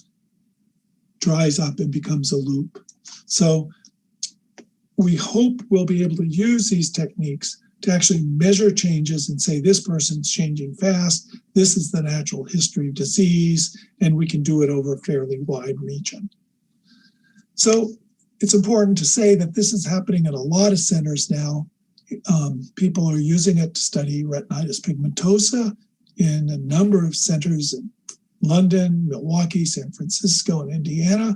dries up and becomes a loop. So we hope we'll be able to use these techniques to actually measure changes and say this person's changing fast, this is the natural history of disease, and we can do it over a fairly wide region. So it's important to say that this is happening at a lot of centers now. People are using it to study retinitis pigmentosa in a number of centers in London, Milwaukee, San Francisco, and Indiana.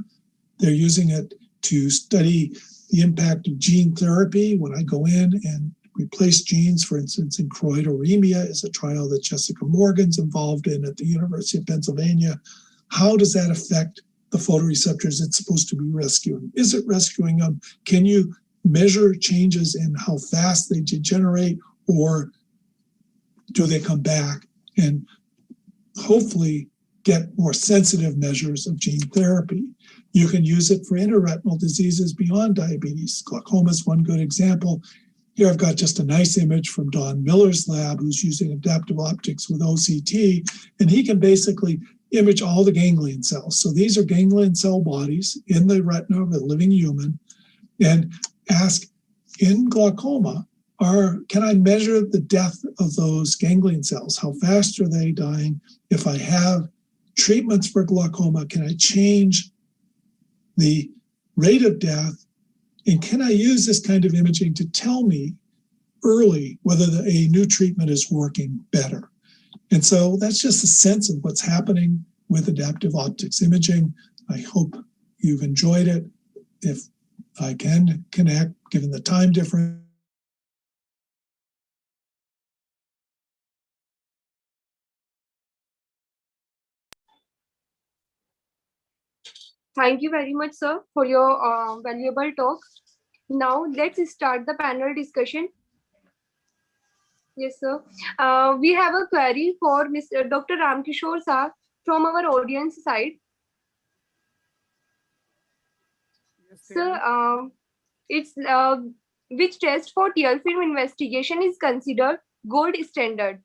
They're using it to study the impact of gene therapy. When I go in and replace genes, for instance, in choroideremia is a trial that Jessica Morgan's involved in at the University of Pennsylvania. How does that affect the photoreceptors it's supposed to be rescuing? Is it rescuing them? Can you measure changes in how fast they degenerate, or do they come back? And hopefully get more sensitive measures of gene therapy. You can use it for intraretinal diseases beyond diabetes. Glaucoma is one good example. Here I've got just a nice image from Don Miller's lab, who's using adaptive optics with OCT, and he can basically image all the ganglion cells. So these are ganglion cell bodies in the retina of a living human, and ask, in glaucoma, can I measure the death of those ganglion cells? How fast are they dying? If I have treatments for glaucoma, can I change the rate of death? And can I use this kind of imaging to tell me early whether a new treatment is working better? And so that's just a sense of what's happening with adaptive optics imaging. I hope you've enjoyed it. If I can connect, given the time difference. Thank you very much, sir, for your valuable talk. Now, let's start the panel discussion. Yes, sir. We have a query for Mr. Dr. Ramkishore sir from our audience side. Yes, sir, it's which test for tear film investigation is considered gold standard,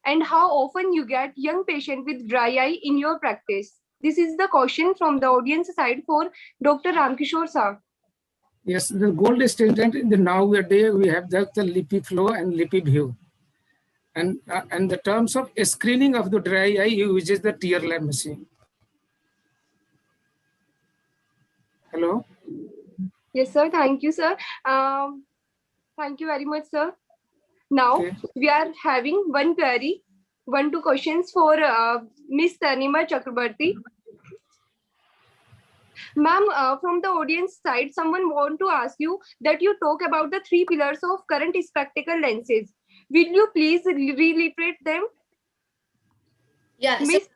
and how often you get young patient with dry eye in your practice? This is the question from the audience side for Dr. Ramkishore sir. Yes, the gold standard in the nowadays we have the LipiFlow and LipiView. And the terms of screening of the dry eye uses the tear lab machine. Hello? Yes, sir. Thank you, sir. Thank you very much, sir. Now, we are having one query, 1-2 questions for Miss Tanima Chakrabarti. Ma'am, from the audience side, someone want to ask you that you talk about the 3 pillars of current spectacle lenses. Will you please reiterate them? Yeah. Miss,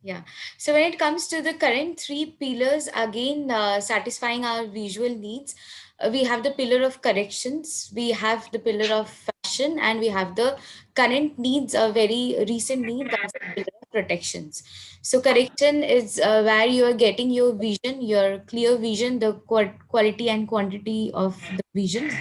Yeah. So when it comes to the current 3 pillars, again, satisfying our visual needs, we have the pillar of corrections, we have the pillar of fashion, and we have the current needs, a very recent need, that's the pillar of protections. So correction is where you are getting your vision, your clear vision, the quality and quantity of the vision.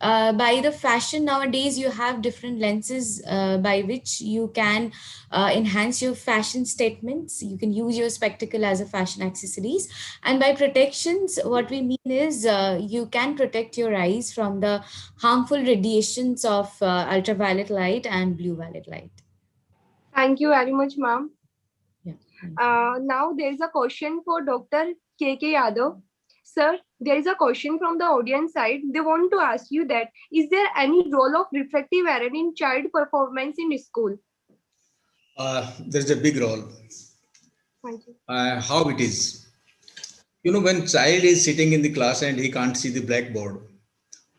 By the fashion, nowadays you have different lenses by which you can enhance your fashion statements. You can use your spectacle as a fashion accessories. And by protections, what we mean is you can protect your eyes from the harmful radiations of ultraviolet light and blue violet light. Thank you very much, ma'am. Yeah, now there is a question for Dr. K.K. Yadav. Sir, there is a question from the audience side. They want to ask you that, is there any role of refractive error in child performance in school? There's a big role. Thank you. How it is? You know, when child is sitting in the class and he can't see the blackboard,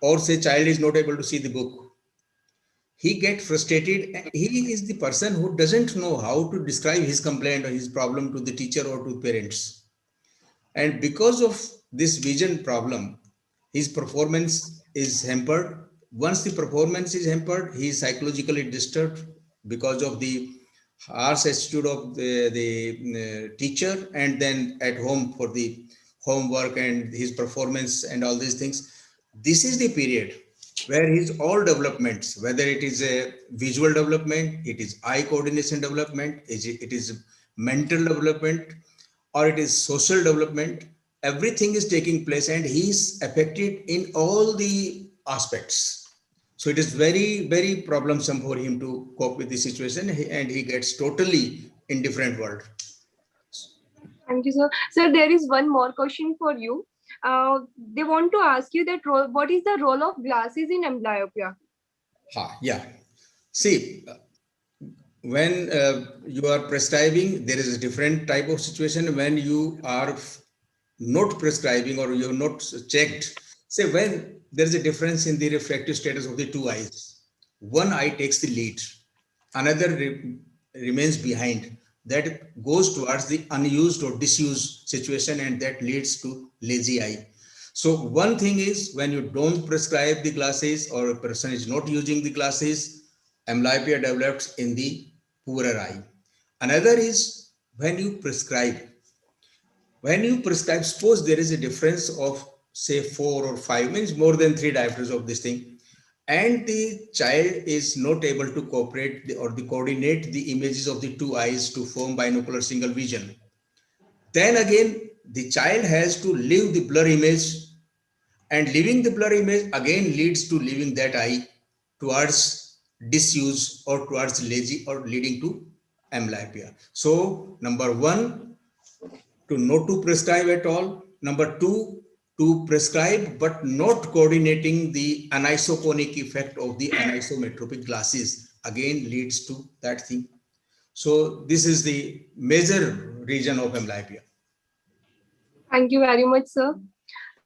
or say child is not able to see the book, he gets frustrated. He is the person who doesn't know how to describe his complaint or his problem to the teacher or to parents. And because of this vision problem, his performance is hampered. Once the performance is hampered, he is psychologically disturbed because of the harsh attitude of the teacher, and then at home for the homework and his performance and all these things. This is the period where his all developments, whether it is a visual development, it is eye coordination development, it is mental development, or it is social development, everything is taking place and he is affected in all the aspects. So it is very, very problemsome for him to cope with the situation, and he gets totally in different world. Thank you, sir. Sir, there is one more question for you. They want to ask you that what is the role of glasses in amblyopia? Yeah. See, when you are prescribing, there is a different type of situation. When you are not prescribing or you're not checked, say when there is a difference in the refractive status of the 2 eyes, one eye takes the lead, another remains behind. That goes towards the unused or disused situation, and that leads to lazy eye. So one thing is, when you don't prescribe the glasses or a person is not using the glasses, amblyopia develops in the poorer eye. Another is when you prescribe. When you prescribe, suppose there is a difference of say 4 or 5, means more than 3 diopters of this thing. and the child is not able to cooperate or coordinate the images of the two eyes to form binocular single vision, then again the child has to leave the blur image, and leaving the blur image again leads to leaving that eye towards disuse or towards lazy or leading to amblyopia. So number one, to not to prescribe at all. Number two, to prescribe but not coordinating the anisoconic effect of the anisometropic glasses again leads to that thing. So this is the major reason of amblyopia. Thank you very much, sir.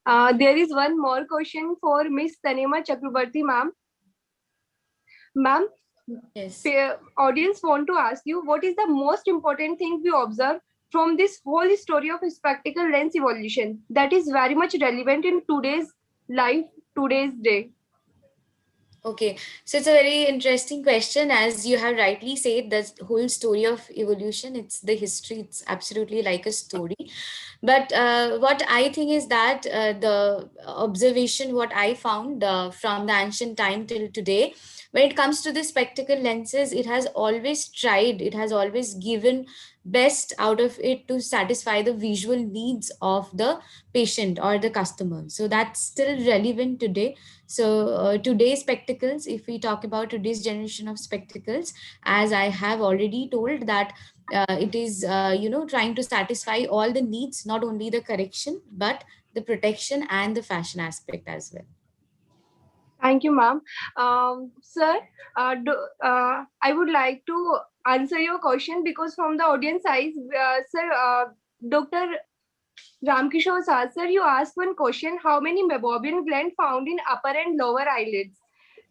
There is one more question for Miss Tanema Chakrabarti, ma'am. Ma'am, Yes. audience want to ask you, what is the most important thing we observe from this whole story of spectacle lens evolution that is very much relevant in today's life, today's day? Okay, so it's a very interesting question. As you have rightly said, the whole story of evolution, it's the history, it's absolutely like a story. But what I think is that the observation, what I found from the ancient time till today, when it comes to the spectacle lenses, it has always tried, it has always given best out of it to satisfy the visual needs of the patient or the customer. So that's still relevant today. So today's spectacles, if we talk about today's generation of spectacles, as I have already told that it is, trying to satisfy all the needs, not only the correction, but the protection and the fashion aspect as well. Thank you, ma'am. Sir, I would like to answer your question because from the audience side, sir, Dr. Ramkishore sir, you asked one question: how many meibomian gland found in upper and lower eyelids?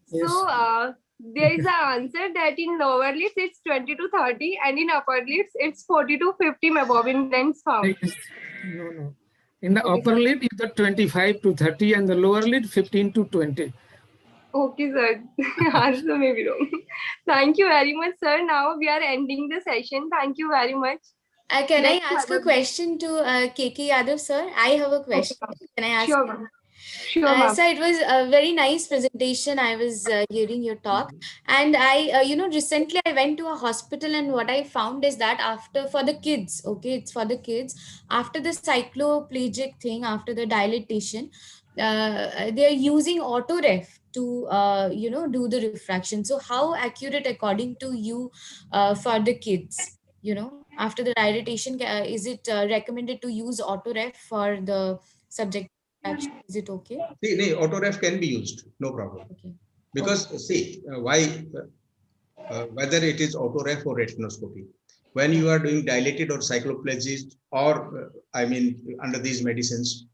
Yes. So there is an answer that in lower lids it's 20 to 30, and in upper lids it's 40 to 50 meibomian glands found. No. In the upper lid, it's the 25 to 30, and the lower lid 15 to 20. Okay, sir. Answer may be wrong. Thank you very much, sir. Now we are ending the session. Thank you very much. Can Let's I ask have a question to KK Yadav, sir? I have a question. Okay, Can I ask? sure, ma'am. Sure, ma'am. Sir, it was a very nice presentation. I was hearing your talk, and I, recently I went to a hospital, and what I found is that for the kids, okay, it's for the kids, after the cycloplegic thing, after the dilatation, they are using autoref to, do the refraction. So how accurate, according to you, for the kids, after the dilatation, is it recommended to use autoref for the subject? Is it okay? See, autoref can be used, no problem. Okay. Because see, why, whether it is autoref or retinoscopy, when you are doing dilated or cycloplegic or, under these medicines,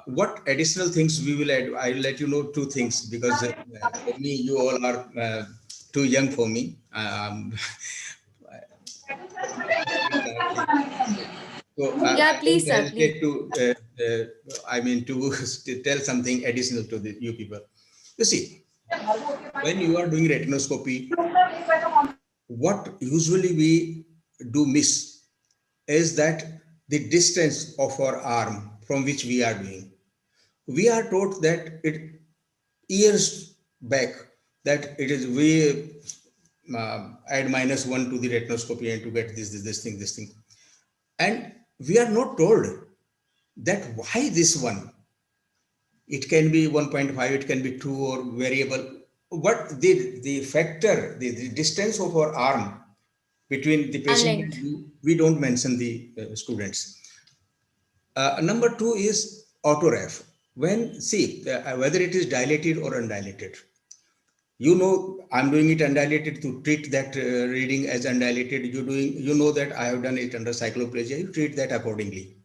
what additional things we will add? I'll let you know two things, because for me, you all are too young for me. So yeah, please, sir. Please. To tell something additional to you people. You see, when you are doing retinoscopy, what usually we do miss is that the distance of our arm from which we are doing. We are taught that years back that it is we add -1 to the retinoscopy and to get this thing. And we are not told that why this one. It can be 1.5, it can be 2 or variable. What the factor, the distance of our arm between the patient and you, we don't mention the students. Number 2 is autoref. When, see, whether it is dilated or undilated. I'm doing it undilated to treat that reading as undilated. You know that I have done it under cycloplegia. You treat that accordingly.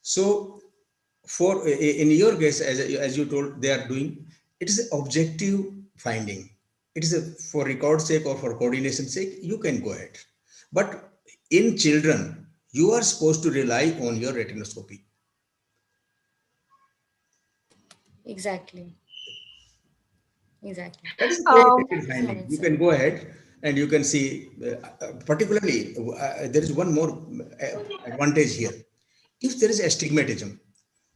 So, in your case, as you told, they are doing, it is an objective finding. It is for record sake or for coordination sake, you can go ahead. But in children, you are supposed to rely on your retinoscopy. Exactly. That is a finding. You can go ahead and you can see, particularly, there is one more advantage here. If there is astigmatism,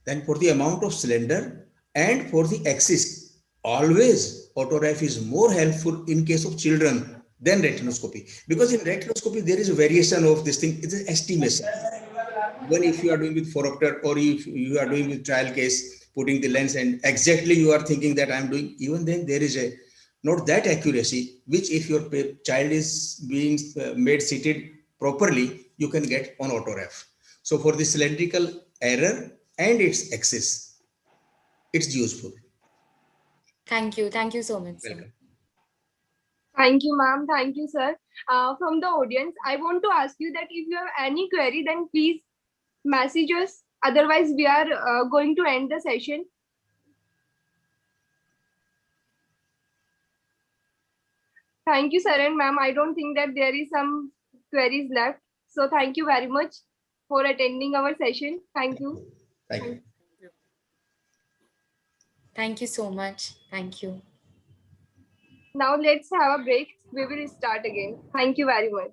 then for the amount of cylinder and for the axis, always autograph is more helpful in case of children than retinoscopy, because in retinoscopy there is a variation of this thing. It's an estimation. When if you are doing with phoropter, or if you are doing with trial case, putting the lens and exactly you are thinking that I'm doing, even then there is a not that accuracy, which if your child is being made seated properly, you can get on autograph. So for the cylindrical error and its axis, it's useful. Thank you. Thank you so much, sir. Welcome. Thank you, ma'am. Thank you, sir. From the audience, I want to ask you that if you have any query, then please message us. Otherwise, we are going to end the session. Thank you, sir and ma'am. I don't think that there is some queries left. So thank you very much for attending our session. Thank you. Thank you. Thank you so much. Thank you. Now let's have a break. We will start again. Thank you very much.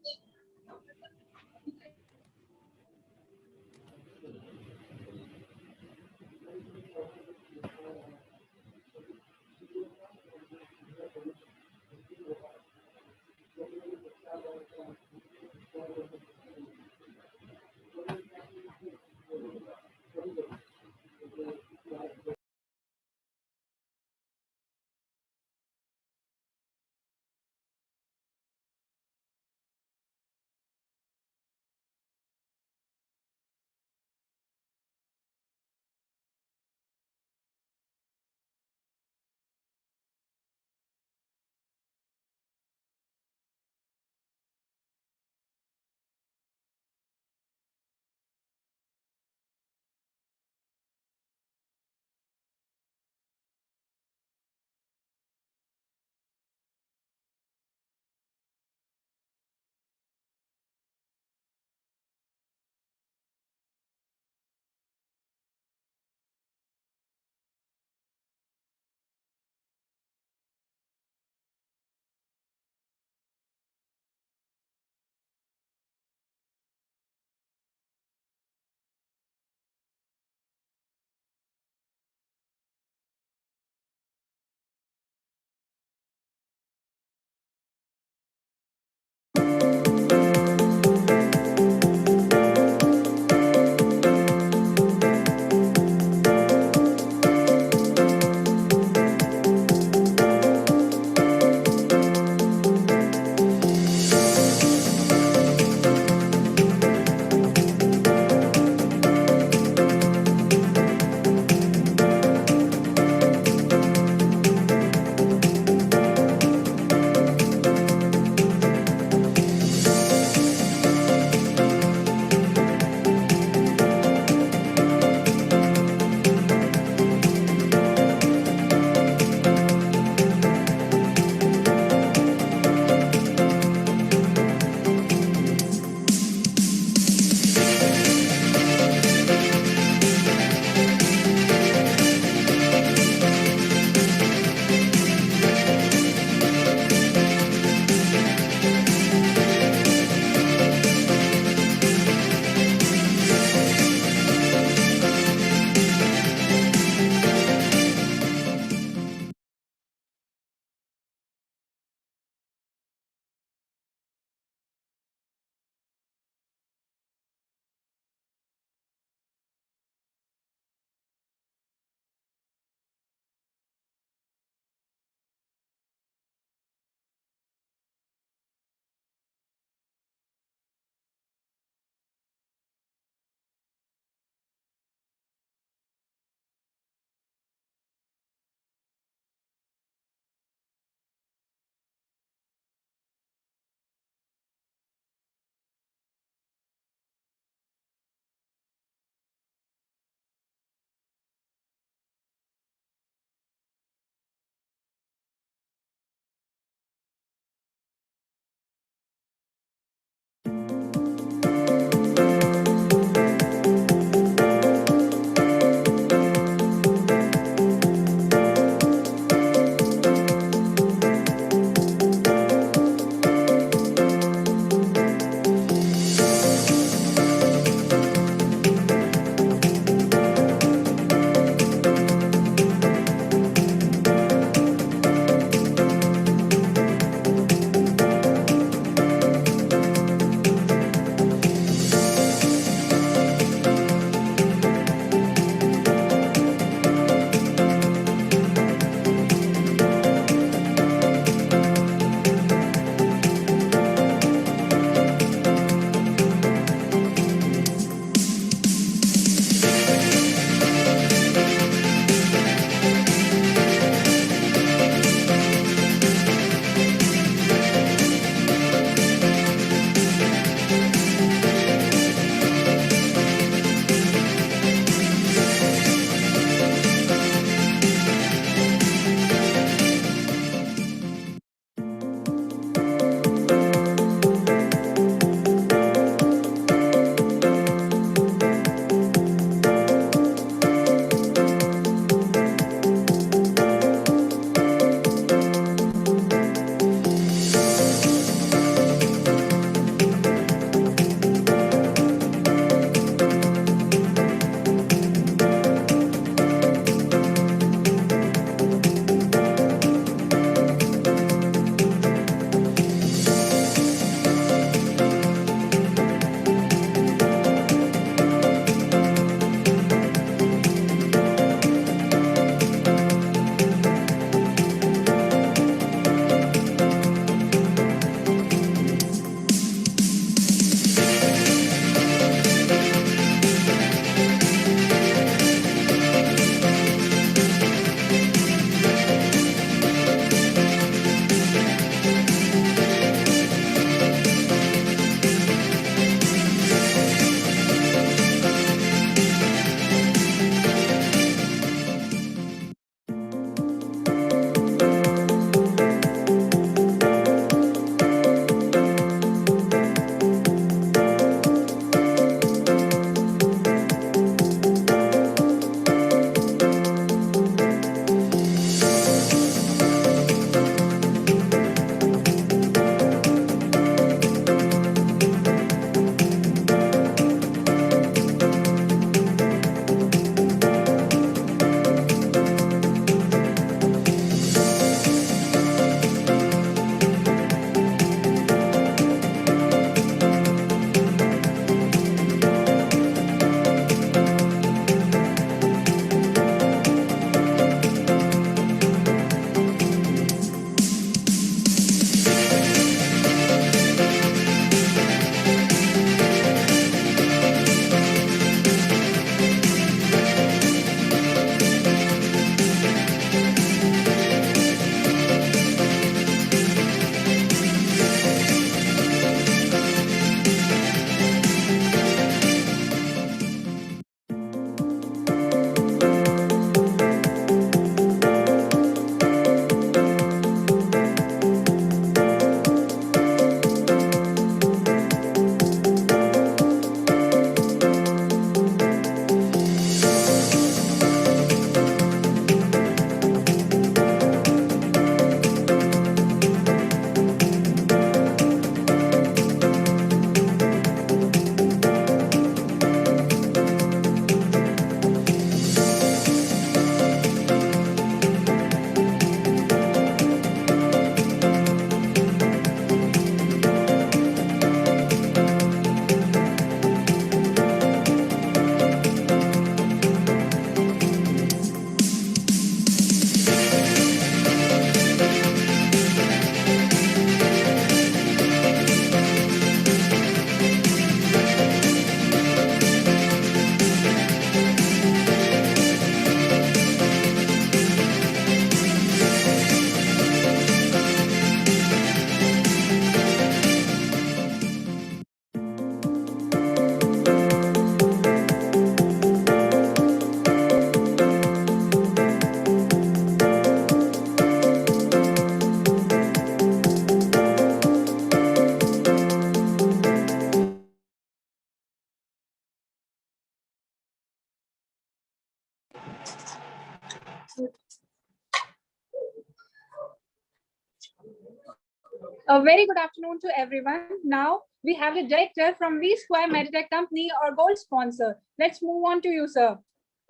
A very good afternoon to everyone. Now we have the director from V Square Meditech Company, our gold sponsor. Let's move on to you, sir.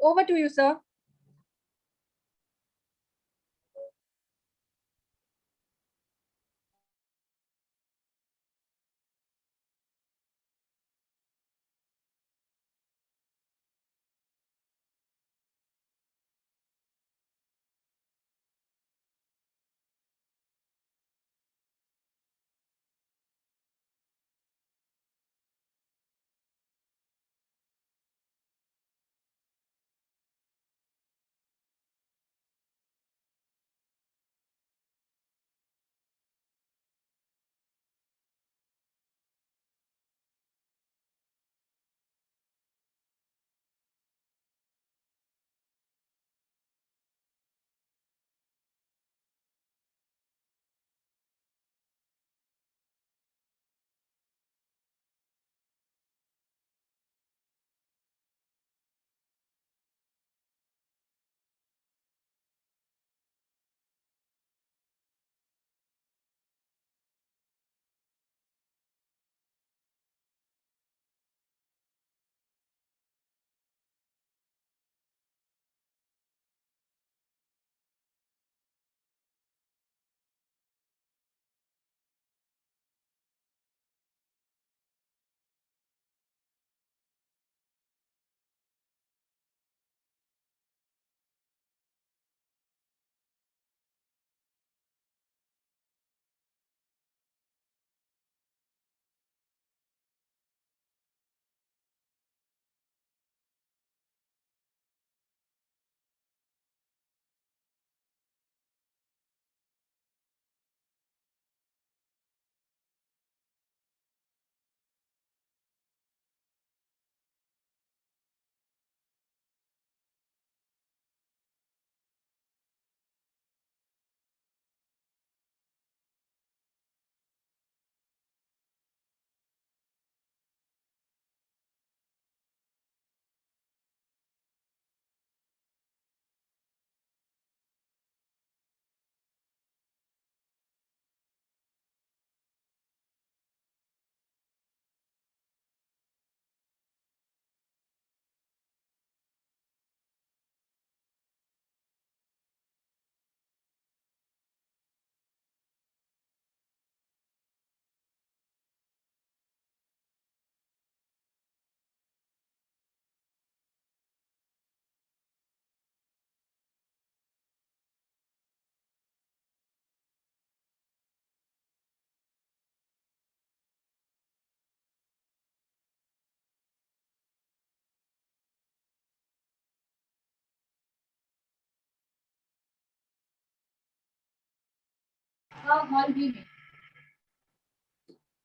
Over to you, sir.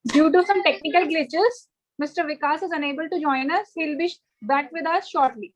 Due to some technical glitches, Mr. Vikas is unable to join us. He'll be back with us shortly.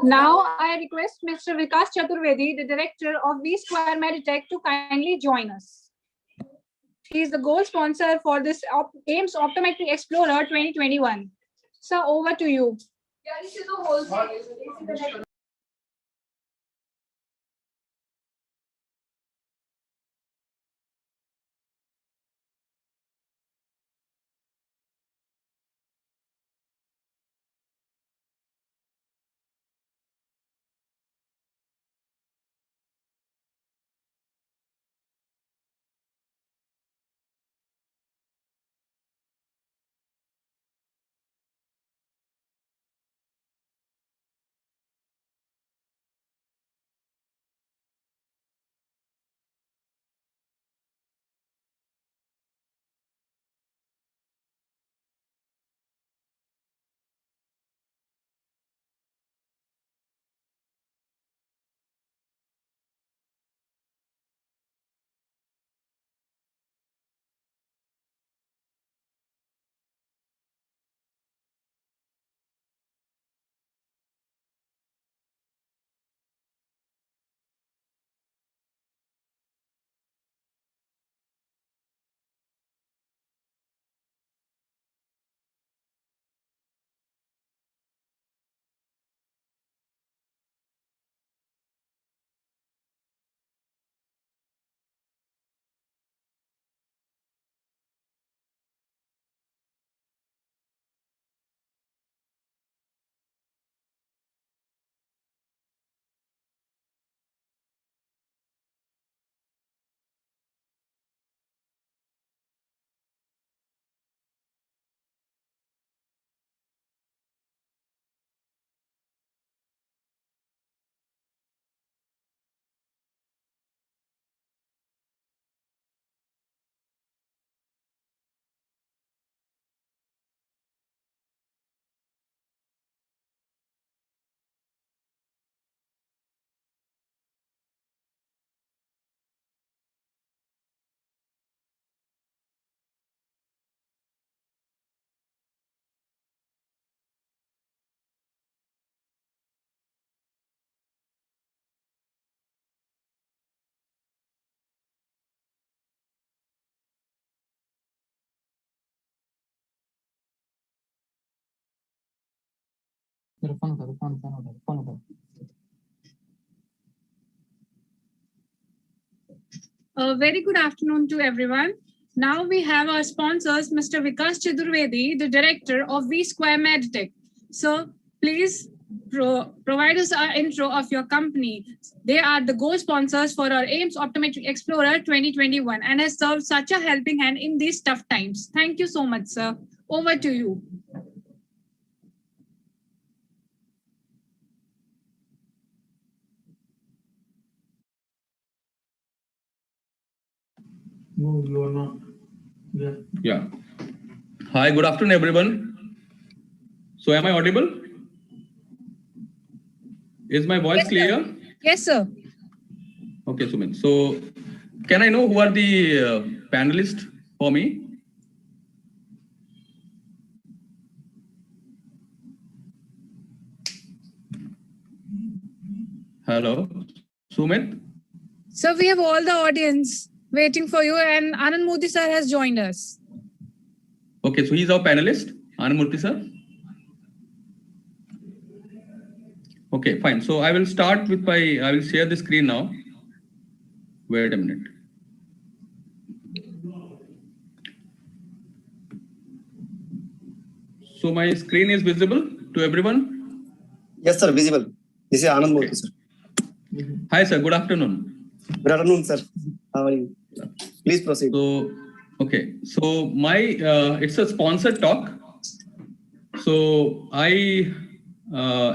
Now I request Mr. Vikas Chaturvedi, the director of V Square Meditech, to kindly join us. He is the gold sponsor for this AIMS Optometry Explorer 2021. Sir, over to you. A very good afternoon to everyone. Now we have our sponsors, Mr. Vikas Chaturvedi, the director of V Square Meditech. So please provide us our intro of your company. They are the gold sponsors for our AIMS Optometry Explorer 2021 and has served such a helping hand in these tough times. Thank you so much, sir. Over to you. No, you are not. Yeah. Hi, good afternoon, everyone. So am I audible? Is my voice clear? Yes, sir. Okay, Sumit. So can I know who are the panelists for me? Hello, Sumit? So we have all the audience waiting for you, and Anand Murthy sir has joined us. Okay, so he's our panelist, Anand Murthy sir. Okay, fine. So I will start with I will share the screen now. Wait a minute. So my screen is visible to everyone? Yes, sir, visible. This is Anand Murthy, sir. Hi, sir. Good afternoon. Good afternoon, sir. How are you? Please proceed. So, okay. So my it's a sponsored talk. So I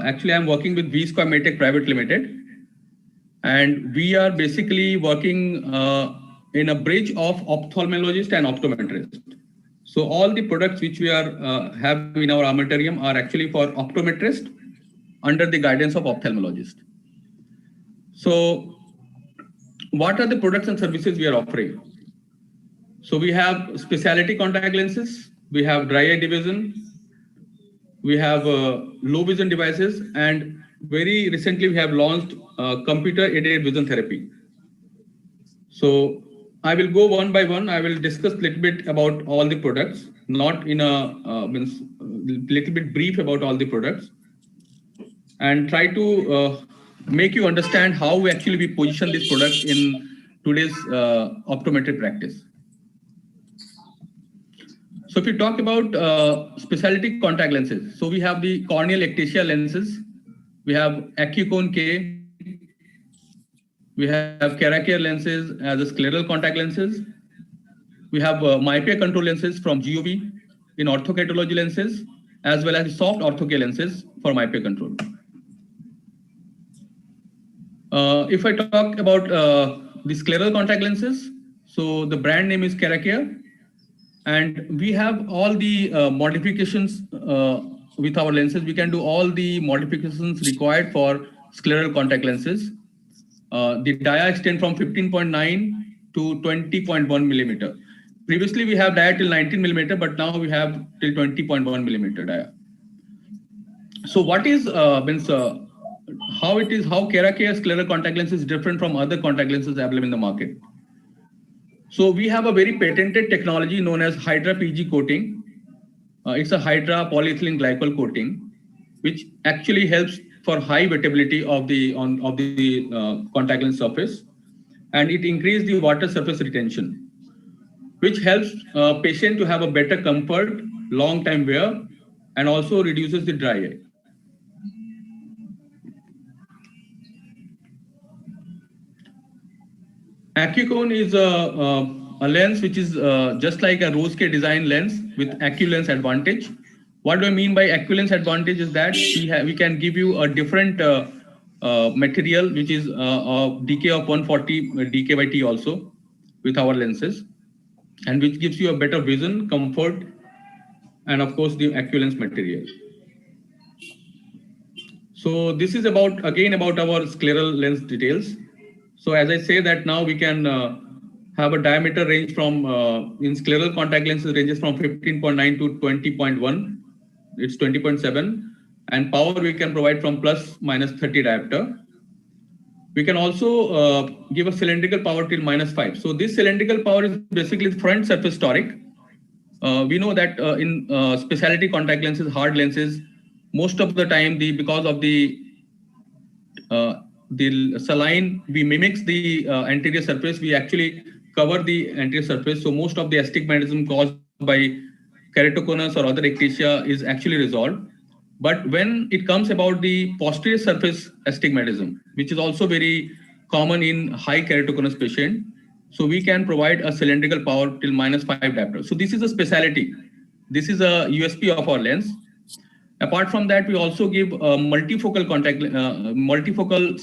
actually I'm working with V Square Meditech Private Limited, and we are basically working in a bridge of ophthalmologist and optometrist. So all the products which we are have in our armamentarium are actually for optometrist under the guidance of ophthalmologist. So what are the products and services we are offering? So we have specialty contact lenses, we have dry eye division, we have low vision devices, and very recently we have launched computer-aided vision therapy. So I will go one by one. I will discuss a little bit about all the products, not in a little bit brief about all the products, and try to make you understand how we actually position this product in today's optometry practice. So if you talk about specialty contact lenses, so we have the corneal ectasia lenses, we have Accicone K, we have Keracare lenses as a scleral contact lenses, we have myopia control lenses from GOV in orthokeratology lenses, as well as soft ortho-K lenses for myopia control. If I talk about the scleral contact lenses, so the brand name is Keracare, and we have all the modifications with our lenses. We can do all the modifications required for scleral contact lenses. The dia extend from 15.9 to 20.1 millimeter. Previously, we have dia till 19 millimeter, but now we have till 20.1 millimeter dia. So what is how Keracare scleral contact lens is different from other contact lenses available in the market? So we have a very patented technology known as Hydra PG coating. It's a Hydra polyethylene glycol coating, which actually helps for high wettability of the contact lens surface, and it increases the water surface retention, which helps patient to have a better comfort, long time wear, and also reduces the dry eye. Accicone is a lens which is just like a Rose-K design lens with AccuLens advantage. What do I mean by AccuLens advantage is that we can give you a different material, which is a decay of 140 dk by T also with our lenses, and which gives you a better vision, comfort, and of course the AccuLens material. So this is about our scleral lens details. So as I say that now we can have a diameter range from, in scleral contact lenses ranges from 15.9 to 20.1, it's 20.7, and power we can provide from plus minus 30 diopter. We can also give a cylindrical power till -5. So this cylindrical power is basically front surface toric. We know that in specialty contact lenses, hard lenses, most of the time because of the saline, we mimics the anterior surface. We actually cover the anterior surface. So most of the astigmatism caused by keratoconus or other ectasia is actually resolved. But when it comes about the posterior surface astigmatism, which is also very common in high keratoconus patient, so we can provide a cylindrical power till -5 diopter. So this is a specialty. This is a USP of our lens. Apart from that, we also give multifocal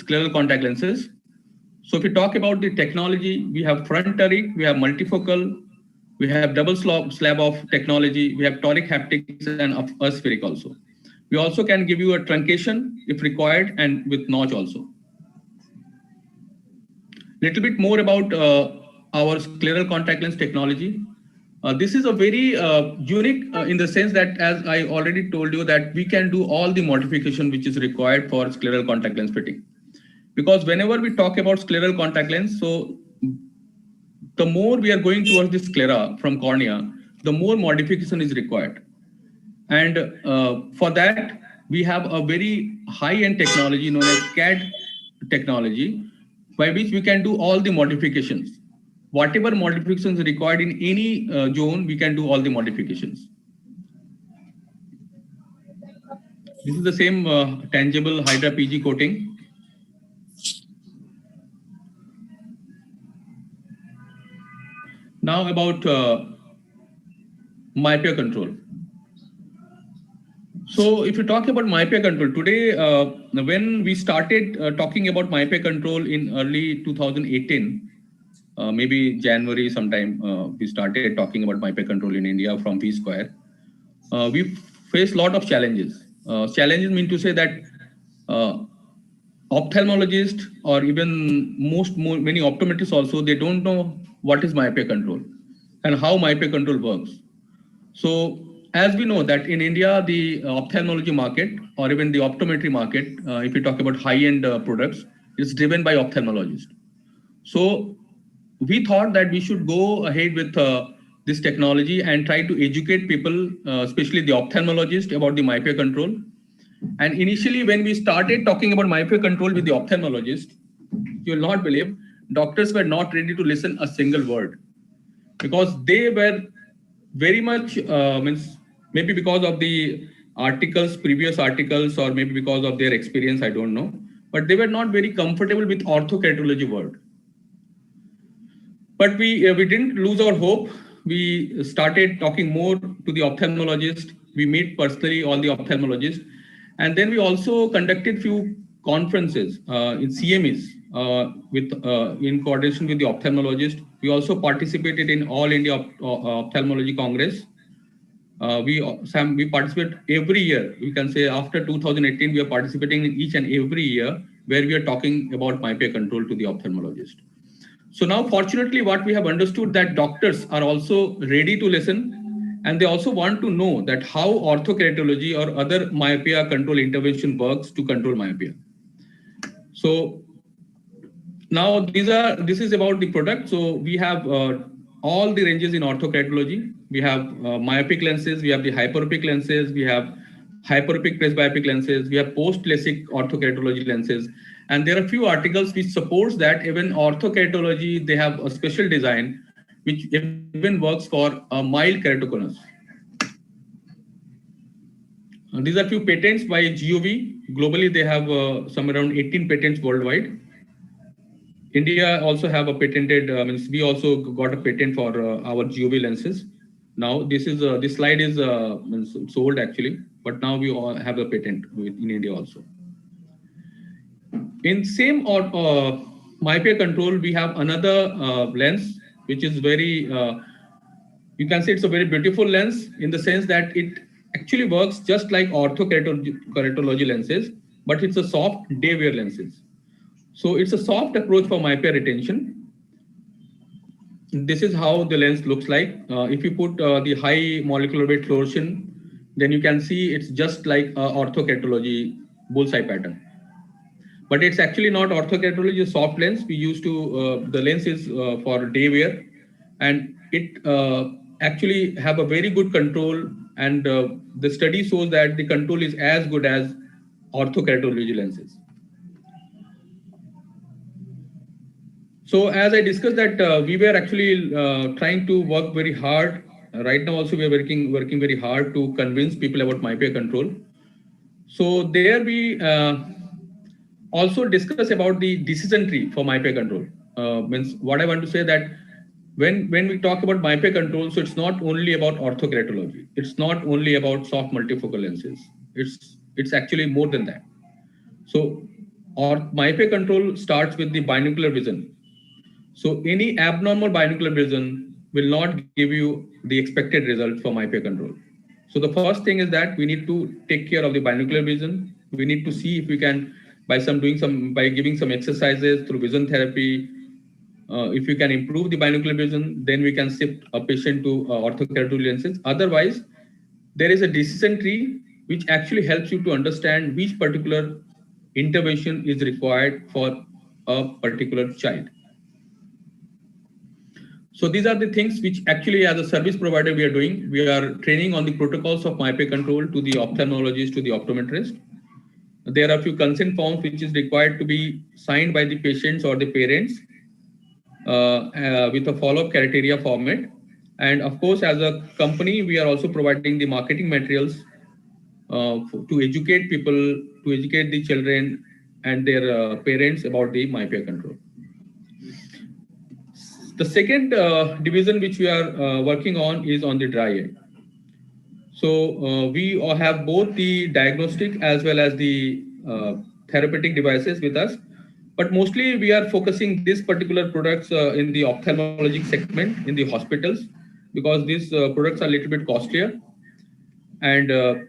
scleral contact lenses. So if we talk about the technology, we have front toric, we have multifocal, we have double slab of technology, we have toric haptics and aspheric also. We also can give you a truncation if required and with notch also. Little bit more about our scleral contact lens technology. This is a very unique in the sense that, as I already told you, that we can do all the modification which is required for scleral contact lens fitting. Because whenever we talk about scleral contact lens, so the more we are going towards the sclera from cornea, the more modification is required. And for that, we have a very high-end technology known as CAD technology, by which we can do all the modifications. Whatever modifications are required in any zone, we can do all the modifications. This is the same tangible Hydra PG coating. Now about myopia control. So if you talk about myopia control, today, when we started talking about myopia control in early 2018, maybe January sometime, we started talking about myopia control in India from V-Square. We faced a lot of challenges. Challenges mean to say that ophthalmologists or even many optometrists also, they don't know what is myopia control and how myopia control works. So as we know that in India, the ophthalmology market or even the optometry market, if we talk about high-end products, is driven by ophthalmologists. So we thought that we should go ahead with this technology and try to educate people, especially the ophthalmologists, about the myopia control. And initially, when we started talking about myopia control with the ophthalmologist, you will not believe, doctors were not ready to listen a single word, because they were very much, maybe because of the articles, previous articles, or maybe because of their experience, I don't know, but they were not very comfortable with orthokeratology word. But we didn't lose our hope. We started talking more to the ophthalmologist. We meet personally all the ophthalmologists. And then we also conducted few conferences in CMEs in coordination with the ophthalmologist. We also participated in All India Ophthalmology Congress. We participate every year. We can say after 2018, we are participating in each and every year where we are talking about myopia control to the ophthalmologist. So now, fortunately, what we have understood that doctors are also ready to listen, and they also want to know that how orthokeratology or other myopia control intervention works to control myopia. So now this is about the product. So we have all the ranges in orthokeratology. We have myopic lenses, we have the hyperopic lenses, we have hyperopic presbyopic lenses, we have post-LASIK orthokeratology lenses. And there are a few articles which supports that even orthokeratology, they have a special design which even works for a mild keratoconus. These are few patents by GOV. Globally, they have some around 18 patents worldwide. India also have a patented, we also got a patent for our GOV lenses. Now this slide is sold actually, but now we all have a patent in India also. In same myopia control, we have another lens, which is very, you can say it's a very beautiful lens in the sense that it actually works just like orthokeratology lenses, but it's a soft day wear lenses. So it's a soft approach for myopia retention. This is how the lens looks like. If you put the high molecular weight fluorescein, then you can see it's just like orthokeratology bullseye pattern. But it's actually not orthokeratology, it's a soft lens. We used to, the lens is for day wear, and it actually have a very good control, and the study shows that the control is as good as orthokeratology lenses. So as I discussed that we were actually trying to work very hard. Right now also we are working very hard to convince people about myopia control. So there we also discuss about the decision tree for myopia control. Means what I want to say that when we talk about myopia control, so it's not only about orthokeratology. It's not only about soft multifocal lenses. It's actually more than that. So our myopia control starts with the binocular vision. So any abnormal binocular vision will not give you the expected result for myopia control. So the first thing is that we need to take care of the binocular vision. We need to see if we can, by giving some exercises through vision therapy, if we can improve the binocular vision, then we can shift a patient to orthokeratology lenses. Otherwise, there is a decision tree which actually helps you to understand which particular intervention is required for a particular child. So these are the things which actually as a service provider we are doing. We are training on the protocols of myopia control to the ophthalmologist, to the optometrist. There are a few consent forms which is required to be signed by the patients or the parents with a follow-up criteria format. And of course, as a company, we are also providing the marketing materials to educate people, to educate the children and their parents about the myopia control. The second division which we are working on is on the dry eye. So we have both the diagnostic as well as the therapeutic devices with us, but mostly we are focusing these particular products in the ophthalmologic segment in the hospitals, because these products are a little bit costlier. And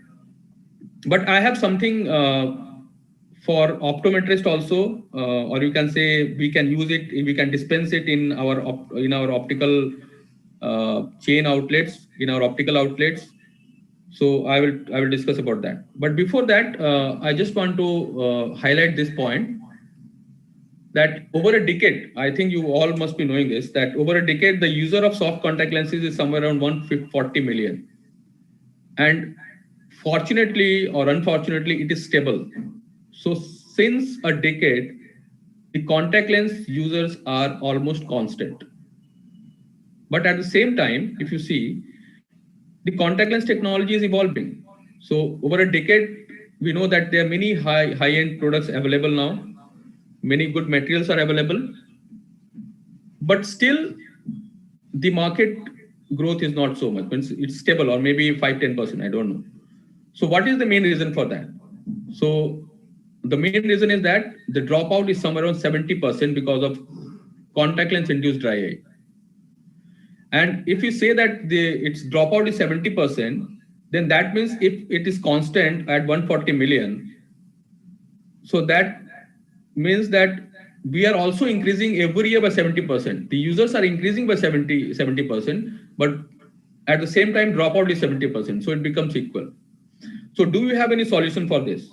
but I have something for optometrist also, or you can say we can use it, we can dispense it in our optical chain outlets, in our optical outlets. So I will discuss about that. But before that, I just want to highlight this point that over a decade, I think you all must be knowing this, that over a decade, the user of soft contact lenses is somewhere around 140 million. And fortunately or unfortunately, it is stable. So since a decade, the contact lens users are almost constant. But at the same time, if you see, the contact lens technology is evolving. So over a decade, we know that there are many high-end products available now. Many good materials are available. But still, the market growth is not so much. It's stable, or maybe 5-10%, I don't know. So what is the main reason for that? So the main reason is that the dropout is somewhere around 70% because of contact lens induced dry eye. And if you say that its dropout is 70%, then that means if it is constant at 140 million, so that means that we are also increasing every year by 70%. The users are increasing by 70%, but at the same time, dropout is 70%. So it becomes equal. So do you have any solution for this?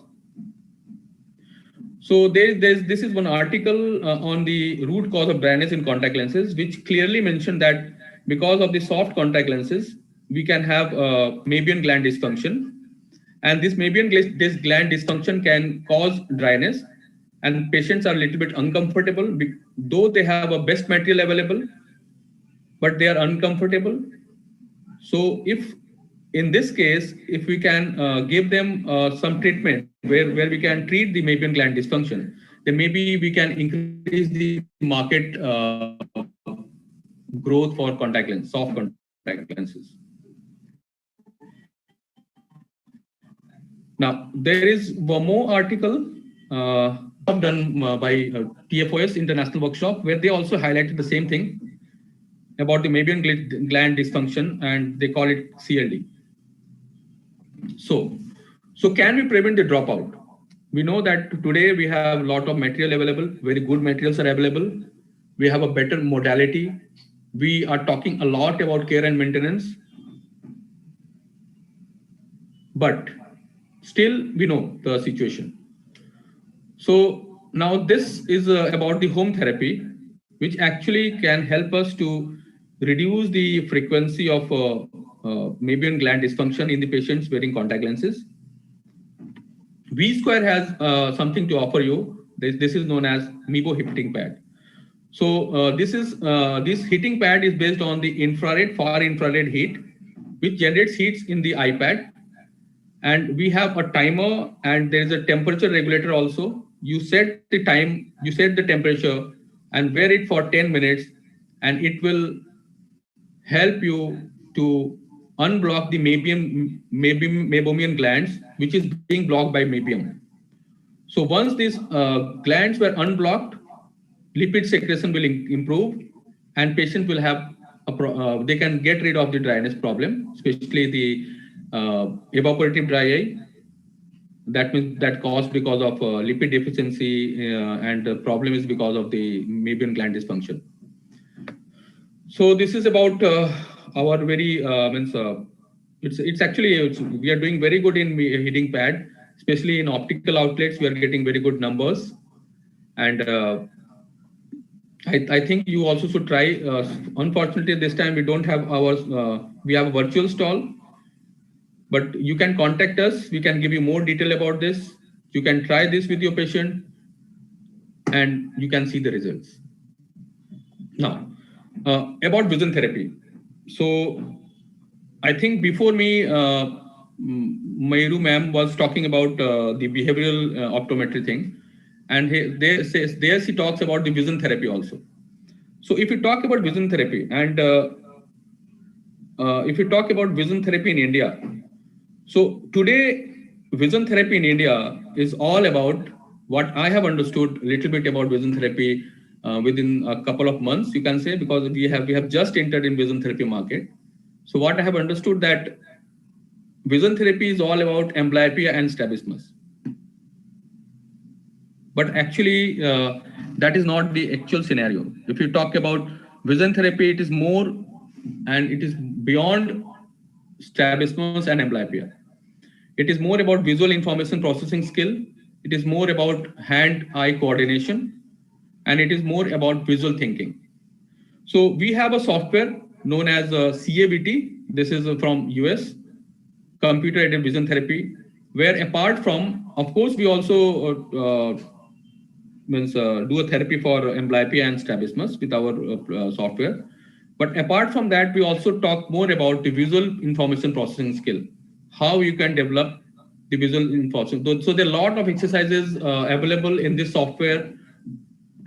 So this is one article on the root cause of dryness in contact lenses, which clearly mentioned that because of the soft contact lenses, we can have Meibomian gland dysfunction. And this Meibomian gland dysfunction can cause dryness, and patients are a little bit uncomfortable, though they have a best material available, but they are uncomfortable. So if in this case, if we can give them some treatment where we can treat the Meibomian gland dysfunction, then maybe we can increase the market growth for contact lens, soft contact lenses. Now, there is one more article done by TFOS International Workshop, where they also highlighted the same thing about the Meibomian gland dysfunction, and they call it CLD. So can we prevent the dropout? We know that today we have a lot of material available, very good materials are available. We have a better modality. We are talking a lot about care and maintenance, but still we know the situation. So now this is about the home therapy, which actually can help us to reduce the frequency of Meibomian gland dysfunction in the patients wearing contact lenses. V-Square has something to offer you. This is known as Meibo heating pad. So this heating pad is based on the far infrared heat, which generates heats in the iPad. And we have a timer, and there is a temperature regulator also. You set the time, you set the temperature, and wear it for 10 minutes, and it will help you to unblock the Meibomian glands, which is being blocked by Meibomian. So once these glands were unblocked, lipid secretion will improve, and patient will have they can get rid of the dryness problem, especially the evaporative dry eye. That means that caused because of lipid deficiency, and the problem is because of the Meibomian gland dysfunction. So this is about our very it's actually we are doing very good in heating pad, especially in optical outlets. We are getting very good numbers, and I think you also should try. Unfortunately, this time we don't have our we have a virtual stall, but you can contact us. We can give you more detail about this. You can try this with your patient, and you can see the results. Now, about vision therapy. So I think before me, Mayuru ma'am was talking about the behavioral optometry thing, and there she talks about the vision therapy also. So if you talk about vision therapy, and if you talk about vision therapy in India, so today vision therapy in India is all about what I have understood a little bit about vision therapy within a couple of months, you can say, because we have just entered in vision therapy market. So what I have understood that vision therapy is all about amblyopia and strabismus. But actually, that is not the actual scenario. If you talk about vision therapy, it is more, and it is beyond strabismus, and amblyopia. It is more about visual information processing skill. It is more about hand-eye coordination, and it is more about visual thinking. So we have a software known as CAVT. This is from US, computer-aided vision therapy, where apart from, of course, we also do a therapy for amblyopia and strabismus with our software. But apart from that, we also talk more about the visual information processing skill, how you can develop the visual information. So there are a lot of exercises available in this software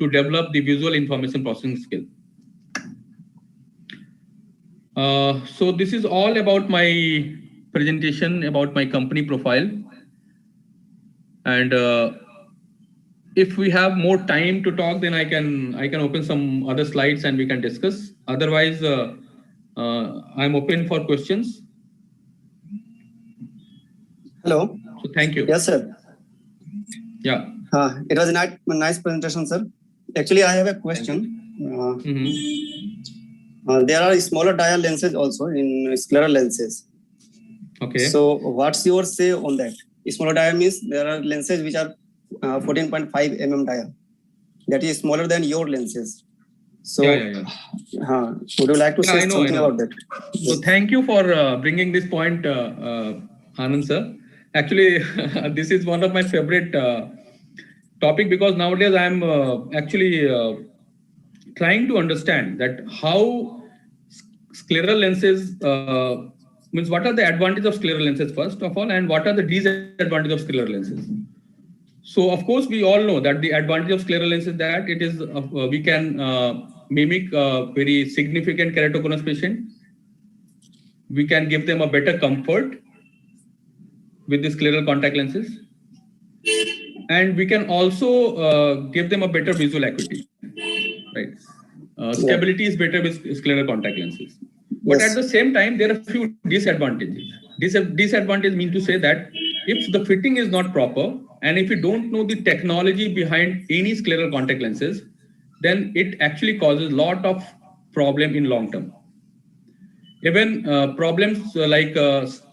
to develop the visual information processing skill. So this is all about my presentation, about my company profile. And if we have more time to talk, then I can open some other slides and we can discuss. Otherwise, I'm open for questions. Hello. So thank you. Yes, sir. Yeah. It was a nice presentation, sir. Actually, I have a question. There are smaller dia lenses also in scleral lenses. Okay. So what's your say on that? Smaller dia means there are lenses which are 14.5 mm dia. That is smaller than your lenses. So would you like to say something about that? So thank you for bringing this point, Anand sir. Actually, this is one of my favorite topic, because nowadays I'm actually trying to understand that how scleral lenses means what are the advantages of scleral lenses first of all, and what are the disadvantages of scleral lenses. So of course we all know that the advantage of scleral lenses is that it is we can mimic a very significant keratoconus patient. We can give them a better comfort with the scleral contact lenses, and we can also give them a better visual acuity. Right. Stability is better with scleral contact lenses. But at the same time, there are a few disadvantages. Disadvantage means to say that if the fitting is not proper, and if you don't know the technology behind any scleral contact lenses, then it actually causes a lot of problem in long term. Even problems like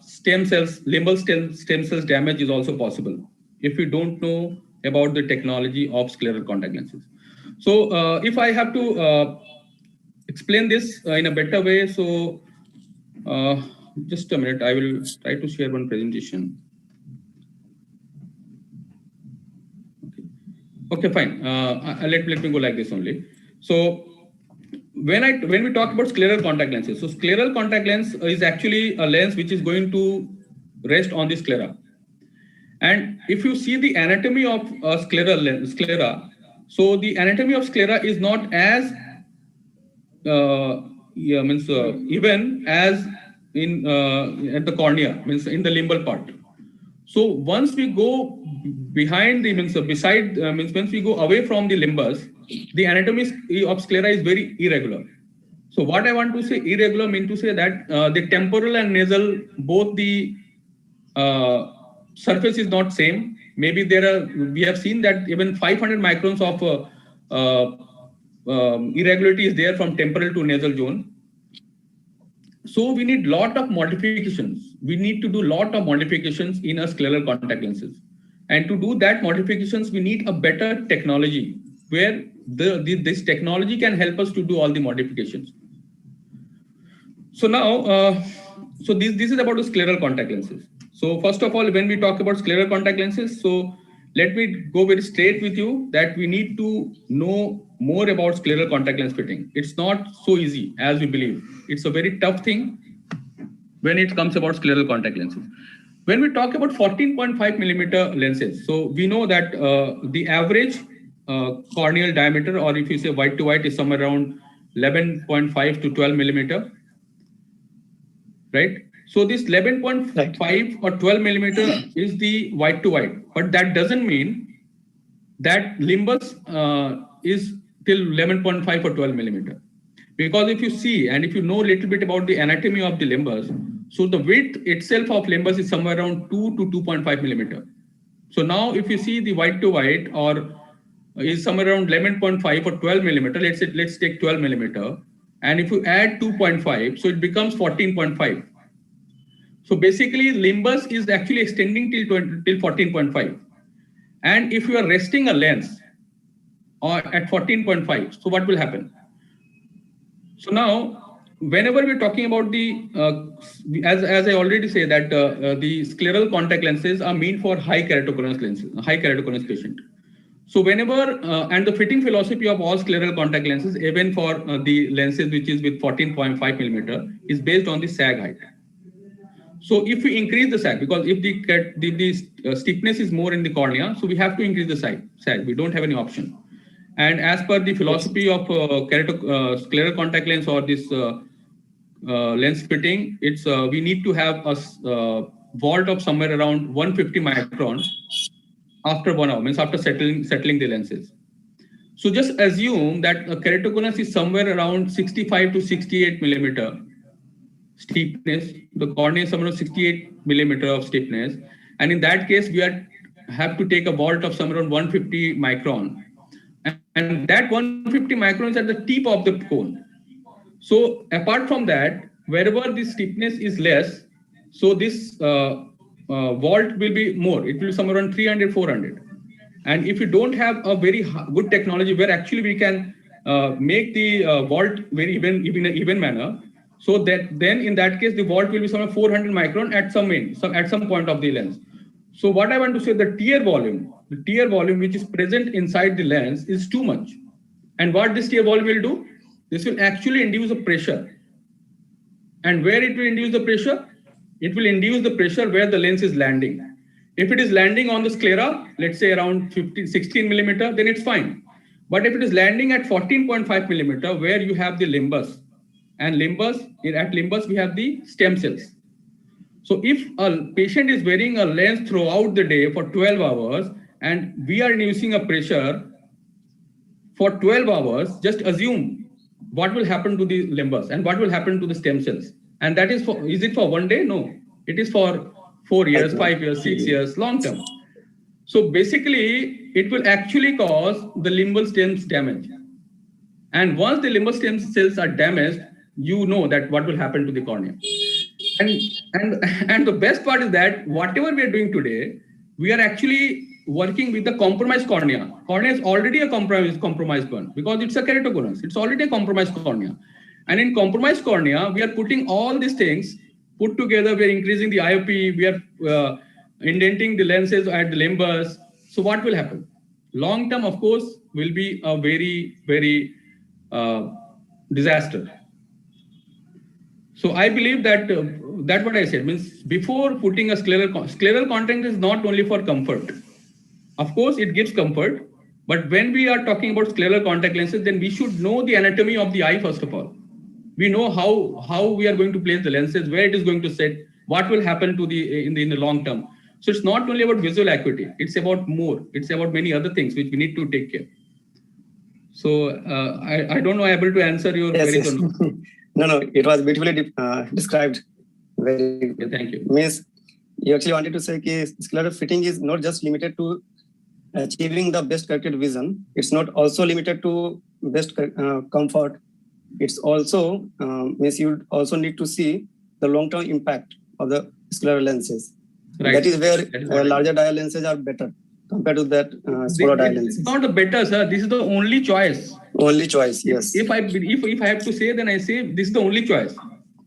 stem cells, limbal stem cells damage is also possible if you don't know about the technology of scleral contact lenses. So if I have to explain this in a better way, so just a minute, I will try to share one presentation. Okay, fine. Let me go like this only. So when we talk about scleral contact lenses, so scleral contact lens is actually a lens which is going to rest on the sclera. And if you see the anatomy of sclera, so the anatomy of sclera is not as even as in at the cornea, means in the limbal part. So once we go behind the once we go away from the limbus, the anatomy of sclera is very irregular. So what I want to say irregular mean to say that the temporal and nasal, both the surface is not same. Maybe we have seen that even 500 microns of irregularity is there from temporal to nasal zone. So we need lot of modifications. We need to do lot of modifications in our scleral contact lenses. And to do that modifications, we need a better technology where this technology can help us to do all the modifications. So now, so this is about the scleral contact lenses. So first of all, when we talk about scleral contact lenses, so let me go very straight with you that we need to know more about scleral contact lens fitting. It's not so easy as we believe. It's a very tough thing when it comes about scleral contact lenses. When we talk about 14.5 millimeter lenses, so we know that the average corneal diameter, or if you say white to white, is somewhere around 11.5 to 12 millimeter, right? So this 11.5 or 12 millimeter is the white to white, but that doesn't mean that limbus is till 11.5 or 12 millimeter. Because if you see, and if you know a little bit about the anatomy of the limbus, so the width itself of limbus is somewhere around 2 to 2.5 millimeter. So now if you see the white to white or is somewhere around 11.5 or 12 millimeter, let's take 12 millimeter. And if you add 2.5, so it becomes 14.5. So basically, limbus is actually extending till 14.5. And if you are resting a lens or at 14.5, so what will happen? So now, whenever we're talking about the, as I already say that the scleral contact lenses are meant for high keratoconus lenses, high keratoconus patient. So whenever, and the fitting philosophy of all scleral contact lenses, even for the lenses which is with 14.5 millimeter, is based on the sag height. So if we increase the sag, because if the stiffness is more in the cornea, so we have to increase the sag. We don't have any option. And as per the philosophy of scleral contact lens or this lens fitting, it's we need to have a vault of somewhere around 150 micron after 1 hour, means after settling the lenses. So just assume that a keratoconus is somewhere around 65 to 68 millimeter stiffness. The cornea is somewhere around 68 millimeter of stiffness. And in that case, we have to take a vault of somewhere around 150 micron. And that 150 microns at the tip of the cone. So apart from that, wherever the stiffness is less, so this vault will be more. It will be somewhere around 300, 400. And if you don't have a very good technology where actually we can make the vault very even manner, so that then in that case the vault will be somewhere 400 micron at some point of the lens. So what I want to say, the tear volume which is present inside the lens is too much. And what this tear volume will do? This will actually induce a pressure. And where it will induce the pressure? It will induce the pressure where the lens is landing. If it is landing on the sclera, let's say around 16 millimeter, then it's fine. But if it is landing at 14.5 millimeter, where you have the limbus, and at limbus we have the stem cells. So if a patient is wearing a lens throughout the day for 12 hours, and we are inducing a pressure for 12 hours, just assume what will happen to the limbus and what will happen to the stem cells. And that is it for one day? No, it is for 4 years, 5 years, 6 years, long term. So basically, it will actually cause the limbal stems damage. And once the limbal stem cells are damaged, you know that what will happen to the cornea. And the best part is that whatever we are doing today, we are actually working with the compromised cornea. Cornea is already a compromised one because it's a keratoconus. It's already a compromised cornea. And in compromised cornea, we are putting all these things put together. We are increasing the IOP. We are indenting the lenses at the limbus. So what will happen? Long term, of course, will be a very, very disaster. So I believe that that's what I said, means before putting a scleral contact is not only for comfort. Of course, it gives comfort, but when we are talking about scleral contact lenses, then we should know the anatomy of the eye first of all. We know how we are going to place the lenses, where it is going to sit, what will happen to in the long term. So it's not only about visual acuity, it's about more. It's about many other things which we need to take care. So I don't know, I'm able to answer your query. Yes. No, it was beautifully described. Very good. Thank you. Means you actually wanted to say that scleral fitting is not just limited to achieving the best corrected vision. It's not also limited to best comfort. It's also means you also need to see the long-term impact of the scleral lenses. Right. That is where larger dial lenses are better compared to that smaller dial lenses. It's not the better, sir. This is the only choice. Only choice, yes. If I have to say, then I say this is the only choice.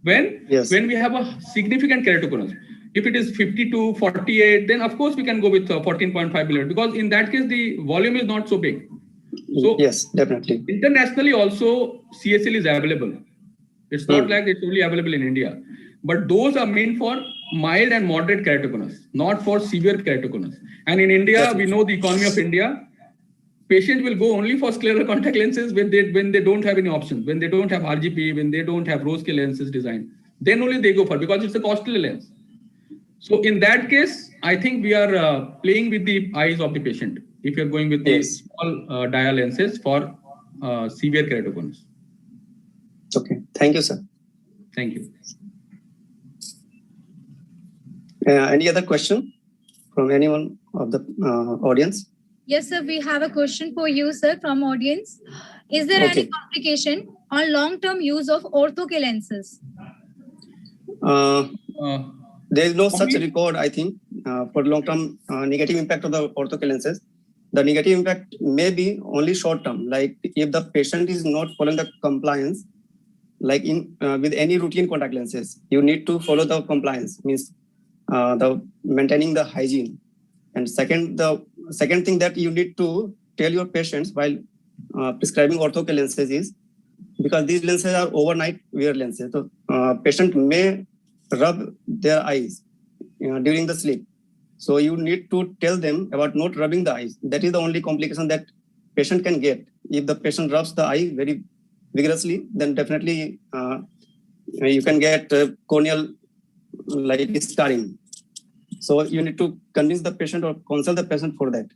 When we have a significant keratoconus. If it is 52, 48, then of course we can go with 14.5 millimeter, because in that case the volume is not so big. So yes, definitely. Internationally also CSL is available. It's not like it's only available in India, but those are meant for mild and moderate keratoconus, not for severe keratoconus. And in India, we know the economy of India. Patient will go only for scleral contact lenses when they don't have any options, when they don't have RGP, when they don't have rose scale lenses designed. Then only they go for, because it's a costly lens. So in that case, I think we are playing with the eyes of the patient if you're going with the small dia lenses for severe keratoconus. Okay, thank you, sir. Thank you. Any other question from anyone of the audience? Yes, sir. We have a question for you, sir, from audience. Is there any complication on long-term use of ortho K lenses? There is no such record, I think, for long-term negative impact of the orthocal lenses. The negative impact may be only short-term, like if the patient is not following the compliance, like in with any routine contact lenses, you need to follow the compliance, means the maintaining the hygiene. And the second thing that you need to tell your patients while prescribing orthocal lenses is, because these lenses are overnight wear lenses, so patient may rub their eyes during the sleep. So you need to tell them about not rubbing the eyes. That is the only complication that patient can get. If the patient rubs the eye very vigorously, then definitely you can get corneal like scarring. So you need to convince the patient or consult the patient for that.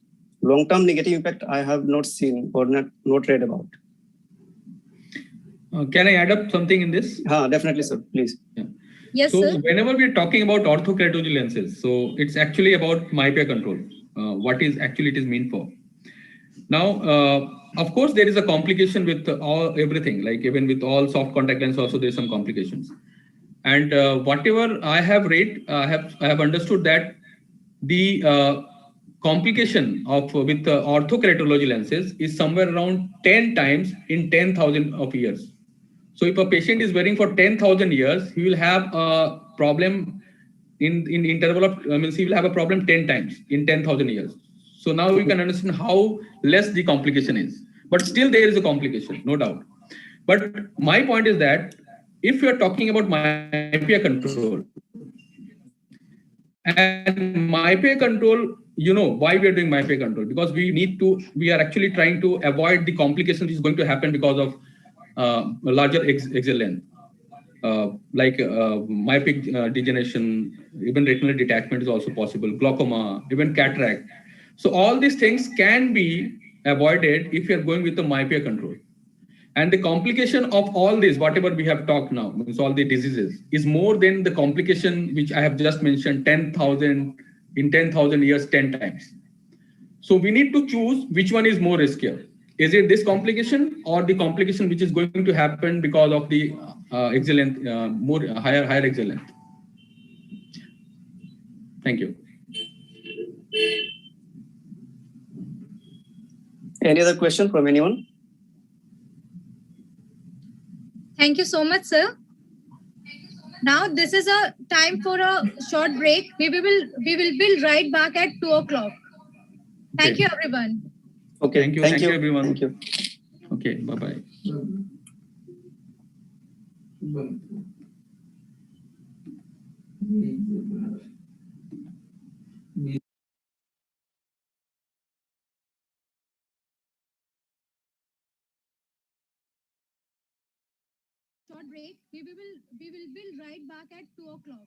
Long-term negative impact I have not seen or not read about. Can I add up something in this? Definitely, sir. Please. Yeah. Yes, so sir. Whenever we're talking about orthokeratosis lenses, so it's actually about myopia control. What is actually it is meant for. Now, of course, there is a complication with everything. Like even with all soft contact lenses, also there's some complications. And whatever I have read, I have understood that the complication of with orthokeratology lenses is somewhere around 10 times in 10,000 of years. So if a patient is wearing for 10,000 years, he will have a problem in interval of, means he will have a problem 10 times in 10,000 years. So now we can understand how less the complication is. But still there is a complication, no doubt. But my point is that if you are talking about myopia control, and myopia control, you know why we are doing myopia control, because we are actually trying to avoid the complications which is going to happen because of larger axial length, like myopic degeneration, even retinal detachment is also possible, glaucoma, even cataract. So all these things can be avoided if you are going with the myopia control. And the complication of all this, whatever we have talked now, means all the diseases, is more than the complication which I have just mentioned, 10,000 in 10,000 years, 10 times. So we need to choose which one is more riskier. Is it this complication or the complication which is going to happen because of the axial length, higher axial length? Thank you. Any other question from anyone? Thank you so much, sir. Now this is a time for a short break. We will be right back at 2 o'clock. Thank you, everyone. Okay. Thank you, everyone. Thank you. Okay. Bye-bye. Short break. We will be right back at 2 o'clock.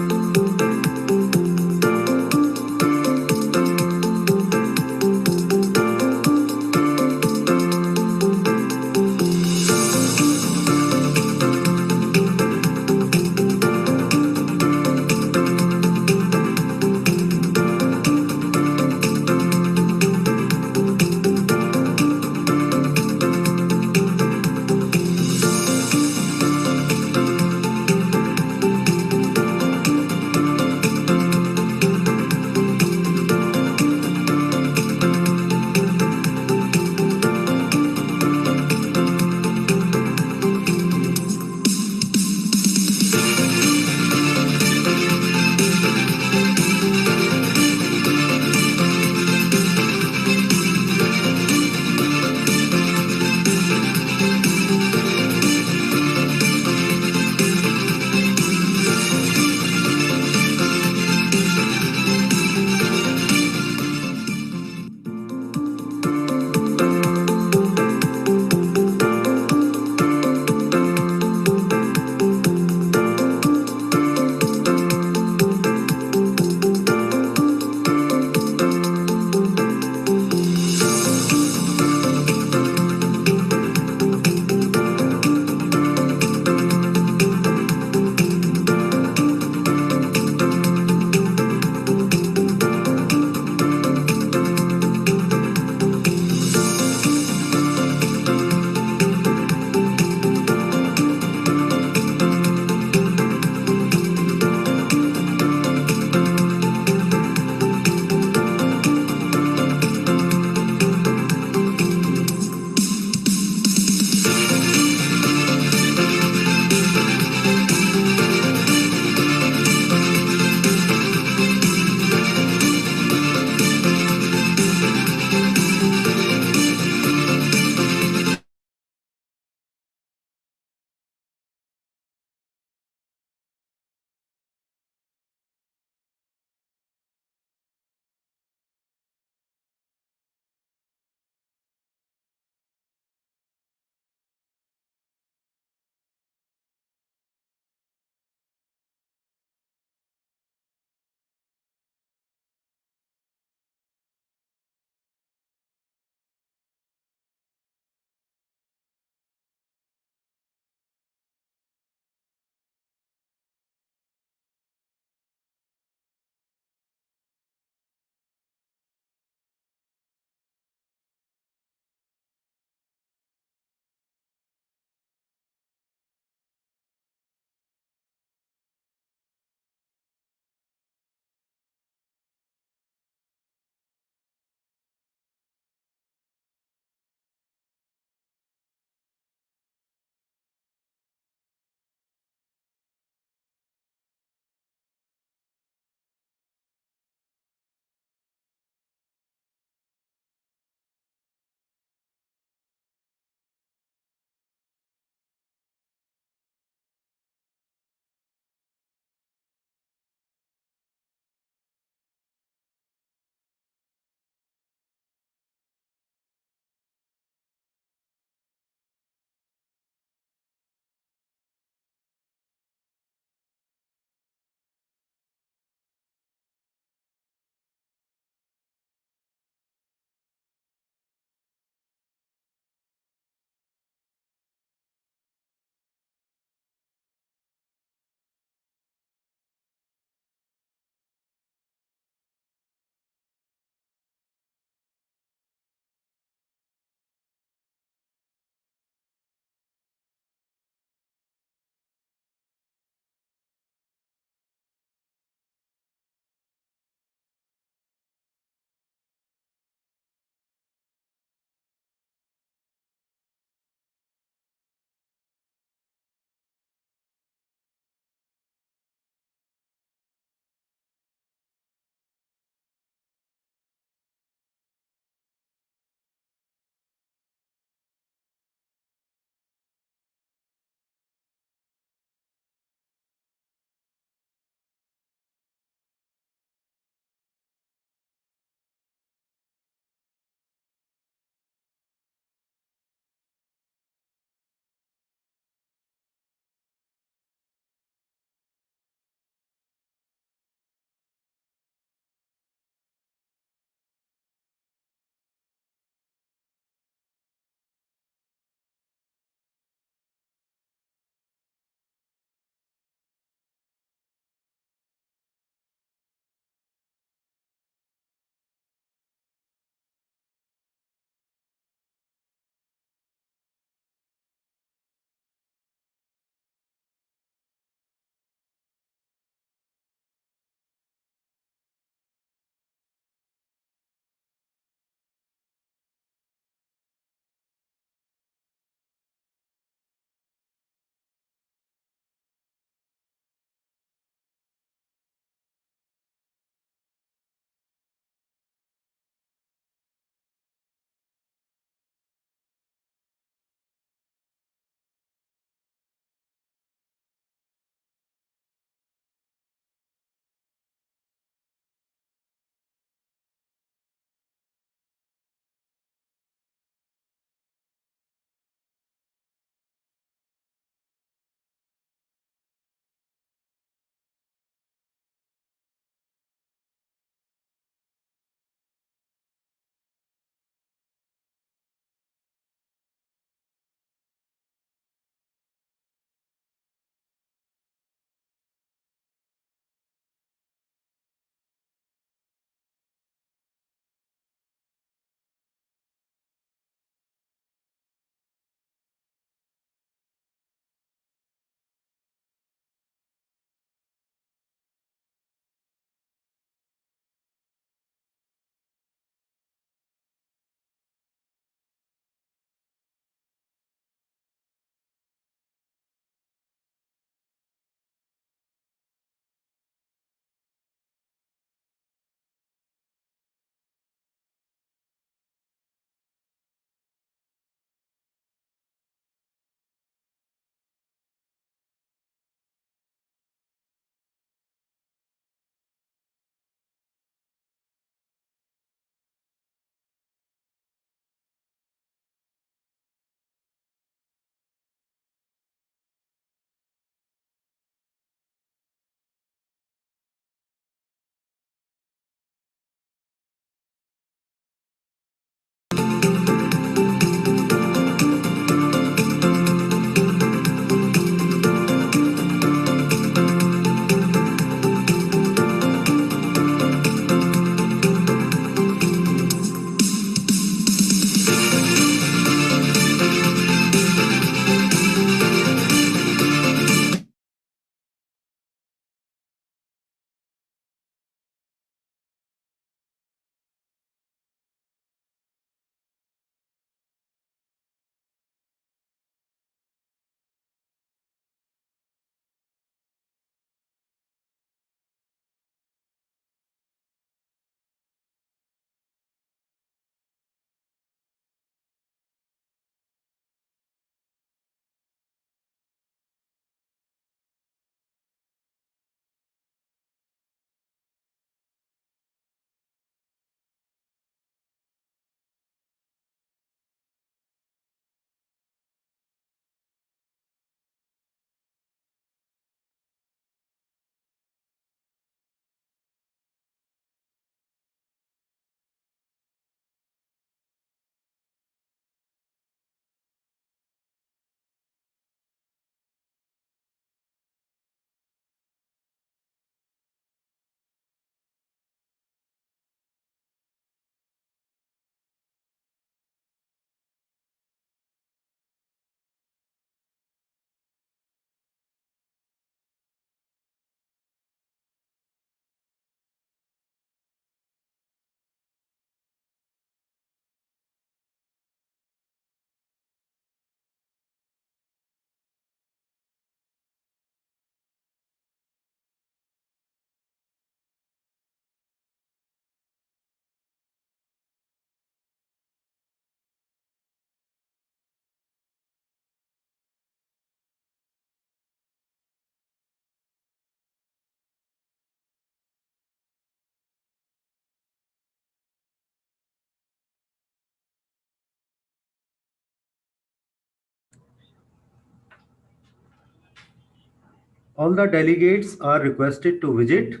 All the delegates are requested to visit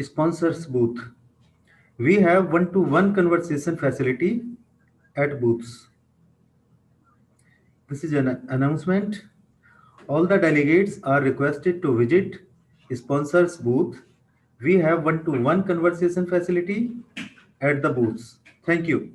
sponsors booth. We have one-to-one conversation facility at booths. This is an announcement. All the delegates are requested to visit sponsors booth. We have one-to-one conversation facility at the booths. Thank you.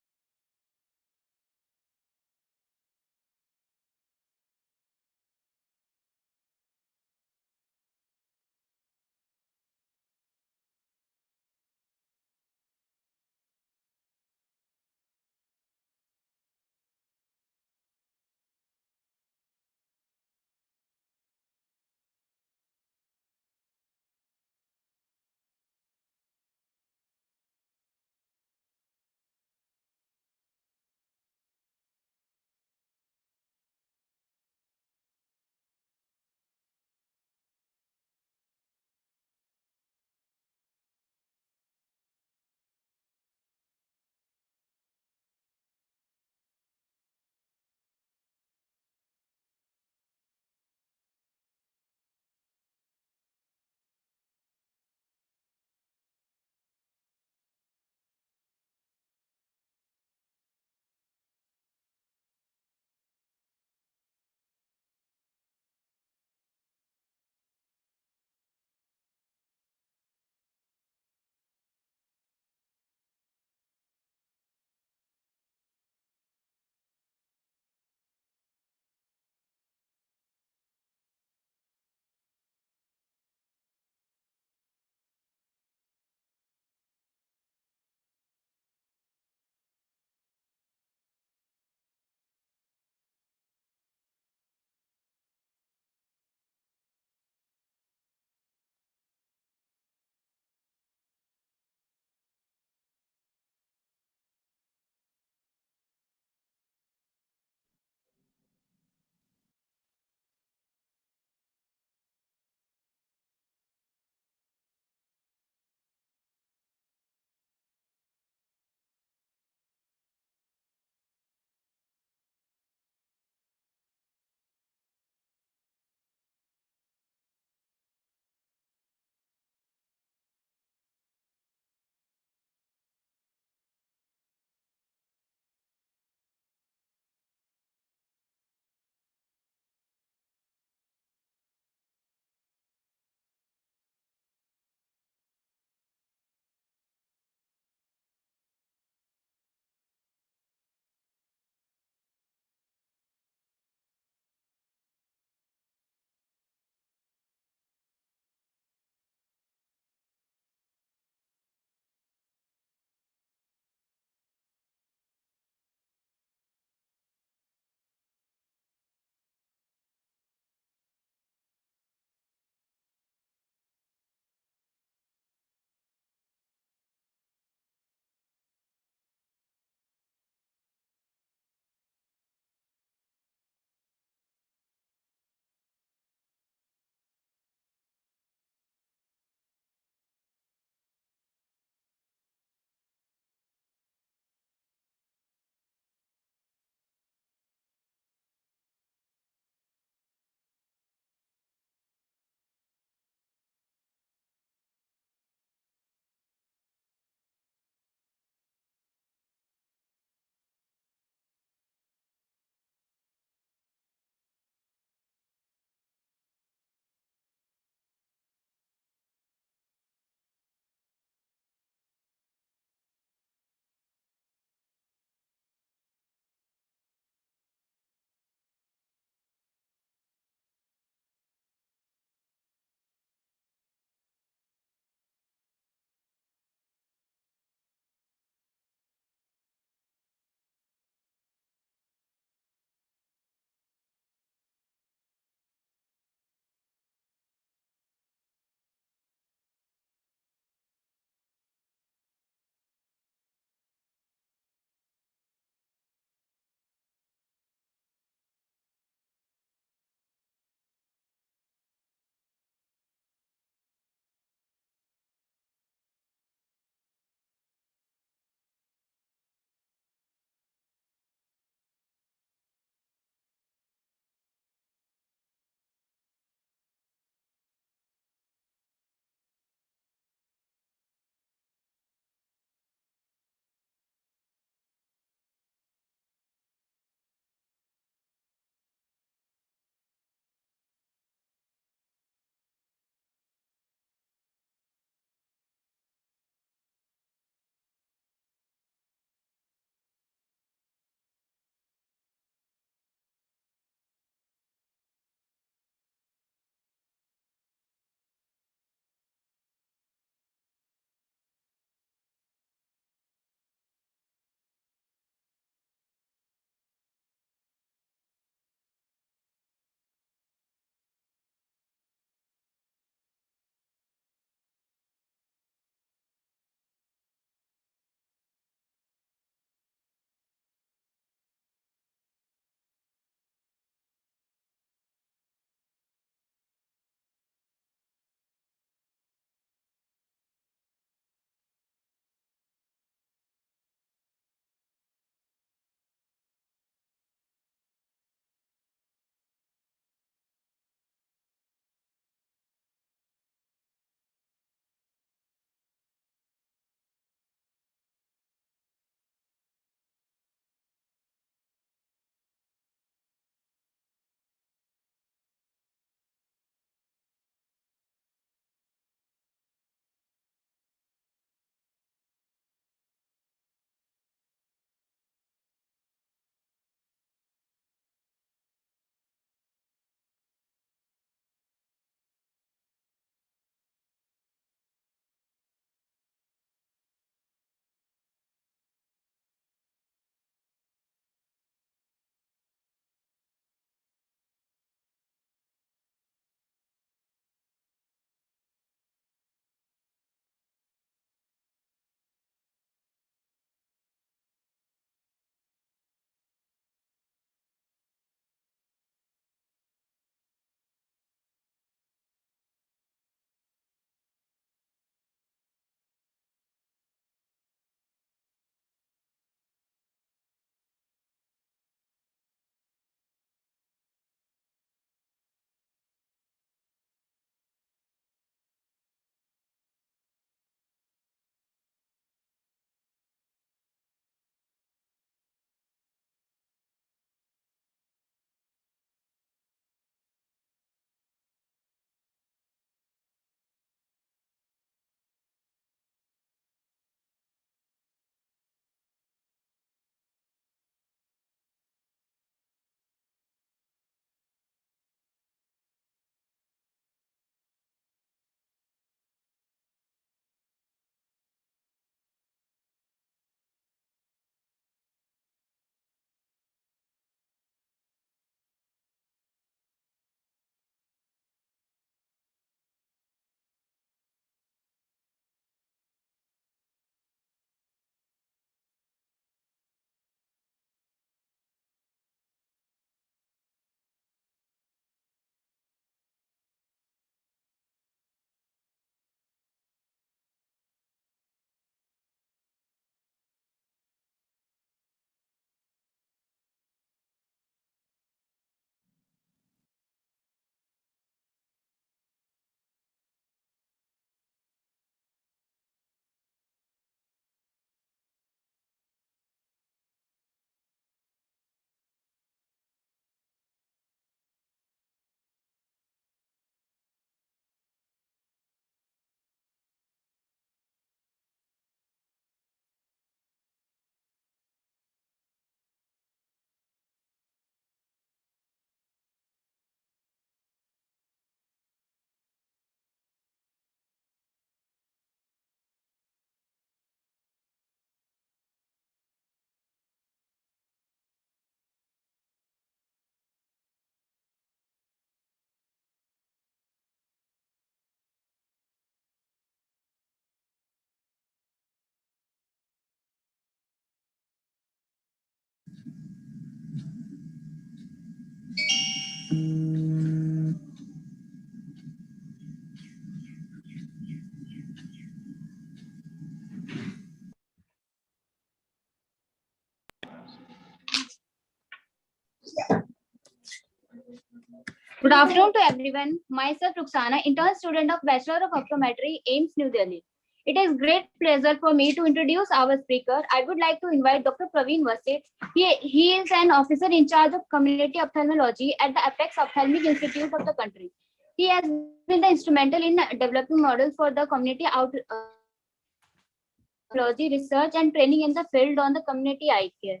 Good afternoon to everyone. Myself Ruxana, intern student of Bachelor of Optometry, AIMS, New Delhi. It is great pleasure for me to introduce our speaker. I would like to invite Dr. Praveen Vasit. He is an officer in charge of community ophthalmology at the Apex Ophthalmic Institute of the country. He has been instrumental in developing models for the community ophthalmology research and training in the field on the community eye care.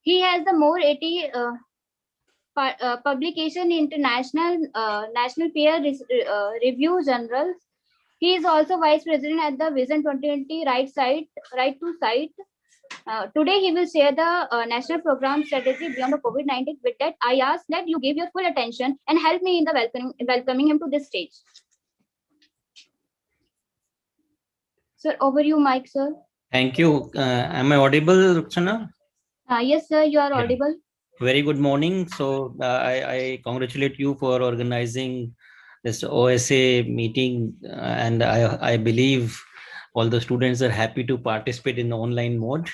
He has the more 80 publication in international national peer review journals. He is also vice president at the Vision 2020 Right to Sight. Today he will share the national program strategy beyond the COVID-19. With that, I ask that you give your full attention and help me in the welcoming him to this stage. Sir, over you, Mike, sir. Thank you. Am I audible, Ruxana? Yes, sir, you are audible. Very good morning. So I congratulate you for organizing this OSA meeting, and I believe all the students are happy to participate in the online mode.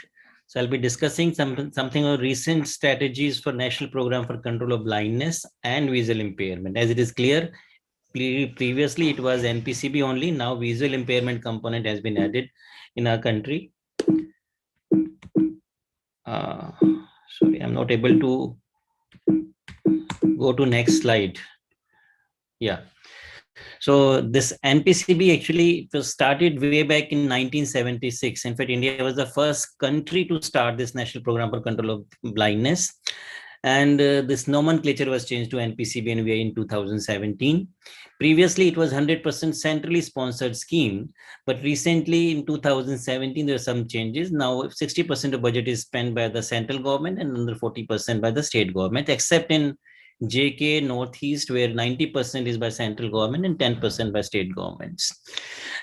So I'll be discussing something of recent strategies for National Program for Control of Blindness and Visual Impairment. As it is clear, previously it was NPCB only. Now visual impairment component has been added in our country. Sorry, I'm not able to go to next slide. Yeah. So this NPCB actually was started way back in 1976. In fact, India was the first country to start this National Program for Control of Blindness. And this nomenclature was changed to NPCB and we are in 2017. Previously, it was 100% centrally sponsored scheme, but recently in 2017, there are some changes. Now 60% of budget is spent by the central government and another 40% by the state government, except in JK Northeast, where 90% is by central government and 10% by state governments.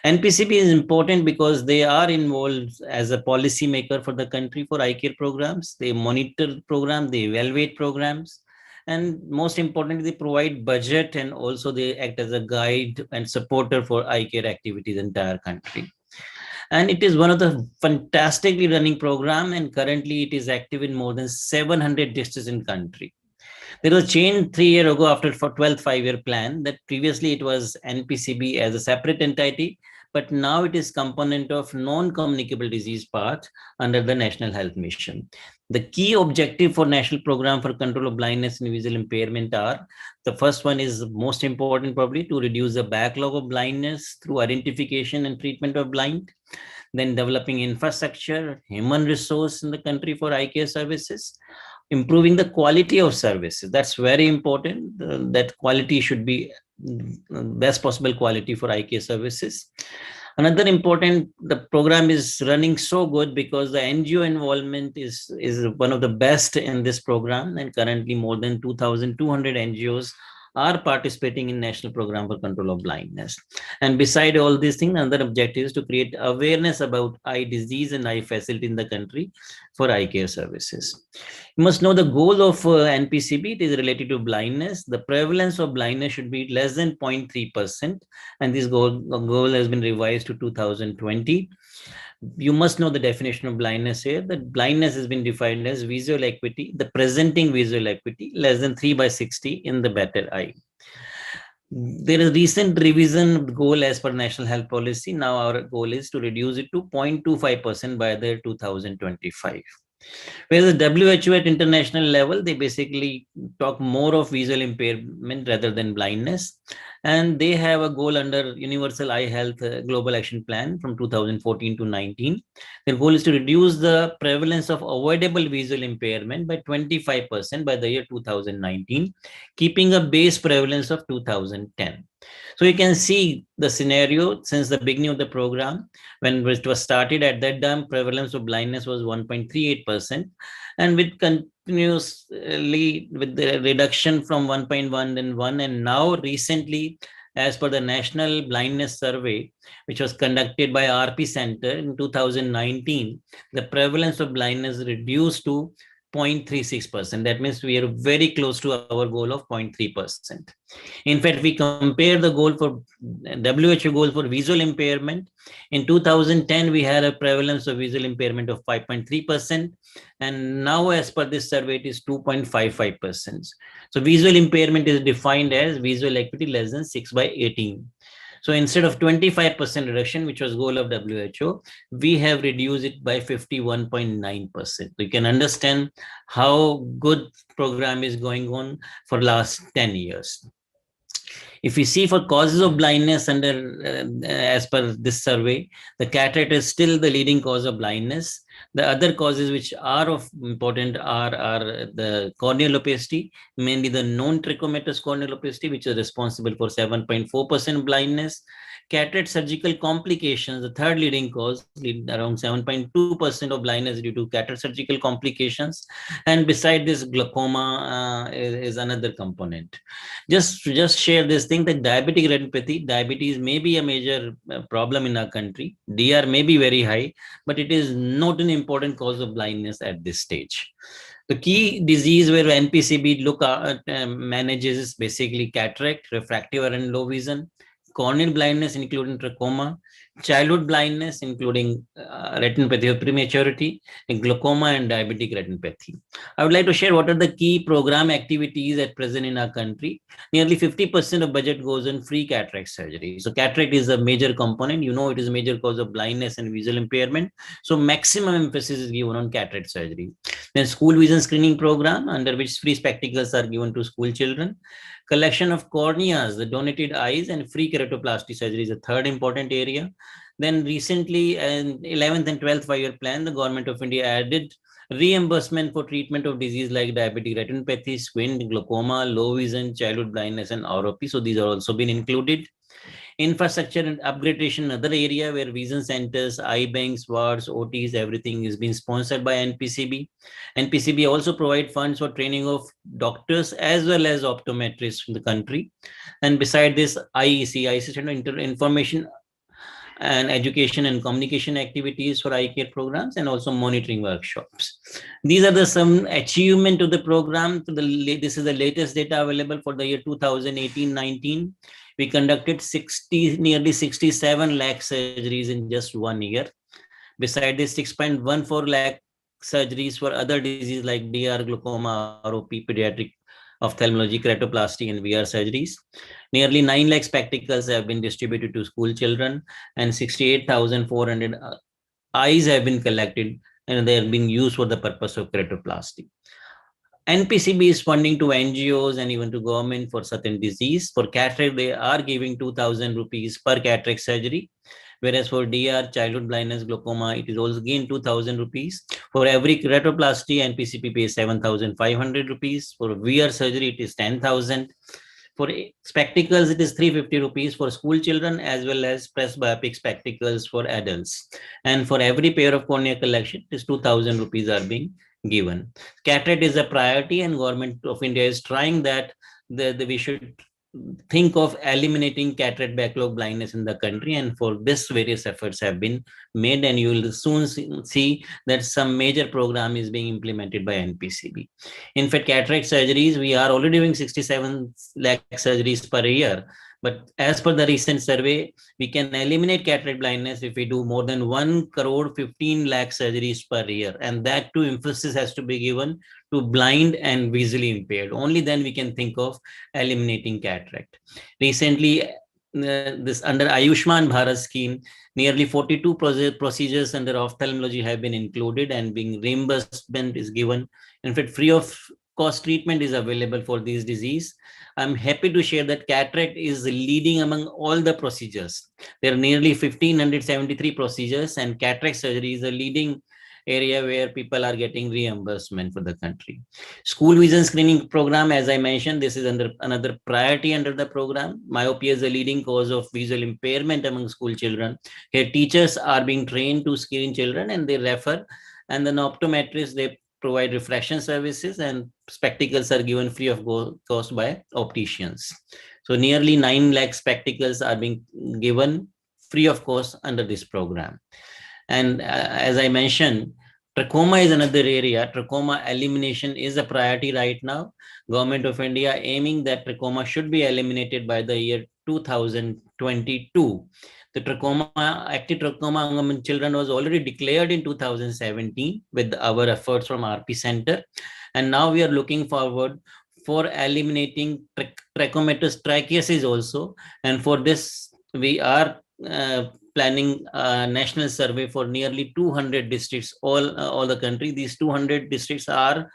NPCB is important because they are involved as a policy maker for the country for eye care programs. They monitor programs, they evaluate programs, and most importantly, they provide budget, and also they act as a guide and supporter for eye care activities in the entire country. And it is one of the fantastically running program, and currently it is active in more than 700 districts in country. There was a change 3 years ago after for 12th 5-year plan that previously it was NPCB as a separate entity, but now it is component of non-communicable disease part under the National Health Mission. The key objective for National Program for Control of Blindness and Visual Impairment are, the first one is most important probably, to reduce the backlog of blindness through identification and treatment of blind, then developing infrastructure, human resource in the country for eye care services, improving the quality of services. That's very important. That quality should be best possible quality for eye care services. Another important, the program is running so good because the NGO involvement is one of the best in this program, and currently more than 2,200 NGOs are participating in National Program for Control of Blindness. And beside all these things, another objective is to create awareness about eye disease and eye facility in the country for eye care services. You must know the goal of NPCB. It is related to blindness. The prevalence of blindness should be less than 0.3%, and this goal has been revised to 2020. You must know the definition of blindness here. That blindness has been defined as visual acuity, the presenting visual acuity less than 3/60 in the better eye. There is recent revision goal as per National Health Policy. Now our goal is to reduce it to 0.25% by the 2025. Whereas the WHO at international level, they basically talk more of visual impairment rather than blindness. And they have a goal under Universal Eye Health Global Action Plan from 2014 to 19. Their goal is to reduce the prevalence of avoidable visual impairment by 25% by the year 2019, keeping a base prevalence of 2010. So you can see the scenario since the beginning of the program. When it was started, at that time, prevalence of blindness was 1.38%. And with continuously, with the reduction from 1.1 and 1, and now recently, as per the National Blindness Survey, which was conducted by RP Center in 2019, the prevalence of blindness reduced to 0.36%. That means we are very close to our goal of 0.3%. In fact, we compare the goal for WHO goal for visual impairment. In 2010, we had a prevalence of visual impairment of 5.3%. And now as per this survey, it is 2.55%. So visual impairment is defined as visual acuity less than 6/18. So instead of 25% reduction, which was goal of WHO, we have reduced it by 51.9%. You can understand how good program is going on for last 10 years. If we see for causes of blindness as per this survey, the cataract is still the leading cause of blindness. The other causes which are of important are the corneal opacity, mainly the non-trichomatous corneal opacity, which is responsible for 7.4% blindness. Cataract surgical complications, the third leading cause, around 7.2% of blindness due to cataract surgical complications. And beside this, glaucoma is another component. Just share this thing that diabetic retinopathy, diabetes may be a major problem in our country. DR may be very high, but it is not an important cause of blindness at this stage. The key disease where NPCB manages is basically cataract, refractive error and low vision, corneal blindness including trachoma, childhood blindness including retinopathy of prematurity, and glaucoma and diabetic retinopathy. I would like to share what are the key program activities at present in our country. Nearly 50% of budget goes on free cataract surgery. So cataract is a major component. You know, it is a major cause of blindness and visual impairment. So maximum emphasis is given on cataract surgery. Then school vision screening program, under which free spectacles are given to school children. Collection of corneas, the donated eyes, and free keratoplasty surgery is a third important area. Then recently, in 11th and 12th 5-year plan, the government of India added reimbursement for treatment of disease like diabetic retinopathy, squint, glaucoma, low vision, childhood blindness, and ROP. So these are also been included. Infrastructure and upgradation, another area where vision centers, eye banks, wards, OTs, everything is being sponsored by NPCB. NPCB also provide funds for training of doctors as well as optometrists in the country. And beside this, IEC information and education and communication activities for eye care programs, and also monitoring workshops. These are some achievement of the program. This is the latest data available for the year 2018-19. We conducted nearly 67 lakh surgeries in just 1 year. Beside this, 6.14 lakh surgeries for other diseases like DR, glaucoma, ROP, pediatric ophthalmology, keratoplasty, and VR surgeries. Nearly 9 lakh spectacles have been distributed to school children, and 68,400 eyes have been collected, and they are being used for the purpose of keratoplasty. NPCB is funding to NGOs and even to government for certain disease. For cataract, they are giving 2,000 rupees per cataract surgery. Whereas for DR, childhood blindness, glaucoma, it is also again 2,000 rupees. For every keratoplasty, NPCB pays 7,500 rupees. For VR surgery, it is 10,000. For spectacles, it is 350 rupees for school children as well as presbyopic spectacles for adults. And for every pair of cornea collection, it is 2,000 rupees are being given. Cataract is a priority, and Government of India is trying that we should think of eliminating cataract backlog blindness in the country, and for this various efforts have been made, and you will soon see that some major program is being implemented by NPCB. In fact, cataract surgeries, we are already doing 67 lakh surgeries per year, but as per the recent survey, we can eliminate cataract blindness if we do more than 1 crore 15 lakh surgeries per year, and that too emphasis has to be given to blind and visually impaired. Only then we can think of eliminating cataract. Recently, this under Ayushman Bharat scheme, nearly 42 procedures under ophthalmology have been included, and being reimbursement is given. In fact, free of cost treatment is available for this disease. I'm happy to share that cataract is leading among all the procedures. There are nearly 1,573 procedures, and cataract surgery is a leading area where people are getting reimbursement for the country. School vision screening program, as I mentioned, this is under another priority under the program. Myopia is a leading cause of visual impairment among school children. Here, teachers are being trained to screen children, and they refer, and then optometrists, they provide refraction services, and spectacles are given free of cost by opticians. So nearly 9 lakh spectacles are being given free of cost under this program. And as I mentioned, Trachoma is another area. Trachoma elimination is a priority right now. Government of India aiming that trachoma should be eliminated by the year 2022. The trachoma, active trachoma among children was already declared in 2017 with our efforts from RP Center. And now we are looking forward for eliminating trachomatous trichiasis also. And for this, we are planning a national survey for nearly 200 districts all the country. These 200 districts are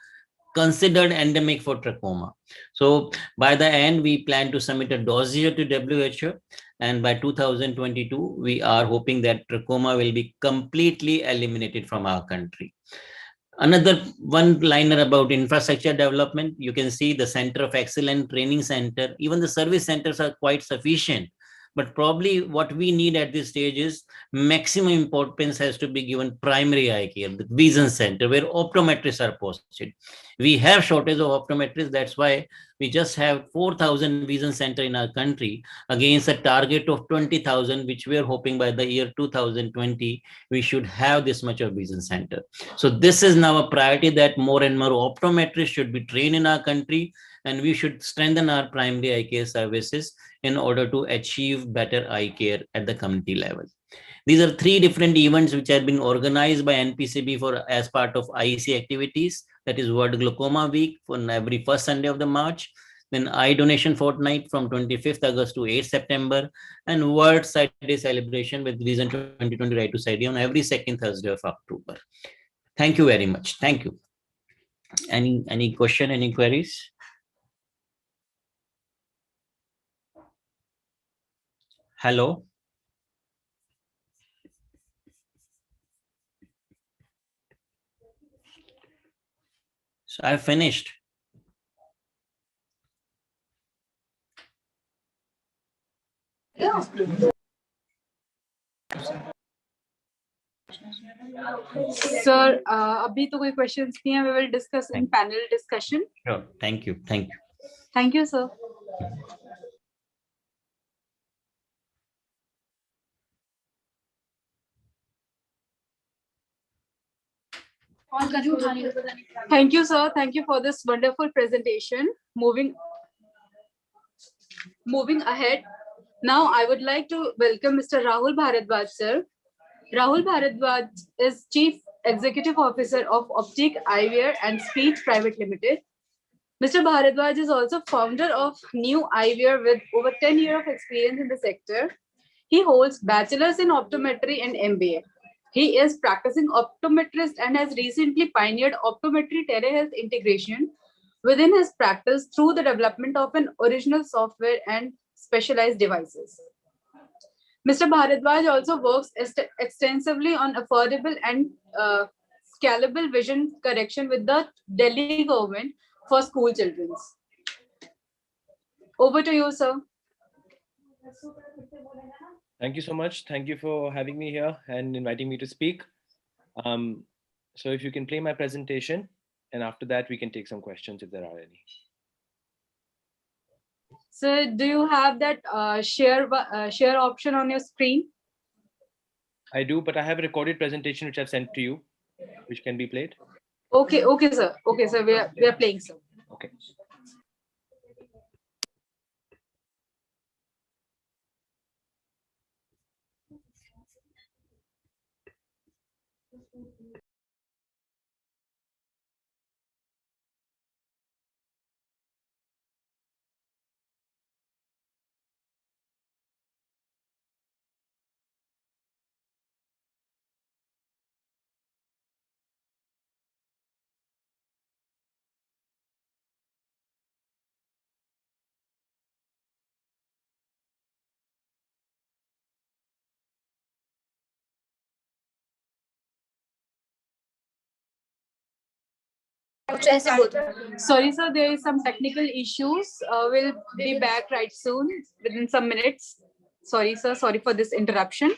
considered endemic for trachoma. So by the end, we plan to submit a dossier to WHO, and by 2022, we are hoping that trachoma will be completely eliminated from our country. Another one liner about infrastructure development, you can see the Center of Excellence Training Center, even the service centers are quite sufficient. But probably what we need at this stage is maximum importance has to be given primary eye care, the vision center where optometrists are posted. We have shortage of optometrists. That's why we just have 4,000 vision center in our country against a target of 20,000, which we are hoping by the year 2020, we should have this much of vision center. So this is now a priority that more and more optometrists should be trained in our country, and we should strengthen our primary eye care services in order to achieve better eye care at the community level. These are 3 different events which have been organized by NPCB for as part of IEC activities. That is World Glaucoma Week for every first Sunday of the March, then Eye Donation Fortnight from 25th August to 8th September, and World Sight Day celebration with Vision 2020 Right to Sight on every second Thursday of October. Thank you very much. Thank you. Any question, any queries? Hello. So I finished. Sir, अभी तो कोई questions नहीं है. We will discuss in panel discussion. Sure. Thank you. Thank you. Thank you, sir. Thank you, sir. Thank you for this wonderful presentation. Moving ahead, now I would like to welcome Mr. Rahul Bharadwaj, sir. Rahul Bharadwaj is Chief Executive Officer of Optic Eyewear and Speech Private Limited. Mr. Bharadwaj is also founder of New Eyewear with over 10 years of experience in the sector. He holds bachelor's in optometry and MBA. He is practicing optometrist and has recently pioneered optometry telehealth integration within his practice through the development of an original software and specialized devices. Mr. Bharadwaj also works extensively on affordable and scalable vision correction with the Delhi government for school children. Over to you, sir. Thank you so much. Thank you for having me here and inviting me to speak. So if you can play my presentation, and after that we can take some questions if there are any. So do you have that share option on your screen? I do, but I have a recorded presentation which I've sent to you, which can be played. Okay, sir. Okay, sir. We are playing, sir. Okay. Sorry, sir, there is some technical issues. We'll be back right soon, within some minutes. Sorry, sir. Sorry for this interruption.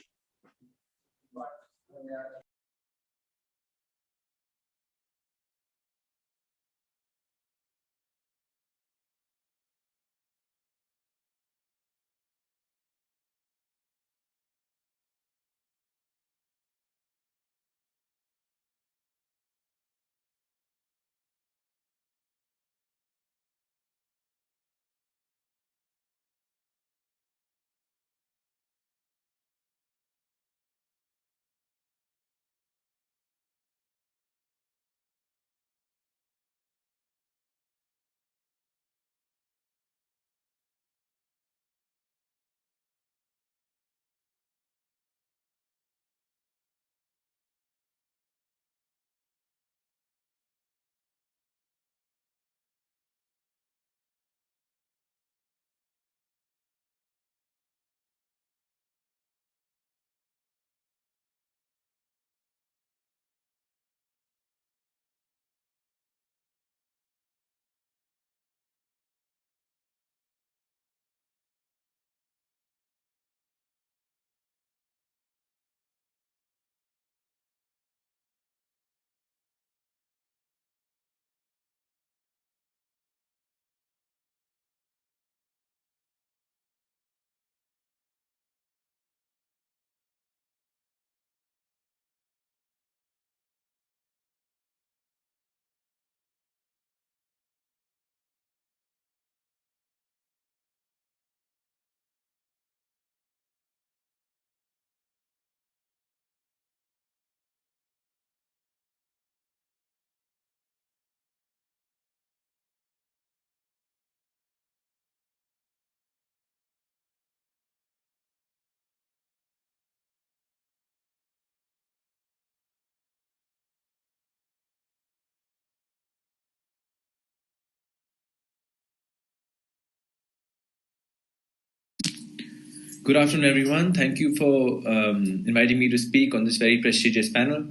Good afternoon, everyone. Thank you for inviting me to speak on this very prestigious panel,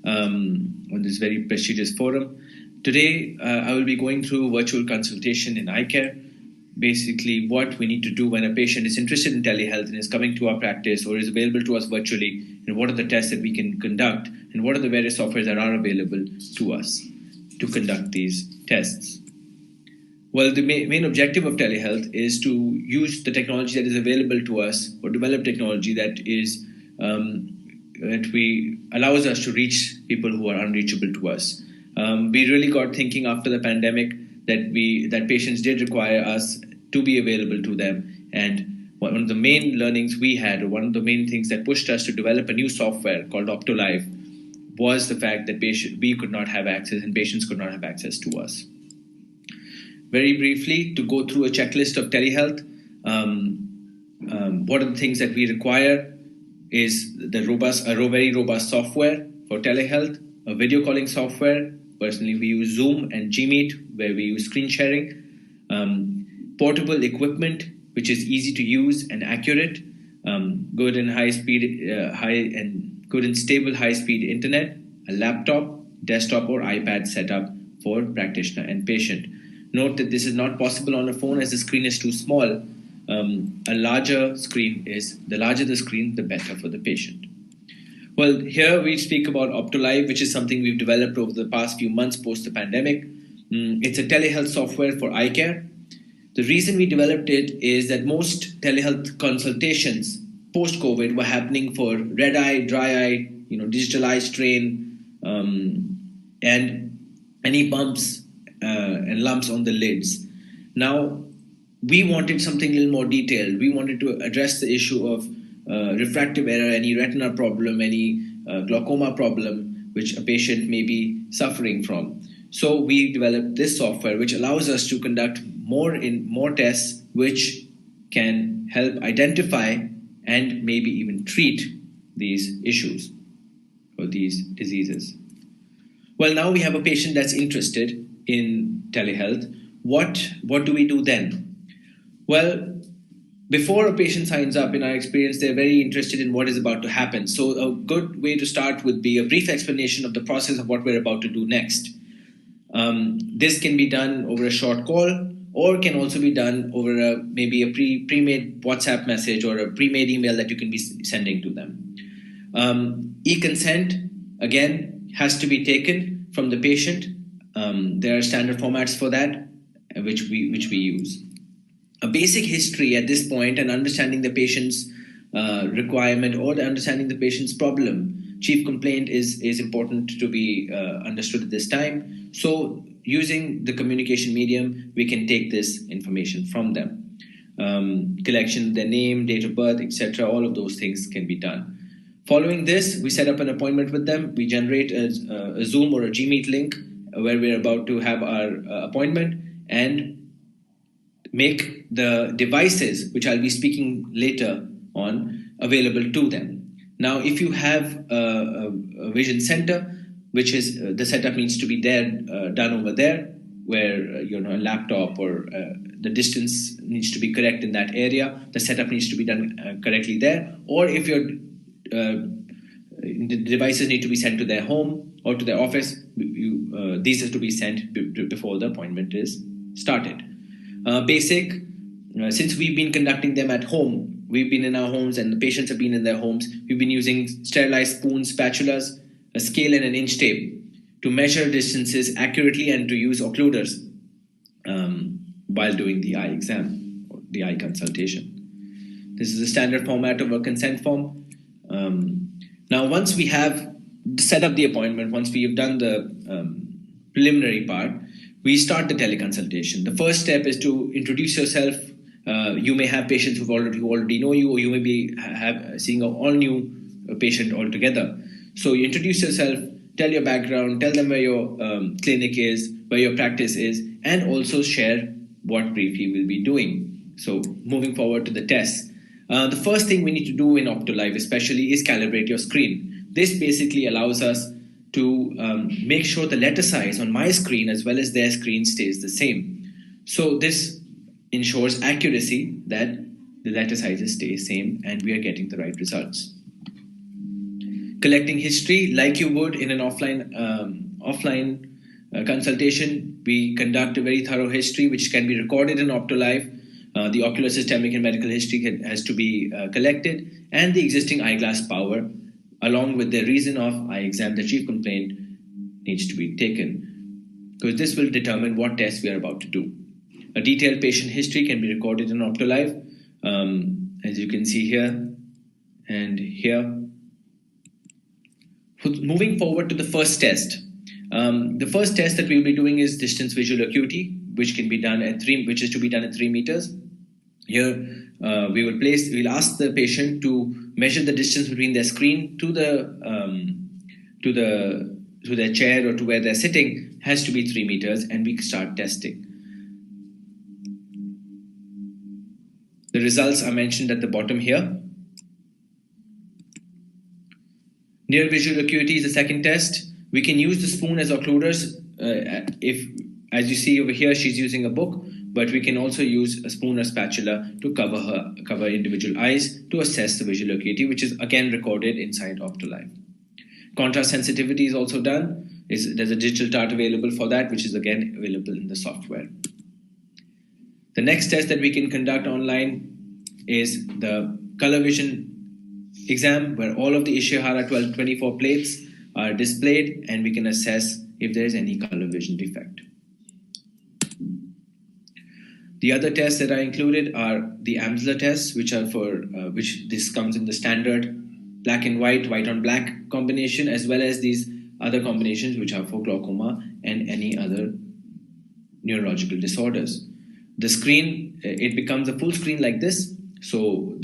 on this very prestigious forum. Today, I will be going through virtual consultation in eye care, basically what we need to do when a patient is interested in telehealth and is coming to our practice or is available to us virtually, and what are the tests that we can conduct, and what are the various softwares that are available to us to conduct these tests. Well, the main objective of telehealth is to use the technology that is available to us, or develop technology that is allows us to reach people who are unreachable to us. We really got thinking after the pandemic that patients did require us to be available to them, and one of the main learnings we had, or one of the main things that pushed us to develop a new software called OptoLive, was the fact that we could not have access and patients could not have access to us. Very briefly, to go through a checklist of telehealth, what are the things that we require is a very robust software for telehealth, a video calling software. Personally, we use Zoom and Gmeet, where we use screen sharing, portable equipment, which is easy to use and accurate, good and stable high-speed internet, a laptop, desktop, or iPad setup for practitioner and patient. Note that this is not possible on a phone as the screen is too small. The larger the screen, the better for the patient. Well, here we speak about OptoLive, which is something we've developed over the past few months post the pandemic. It's a telehealth software for eye care. The reason we developed it is that most telehealth consultations post-COVID were happening for red eye, dry eye, digital eye strain, and any bumps and lumps on the lids. Now, we wanted something a little more detailed. We wanted to address the issue of refractive error, any retina problem, any glaucoma problem, which a patient may be suffering from. So we developed this software, which allows us to conduct more tests, which can help identify and maybe even treat these issues or these diseases. Well, now we have a patient that's interested in telehealth. What do we do then? Well, before a patient signs up, in our experience, they're very interested in what is about to happen. So a good way to start would be a brief explanation of the process of what we're about to do next. This can be done over a short call, or can also be done over maybe a pre-made WhatsApp message or a pre-made email that you can be sending to them. E-consent, again, has to be taken from the patient. There are standard formats for that, which we use. A basic history at this point and understanding the patient's requirement or understanding the patient's problem. Chief complaint is important to be understood at this time. So using the communication medium, we can take this information from them. Collection of their name, date of birth, etc. All of those things can be done. Following this, we set up an appointment with them. We generate a Zoom or a Gmeet link where we're about to have our appointment, and make the devices, which I'll be speaking later on, available to them. Now, if you have a vision center, which is the setup needs to be there, done over there, where a laptop or the distance needs to be correct in that area. The setup needs to be done correctly there. Or if the devices need to be sent to their home or to their office, these have to be sent before the appointment is started. Since we've been conducting them at home, we've been in our homes and the patients have been in their homes, we've been using sterilized spoons, spatulas, a scale and an inch tape to measure distances accurately and to use occluders while doing the eye exam or the eye consultation. This is a standard format of a consent form. Now, once we have set up the appointment, once we have done the preliminary part, we start the teleconsultation. The first step is to introduce yourself. You may have patients who already know you, or you may be seeing an all-new patient altogether. So you introduce yourself, tell your background, tell them where your clinic is, where your practice is, and also share what brief you will be doing. So moving forward to the tests. The first thing we need to do in OptoLive especially is calibrate your screen. This basically allows us to make sure the letter size on my screen as well as their screen stays the same. So this ensures accuracy, that the letter sizes stay same and we are getting the right results. Collecting history like you would in an offline consultation, we conduct a very thorough history which can be recorded in OptoLive. The ocular, systemic, and medical history has to be collected, and the existing eyeglass power, along with the reason of eye exam, the chief complaint, needs to be taken, because this will determine what tests we are about to do. A detailed patient history can be recorded in OptoLive, as you can see here and here. Moving forward to the first test. The first test that we'll be doing is distance visual acuity, which can be done at 3 meters. Here, we'll ask the patient to measure the distance between their screen to their chair or to where they're sitting has to be 3 meters, and we start testing. The results are mentioned at the bottom here. Near visual acuity is the second test. We can use the spoon as occluders. As you see over here, she's using a book, but we can also use a spoon or spatula to cover individual eyes to assess the visual acuity, which is again recorded inside OptoLive. Contrast sensitivity is also done. There's a digital chart available for that, which is again available in the software. The next test that we can conduct online is the color vision exam, where all of the Ishihara 1224 plates are displayed and we can assess if there is any color vision defect. The other tests that are included are the Amsler tests, which are which this comes in the standard black and white, white on black combination, as well as these other combinations which are for glaucoma and any other neurological disorders. The screen, it becomes a full screen like this. So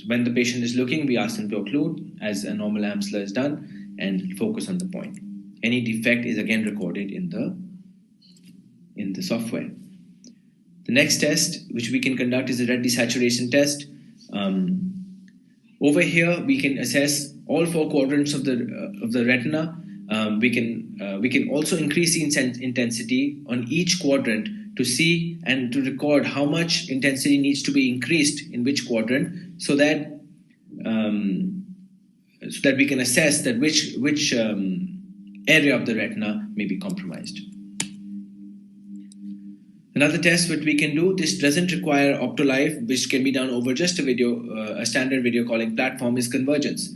when the patient is looking, we ask them to occlude as a normal Amsler is done and focus on the point. Any defect is again recorded in the software. The next test which we can conduct is a red desaturation test. Over here, we can assess all 4 quadrants of the retina. We can also increase the intensity on each quadrant to see and to record how much intensity needs to be increased in which quadrant, so that we can assess that which area of the retina may be compromised. Another test which we can do, this doesn't require OptoLive, which can be done over just a standard video calling platform, is convergence.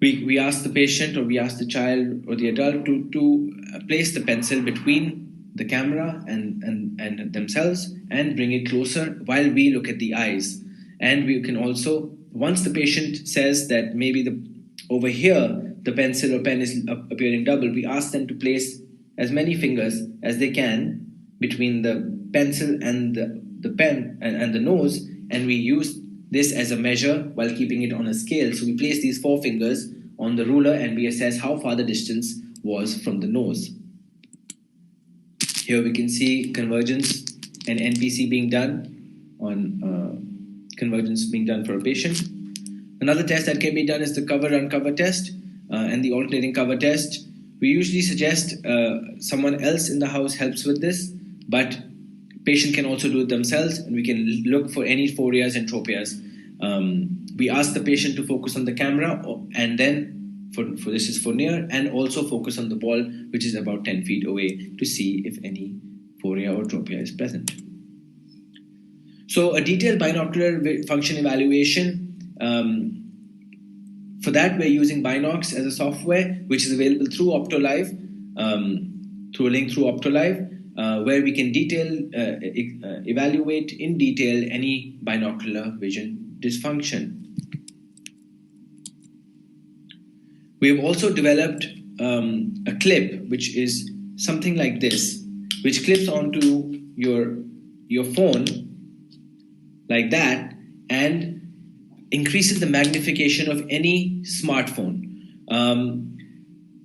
We ask the patient, or we ask the child or the adult to place the pencil between the camera and themselves and bring it closer while we look at the eyes. And we can also, once the patient says that maybe over here the pencil or pen is appearing double, we ask them to place as many fingers as they can between the pencil and the pen and the nose, and we use this as a measure while keeping it on a scale. So we place these 4 fingers on the ruler and we assess how far the distance was from the nose. Here we can see convergence and NPC being done for a patient. Another test that can be done is the cover-uncover test and the alternating cover test. We usually suggest someone else in the house helps with this, but patient can also do it themselves, and we can look for any phorias and tropias. We ask the patient to focus on the camera, and then for this is for near, and also focus on the ball, which is about 10 feet away, to see if any phoria or tropia is present. So a detailed binocular function evaluation, for that we're using Binox as a software, which is available through OptoLive, through a link through OptoLive, where we can evaluate in detail any binocular vision dysfunction. We have also developed a clip, which is something like this, which clips onto your phone like that and increases the magnification of any smartphone.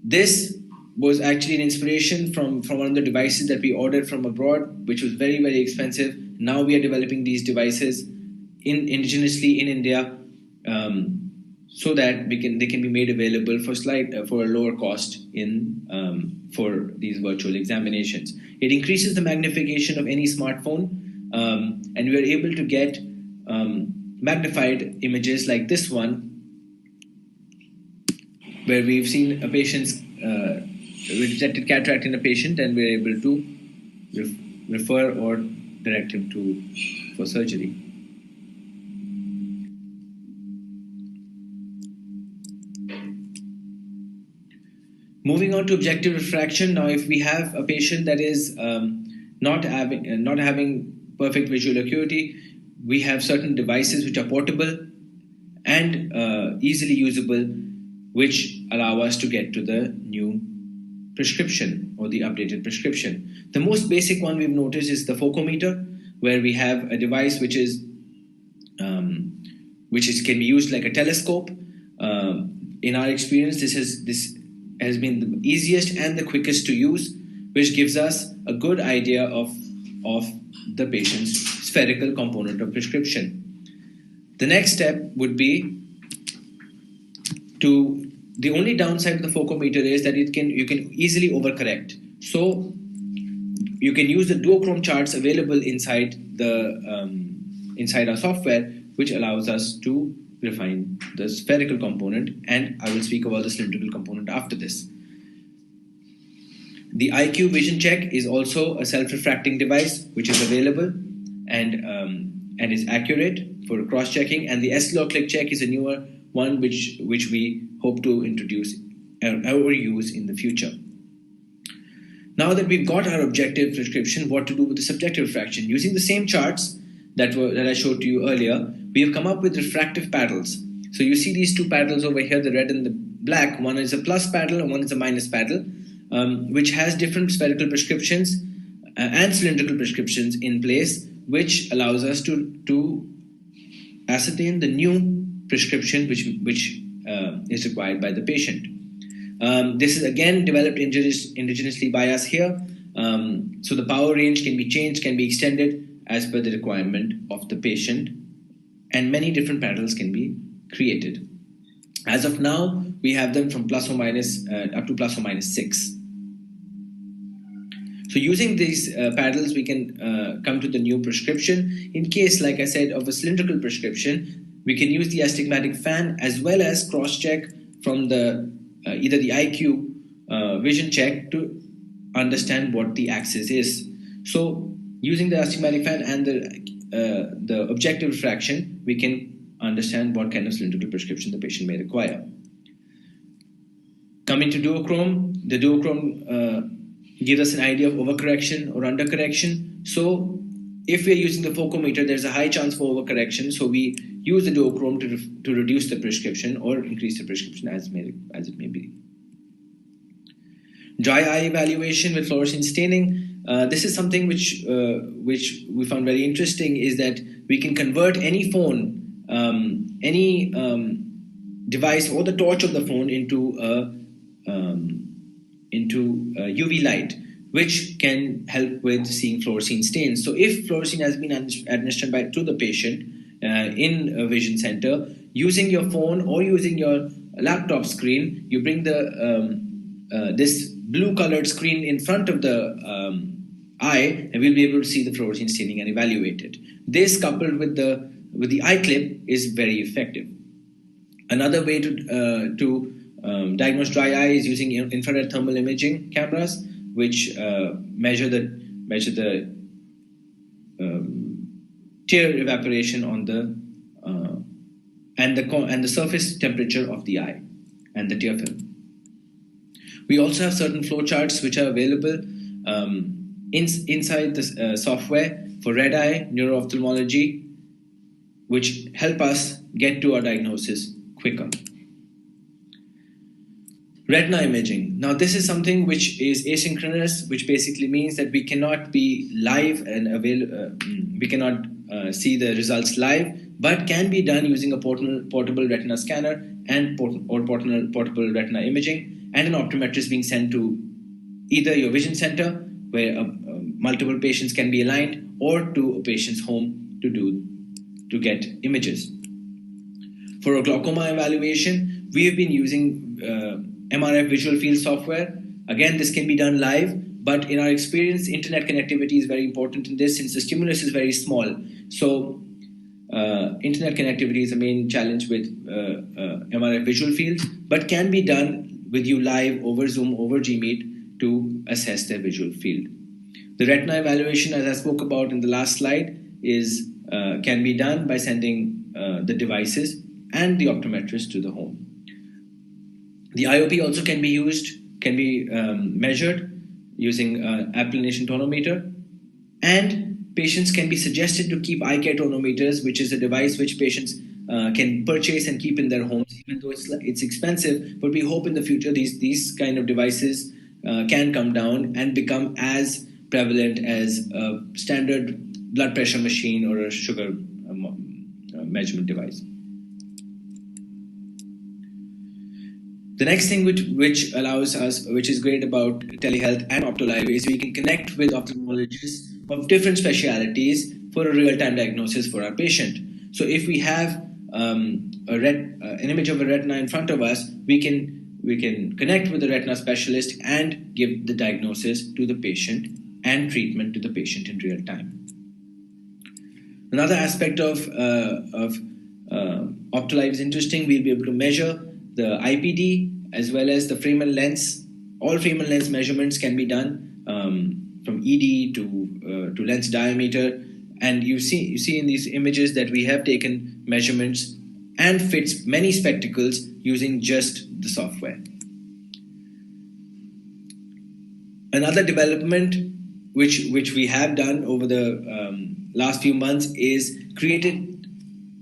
This was actually an inspiration from one of the devices that we ordered from abroad, which was very, very expensive. Now we are developing these devices indigenously in India, so that they can be made available for a lower cost for these virtual examinations. It increases the magnification of any smartphone and we are able to get magnified images like this one, where we've seen a patient's we detected cataract in a patient, and we're able to refer or direct him for surgery. Moving on to objective refraction. Now, if we have a patient that is not having perfect visual acuity, we have certain devices which are portable and easily usable, which allow us to get to the new prescription or the updated prescription. The most basic one we've noticed is the phocometer, where we have a device which can be used like a telescope. In our experience, this has been the easiest and the quickest to use, which gives us a good idea of the patient's spherical component of prescription. The next step would be the only downside of the phocometer is that you can easily overcorrect. So you can use the duochrome charts available inside our software, which allows us to refine the spherical component, and I will speak about the cylindrical component after this. The IQ Vision Check is also a self-refracting device which is available and is accurate for cross-checking, and the S-Law Click Check is a newer one which we hope to introduce or use in the future. Now that we've got our objective prescription, what to do with the subjective refraction? Using the same charts that I showed to you earlier, we have come up with refractive paddles. So you see these two paddles over here, the red and the black. One is a plus paddle and one is a minus paddle, which has different spherical prescriptions and cylindrical prescriptions in place, which allows us to ascertain the new prescription which is required by the patient. This is again developed indigenously by us here. So the power range can be changed, can be extended as per the requirement of the patient, and many different paddles can be created. As of now, we have them from plus or minus up to plus or minus 6. So using these paddles, we can come to the new prescription. In case, like I said, of a cylindrical prescription, we can use the astigmatic fan as well as cross-check from the either the IQ Vision Check to understand what the axis is. So using the astigmatic fan and the objective refraction, we can understand what kind of cylindrical prescription the patient may require. Coming to duochrome, the duochrome gives us an idea of overcorrection or undercorrection. So if we're using the phocometer, there's a high chance for overcorrection. So we use the duochrome to reduce the prescription or increase the prescription as it may be. Dry eye evaluation with fluorescein staining. This is something which we found very interesting, is that we can convert any phone, any device or the torch of the phone into UV light, which can help with seeing fluorescein stains. So if fluorescein has been administered to the patient in a vision center, using your phone or using your laptop screen, you bring this blue colored screen in front of the eye, and we'll be able to see the fluorescein staining and evaluate it. This, coupled with the eye clip, is very effective. Another way to diagnose dry eye is using infrared thermal imaging cameras, which measure the tear evaporation on the and the surface temperature of the eye and the tear film. We also have certain flow charts which are available inside the software for red eye neuro-ophthalmology, which help us get to our diagnosis quicker. Retina imaging. Now, this is something which is asynchronous, which basically means that we cannot be live and we cannot see the results live, but can be done using a portable retina scanner and portable retina imaging, and an optometrist being sent to either your vision center, where multiple patients can be aligned, or to a patient's home to get images. For a glaucoma evaluation, we have been using MRF visual field software. Again, this can be done live, But in our experience, internet connectivity is very important in this since the stimulus is very small. So internet connectivity is the main challenge with MRI visual fields, but can be done with you live over Zoom, over GMeet to assess their visual field. The retina evaluation, as I spoke about in the last slide, is can be done by sending the devices and the optometrist to the home. The IOP also can be used, can be measured using applanation tonometer, and patients can be suggested to keep eye care tonometers, which is a device which patients can purchase and keep in their homes, even though it's expensive. But we hope in the future these kind of devices can come down and become as prevalent as a standard blood pressure machine or a sugar measurement device. The next thing which allows us, which is great about telehealth and OptoLive, is we can connect with ophthalmologists of different specialities for a real-time diagnosis for our patient. So if we have an image of a retina in front of us, we can connect with the retina specialist and give the diagnosis to the patient and treatment to the patient in real time. Another aspect of OptoLive is interesting. We'll be able to measure the IPD as well as the Fresnel lens. All Fresnel lens measurements can be done from ED to lens diameter, and you see in these images that we have taken measurements and fits many spectacles using just the software. Another development which we have done over the last few months is created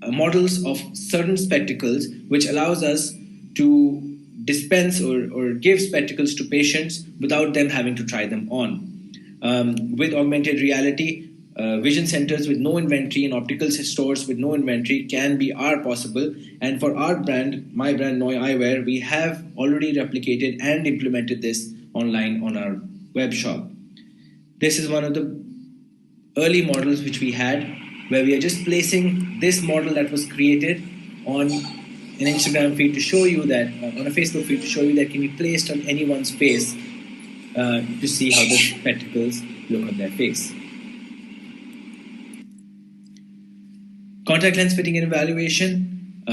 models of certain spectacles, which allows us to dispense or give spectacles to patients without them having to try them on. With augmented reality, vision centers with no inventory and optical stores with no inventory are possible. And for our brand, my brand Noi Eyewear, we have already replicated and implemented this online on our web shop. This is one of the early models which we had, where we are just placing this model that was created on an Instagram feed to show you that, on a Facebook feed to show you that can be placed on anyone's face to see how the spectacles look on their face. Contact lens fitting and evaluation.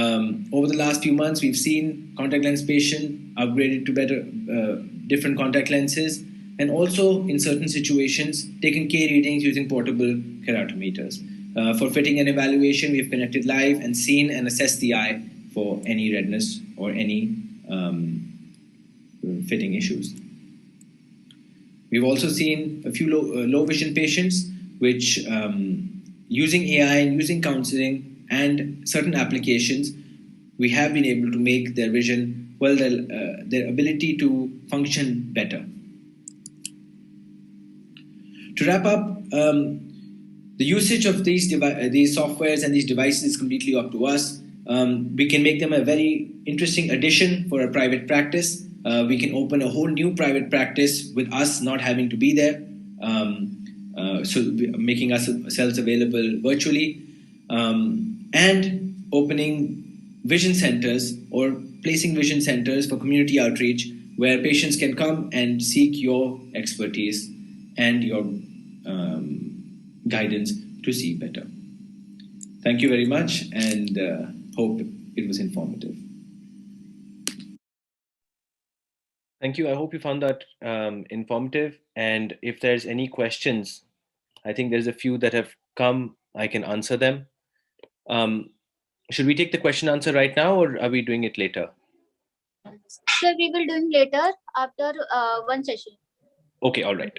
Over the last few months, we've seen contact lens patient upgraded to better, different contact lenses, and also in certain situations, taken K readings using portable keratometers. For fitting and evaluation, we've connected live and seen and assessed the eye for any redness or any fitting issues. We've also seen a few low vision patients which using AI and using counseling and certain applications, we have been able to make their vision, well, their ability to function better. To wrap up, the usage of these softwares and these devices is completely up to us. We can make them a very interesting addition for a private practice. We can open a whole new private practice with us not having to be there. So making ourselves available virtually, and opening vision centers or placing vision centers for community outreach where patients can come and seek your expertise and your guidance to see better. Thank you very much, and hope it was informative. Thank you. I hope you found that informative. And if there's any questions, I think there's a few that have come. I can answer them. Should we take the question answer right now, or are we doing it later? So we will doing later after one session. Okay, all right.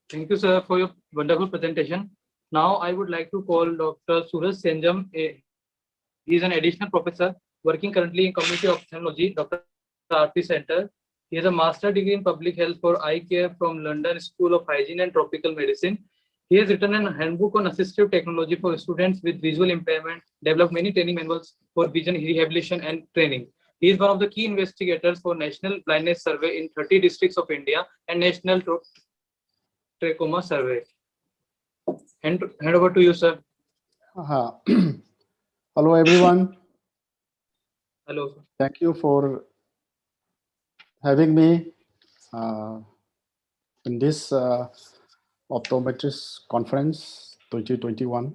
Thank you, sir, for your wonderful presentation. Now I would like to call Dr. Suraj Senjam. He is an additional professor working currently in Community Ophthalmology, Dr. RP Center. He has a master's degree in public health for eye care from London School of Hygiene and Tropical Medicine. He has written a handbook on assistive technology for students with visual impairment, developed many training manuals for vision rehabilitation and training. He is one of the key investigators for National Blindness Survey in 30 districts of India and National Trachoma Survey. Hand over to you, sir. Hello, everyone. Hello, sir. Thank you for having me in this optometrist conference 2021.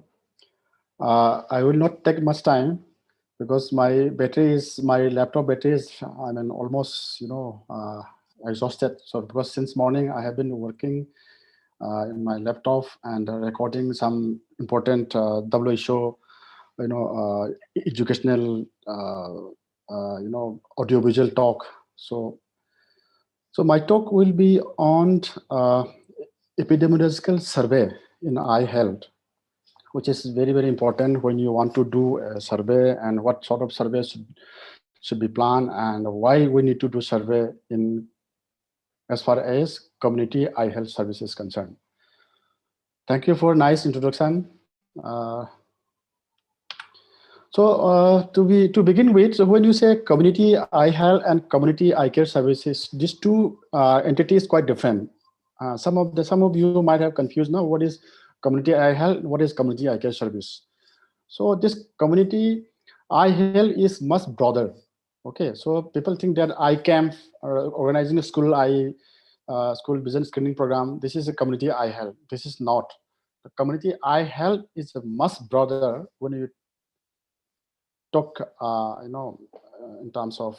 I will not take much time because my laptop battery is, almost, exhausted. So because since morning I have been working in my laptop and recording some important WHO, educational, audiovisual talk. So my talk will be on epidemiological survey in eye health, which is very, very important when you want to do a survey, and what sort of survey should be planned, and why we need to do survey in as far as community eye health service is concerned. Thank you for a nice introduction. To begin with, so when you say community eye health and community eye care services, these two entities quite different. Some of you might have confused now what is community eye health, what is community eye care service. So this community eye health is much broader. Okay, so people think that eye camp or organizing a school vision screening program, this is a community eye health. This is not. The community eye health is a much broader when you talk, in terms of,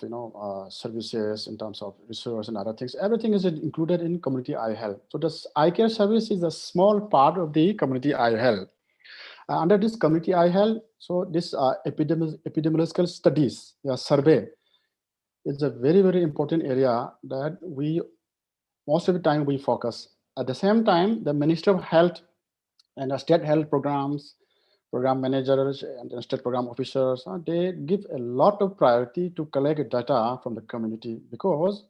services, in terms of resource and other things. Everything is included in community eye health. So this eye care service is a small part of the community eye health. Under this community eye health, so this epidemiological studies, survey, is a very, very important area that most of the time we focus. At the same time, the Ministry of Health and the state health programs, program managers and state program officers, they give a lot of priority to collect data from the community because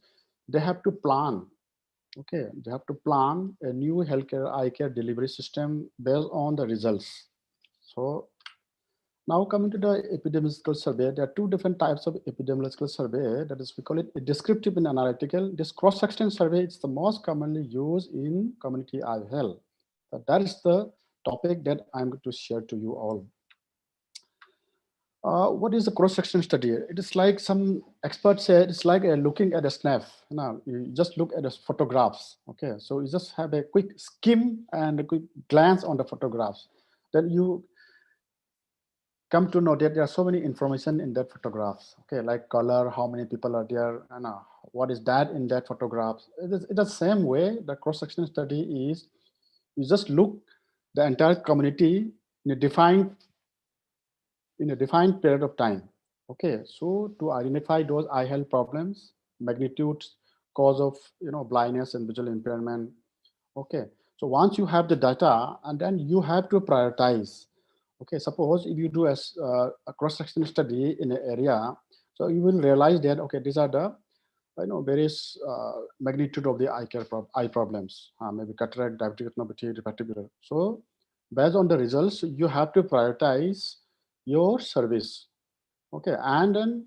they have to plan. Okay, they have to plan a new healthcare eye care delivery system based on the results. So now coming to the epidemiological survey, there are two different types of epidemiological survey. That is, we call it a descriptive and analytical. This cross-section survey is the most commonly used in community eye health. So that is the topic that I'm going to share to you all. What is a cross-section study? It is like some experts say, it's like looking at a snap. You just look at the photographs. Okay, so you just have a quick skim and a quick glance on the photographs. Then you come to know that there are so many information in that photographs. Okay, like color, how many people are there, and what is that in that photographs. It's the same way the cross-section study is. You just look the entire community in a defined period of time. Okay, so to identify those eye health problems, magnitudes, cause of blindness and visual impairment. Okay, so once you have the data, and then you have to prioritize. Okay, suppose if you do a cross-section study in an area, so you will realize that okay, these are the various magnitude of the eye problems, maybe cataract, diabetic retinopathy, refractive error. So based on the results, you have to prioritize your service. Okay, and then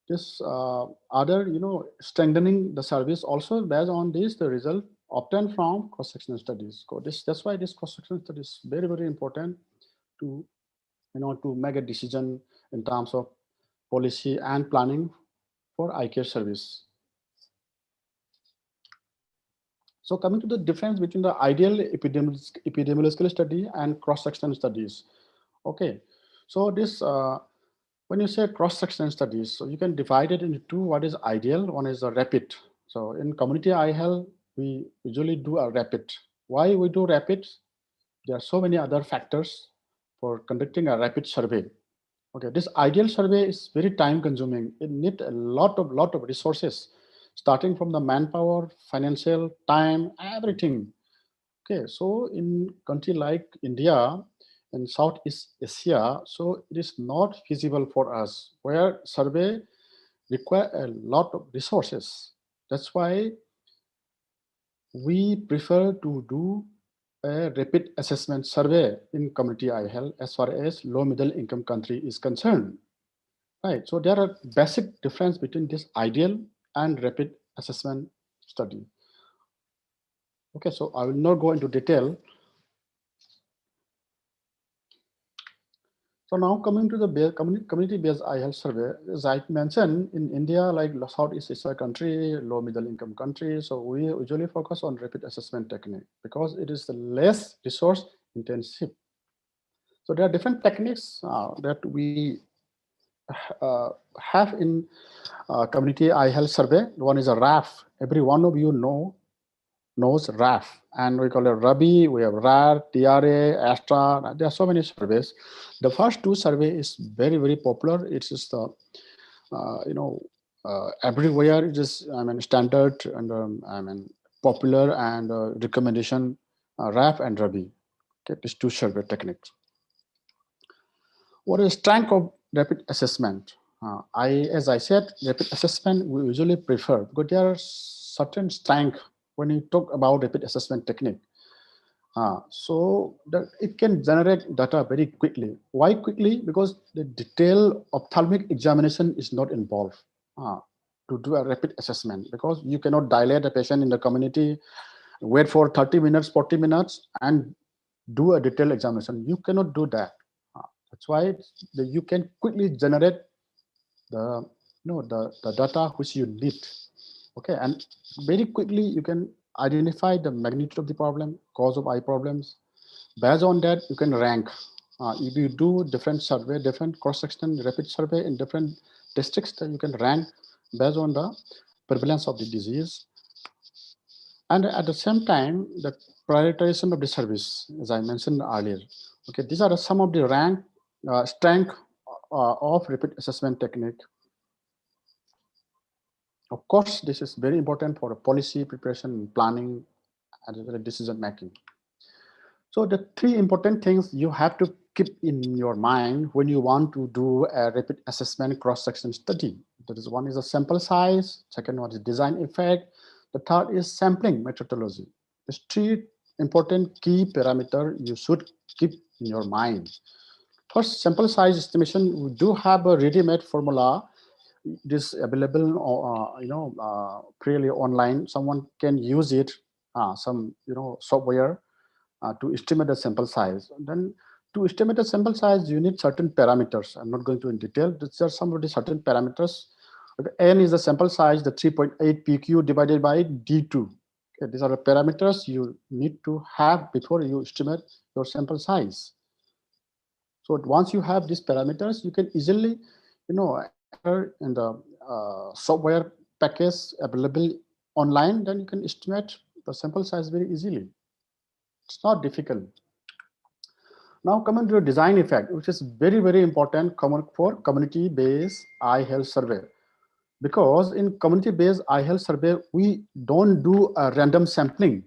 this other, strengthening the service also based on this, the result obtained from cross-sectional studies. So that's why this cross-sectional study is very, very important to, to make a decision in terms of policy and planning for eye care service. So coming to the difference between the ideal epidemiological study and cross-sectional studies. Okay, so this, when you say cross-sectional studies, so you can divide it into two. What is ideal? One is a rapid. So in community eye health, we usually do a rapid. Why we do rapid? There are so many other factors for conducting a rapid survey. Okay, this ideal survey is very time consuming. It needs a lot of resources, starting from the manpower, financial, time, everything. Okay, so in country like India and Southeast Asia, so it is not feasible for us, where survey require a lot of resources. That's why we prefer to do a rapid assessment survey in community eye health as far as low middle income country is concerned. Right, so there are basic difference between this ideal and rapid assessment study. Okay, so I will not go into detail. So now coming to the community-based eye health survey, as I mentioned, in India, like Southeast Asia country, low middle income country, so we usually focus on rapid assessment technique because it is the less resource intensive. So there are different techniques that we have in community eye health survey. One is a RAF. Every one of you knows RAF, and we call it RABI. We have RAR, TRA, Astra. There are so many surveys. The first two survey is very, very popular. It's just the everywhere it is, standard and popular and recommendation, RAF and RABI. Okay, these two survey techniques. What is strength of rapid assessment? As I said, rapid assessment we usually prefer because there are certain strength when you talk about rapid assessment technique. So that it can generate data very quickly. Why quickly? Because the detailed ophthalmic examination is not involved to do a rapid assessment, because you cannot dilate a patient in the community, wait for 30 minutes, 40 minutes, and do a detailed examination. You cannot do that. That's why you can quickly generate the data which you need. Okay, and very quickly you can identify the magnitude of the problem, cause of eye problems. Based on that, you can rank. If you do different survey, different cross-section rapid survey in different districts, then you can rank based on the prevalence of the disease. And at the same time, the prioritization of the service, as I mentioned earlier. Okay, these are some of the rank strength of rapid assessment technique. Of course, this is very important for policy preparation, planning, and decision making. So the three important things you have to keep in your mind when you want to do a rapid assessment cross-section study. That is, one is a sample size, second one is design effect, the third is sampling methodology. These three important key parameters you should keep in your mind. First, sample size estimation. We do have a ready-made formula. It is available, freely online. Someone can use it, some software to estimate the sample size. Then, to estimate the sample size, you need certain parameters. I'm not going to in detail. These are some of the certain parameters. N is the sample size, the 3.8 PQ divided by D2. Okay, these are the parameters you need to have before you estimate your sample size. So once you have these parameters, you can easily, enter in the software package available online, then you can estimate the sample size very easily. It's not difficult. Now coming to the design effect, which is very, very important for community-based eye health survey. Because in community-based eye health survey, we don't do a random sampling.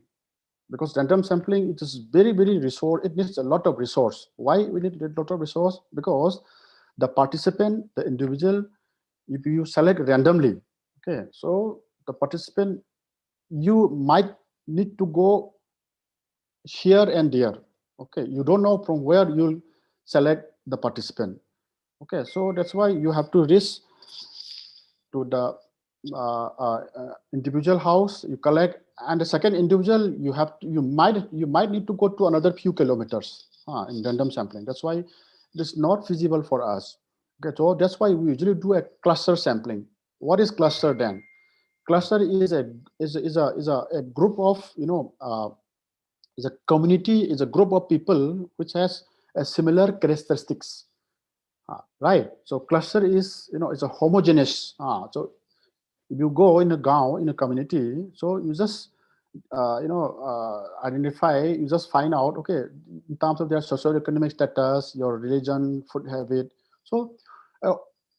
Because random sampling, it is very, very resource. It needs a lot of resource. Why we need a lot of resource? Because the participant, the individual, if you select randomly, okay, so the participant, you might need to go here and there. Okay, you don't know from where you'll select the participant. Okay, so that's why you have to reach to the individual house, you collect, and the second individual, you might need to go to another few kilometers in random sampling. That's why it is not feasible for us. Okay, so that's why we usually do a cluster sampling. What is cluster then? Cluster is a group of is a community, is a group of people which has a similar characteristics. Right. So cluster is it's a homogeneous. So if you go in a community, so you just identify, you just find out, okay, in terms of their socioeconomic status, your religion, food habit, so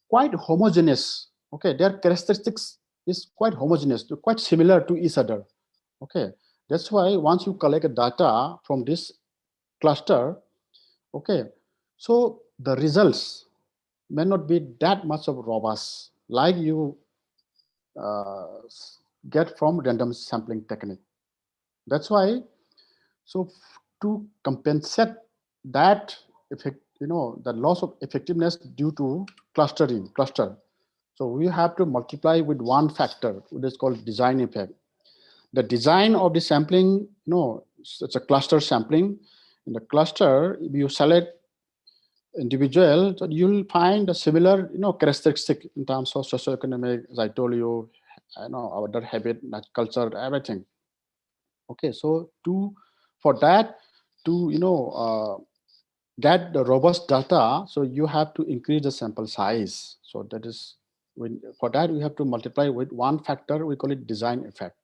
quite homogeneous. Okay, their characteristics is quite homogeneous, quite similar to each other. Okay, that's why once you collect data from this cluster, okay, so the results may not be that much of robust like you get from random sampling technique. That's why, so to compensate that effect, the loss of effectiveness due to cluster. So we have to multiply with one factor, which is called design effect. The design of the sampling, it's a cluster sampling. In the cluster, you select individual, so you'll find a similar, characteristic in terms of socioeconomic, as I told you, our habit, culture, everything. Okay, so for that to get the robust data, so you have to increase the sample size. So that is for that we have to multiply with one factor. We call it design effect.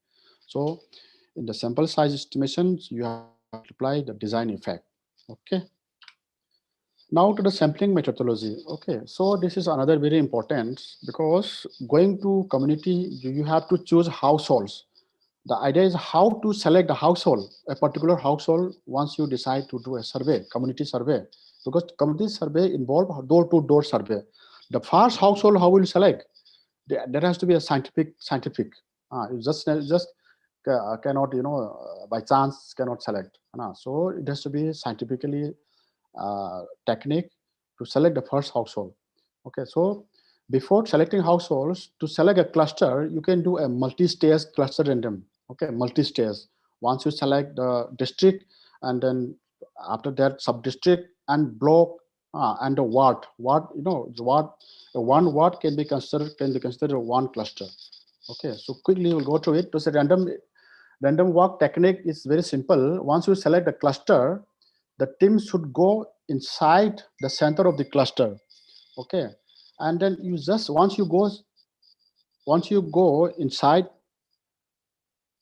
So in the sample size estimations, you have to multiply the design effect. Okay. Now to the sampling methodology. Okay, so this is another very important, because going to community, you have to choose households. The idea is how to select the household, a particular household, once you decide to do a survey, community survey, because community survey involve door-to-door survey. The first household, how will you select? There has to be a scientific. You just cannot, by chance cannot select. So it has to be scientifically technique to select the first household. Okay, so before selecting households, to select a cluster, you can do a multi-stage cluster random. Okay, multi-stage. Once you select the district, and then after that sub-district and block and the ward, the one ward can be considered one cluster. Okay, so quickly we'll go through it. So random walk technique is very simple. Once you select the cluster, the team should go inside the center of the cluster. Okay, and then you just once you go inside,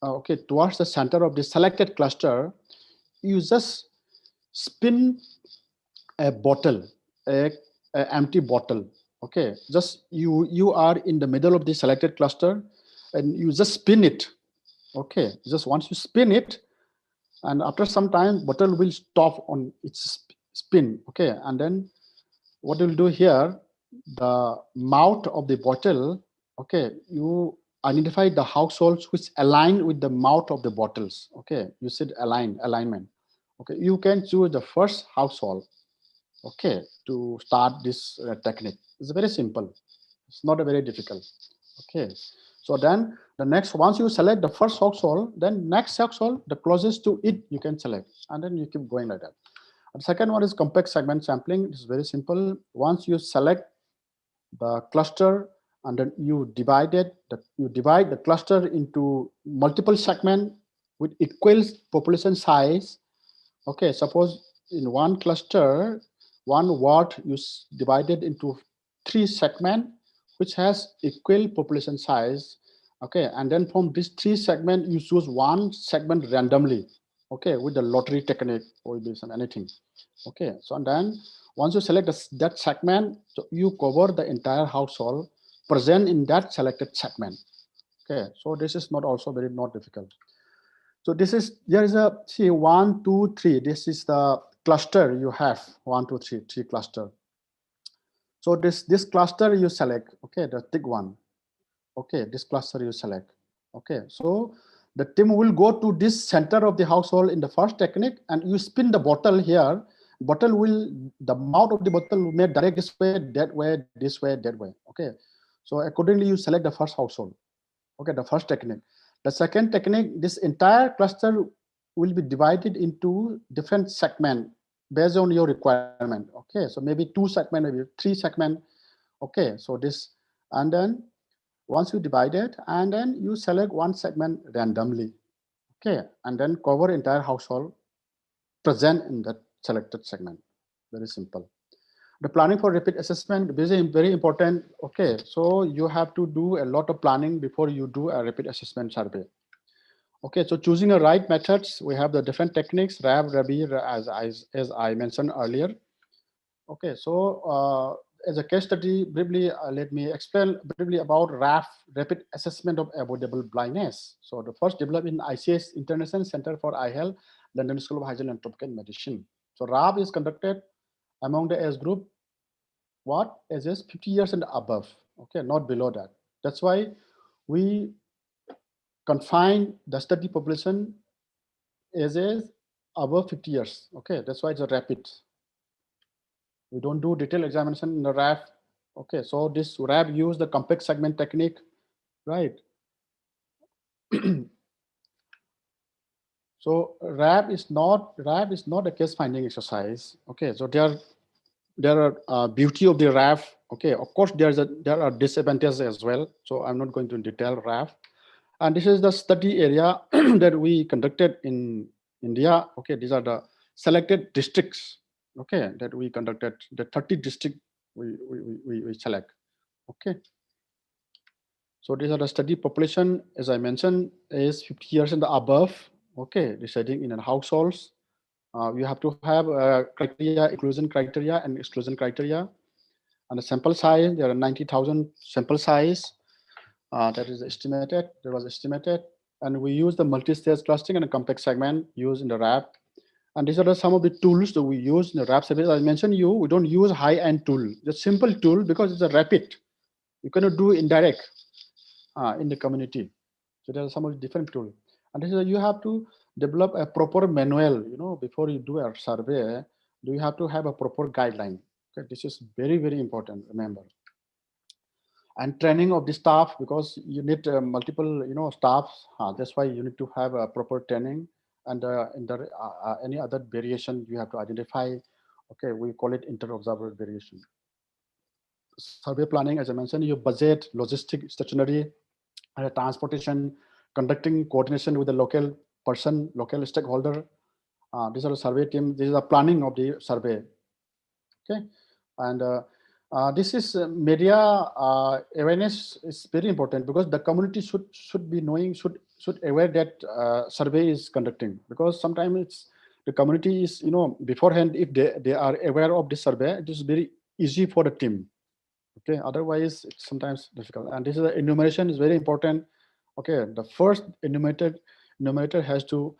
okay, towards the center of the selected cluster, you just spin a bottle, a empty bottle. Okay, just you are in the middle of the selected cluster, and you just spin it. Okay, just once you spin it, and after some time, bottle will stop on its spin. Okay, and then what you'll do here, the mouth of the bottle. Okay, you identify the households which align with the mouth of the bottles. Okay, you said alignment. Okay, you can choose the first household. Okay, to start this technique. It's very simple. It's not a very difficult. Okay, so then the next, once you select the first household, then next household, the closest to it, you can select, and then you keep going like that. And second one is compact segment sampling. It's very simple. Once you select the cluster, and then you divide the cluster into multiple segments with equal population size. Okay, suppose in one cluster, one ward you divided into 3 segments, which has equal population size. Okay, and then from these 3 segments, you choose one segment randomly. Okay, with the lottery technique or anything. Okay, so then once you select that segment, so you cover the entire household present in that selected segment. Okay, so this is not difficult. So this is, there is a, see, 1, 2, 3. This is the cluster you have, 1, 2, 3 cluster. So this cluster you select. Okay, the thick one. Okay, this cluster you select. Okay, so the team will go to this center of the household in the first technique, and you spin the bottle here. The mouth of the bottle will make direct this way, that way, this way, that way. Okay, so accordingly you select the first household. Okay, the first technique. The second technique, this entire cluster will be divided into different segments based on your requirement. Okay, so maybe 2 segments, maybe 3 segments. Okay, so this, and then once you divide it, and then you select one segment randomly. Okay, and then cover entire household present in that selected segment. Very simple. The planning for rapid assessment is very important. Okay, so you have to do a lot of planning before you do a rapid assessment survey. Okay, so choosing the right methods, we have the different techniques, RAB, RABI, as I mentioned earlier. Okay, so as a case study, briefly, let me explain briefly about RAF, Rapid Assessment of Avoidable Blindness. So the first developed in ICS, International Center for Eye Health, London School of Hygiene and Tropical Medicine. So RAB is conducted among the age group, ages 50 years and above. Okay, not below that. That's why we confine the study population ages above 50 years. Okay, that's why it's a rapid. We don't do detailed examination in the RAF. Okay, so this RAF use the compact segment technique, right? So RAF is not a case finding exercise. Okay, so there are there are beauty of the RAF. Okay, of course, there are disadvantages as well. So I'm not going to detail RAF. And this is the study area that we conducted in India. Okay, these are the selected districts. Okay, that we conducted. The 30 district we select. Okay. So these are the study population, as I mentioned, is 50 years and above. Okay, residing in households. You have to have criteria, inclusion criteria and exclusion criteria. And the sample size, there are 90,000 sample size. That is estimated. There was estimated, and we use the multi-stage clustering and a complex segment used in the RAP. And these are some of the tools that we use in the RAP service. I mentioned we don't use high-end tool. The simple tool because it's a rapid. You cannot do indirect in the community. So there are some of the different tools. And this is you have to develop a proper manual. Before you do a survey, you have to have a proper guideline. Okay, this is very, very important. Remember. And training of the staff, because you need multiple staffs. That's why you need to have a proper training, and any other variation you have to identify. Okay, we call it inter-observer variation. Survey planning, as I mentioned, you budget, logistic, stationary, and transportation, conducting coordination with the local person, local stakeholder. These are the survey team. This is the planning of the survey. Okay, and this is media awareness is very important, because the community should be knowing, should aware that survey is conducting, because sometimes it's the community is beforehand, if they are aware of the survey, it is very easy for the team. Okay, otherwise it's sometimes difficult. And this is the enumeration is very important. Okay, the first enumerator has to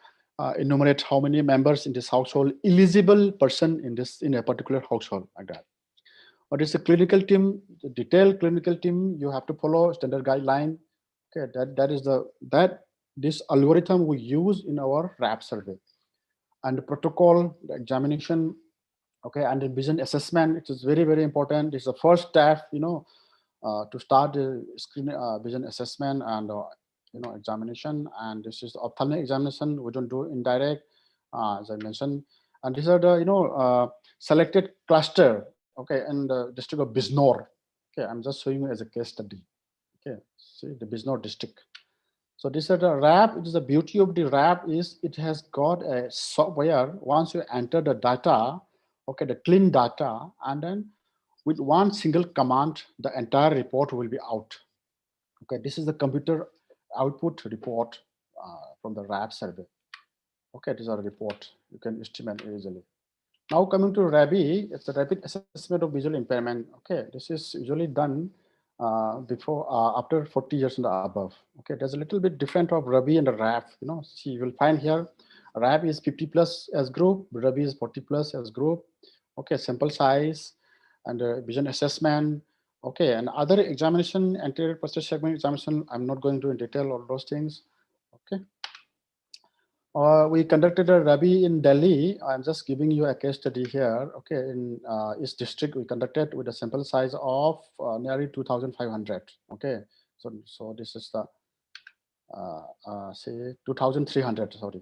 enumerate how many members in this household, eligible person in a particular household, like that. What is a clinical team? The detailed clinical team, you have to follow standard guideline. Okay, this algorithm we use in our RAP survey. And the protocol, the examination, okay, and the vision assessment, it is very, very important. It's the first step, to start the screen vision assessment and examination. And this is the ophthalmic examination. We don't do indirect, as I mentioned. And these are the selected cluster. Okay, in the district of Bijnor. Okay, I'm just showing you as a case study. Okay, see the Bijnor district. So this is the RAP. It is the beauty of the RAP is it has got a software. Once you enter the data, okay, the clean data, and then with one single command, the entire report will be out. Okay, this is the computer output report from the RAP survey. Okay, these are the report you can estimate easily. Now coming to RABI, it's a rapid assessment of visual impairment. Okay, this is usually done after 40 years and above. Okay, there's a little bit different of RABI and the RAP. See, you will find here, RAP is 50 plus as group, RABI is 40 plus as group. Okay, sample size and vision assessment. Okay, and other examination, anterior posterior segment examination, I'm not going to in detail all those things. Okay. We conducted a RABI in Delhi. I'm just giving you a case study here. Okay, in East District, we conducted with a sample size of nearly 2,500. Okay, so this is the say 2,300. Sorry.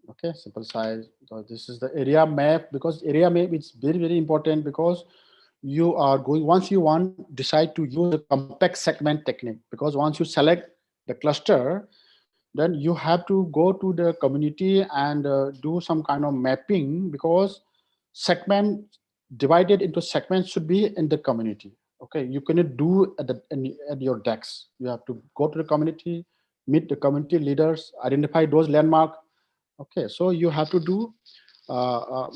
Okay, sample size. So this is the area map, because area map is very, very important, because you are going once you decide to use a compact segment technique, because once you select the cluster, then you have to go to the community and do some kind of mapping, because segment divided into segments should be in the community. Okay, you cannot do at your decks. You have to go to the community, meet the community leaders, identify those landmarks. Okay, so you have to do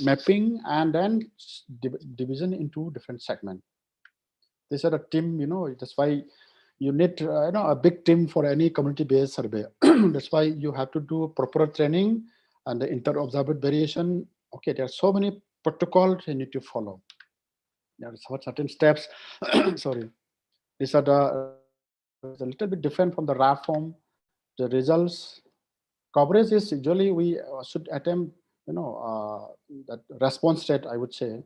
mapping and then division into different segments. These are the team, that's why you need a big team for any community-based survey. That's why you have to do proper training and the inter-observer variation. Okay, there are so many protocols you need to follow. There are certain steps. Sorry, these are a little bit different from the RAP form. The results coverage is usually we should attempt, that response rate. I would say,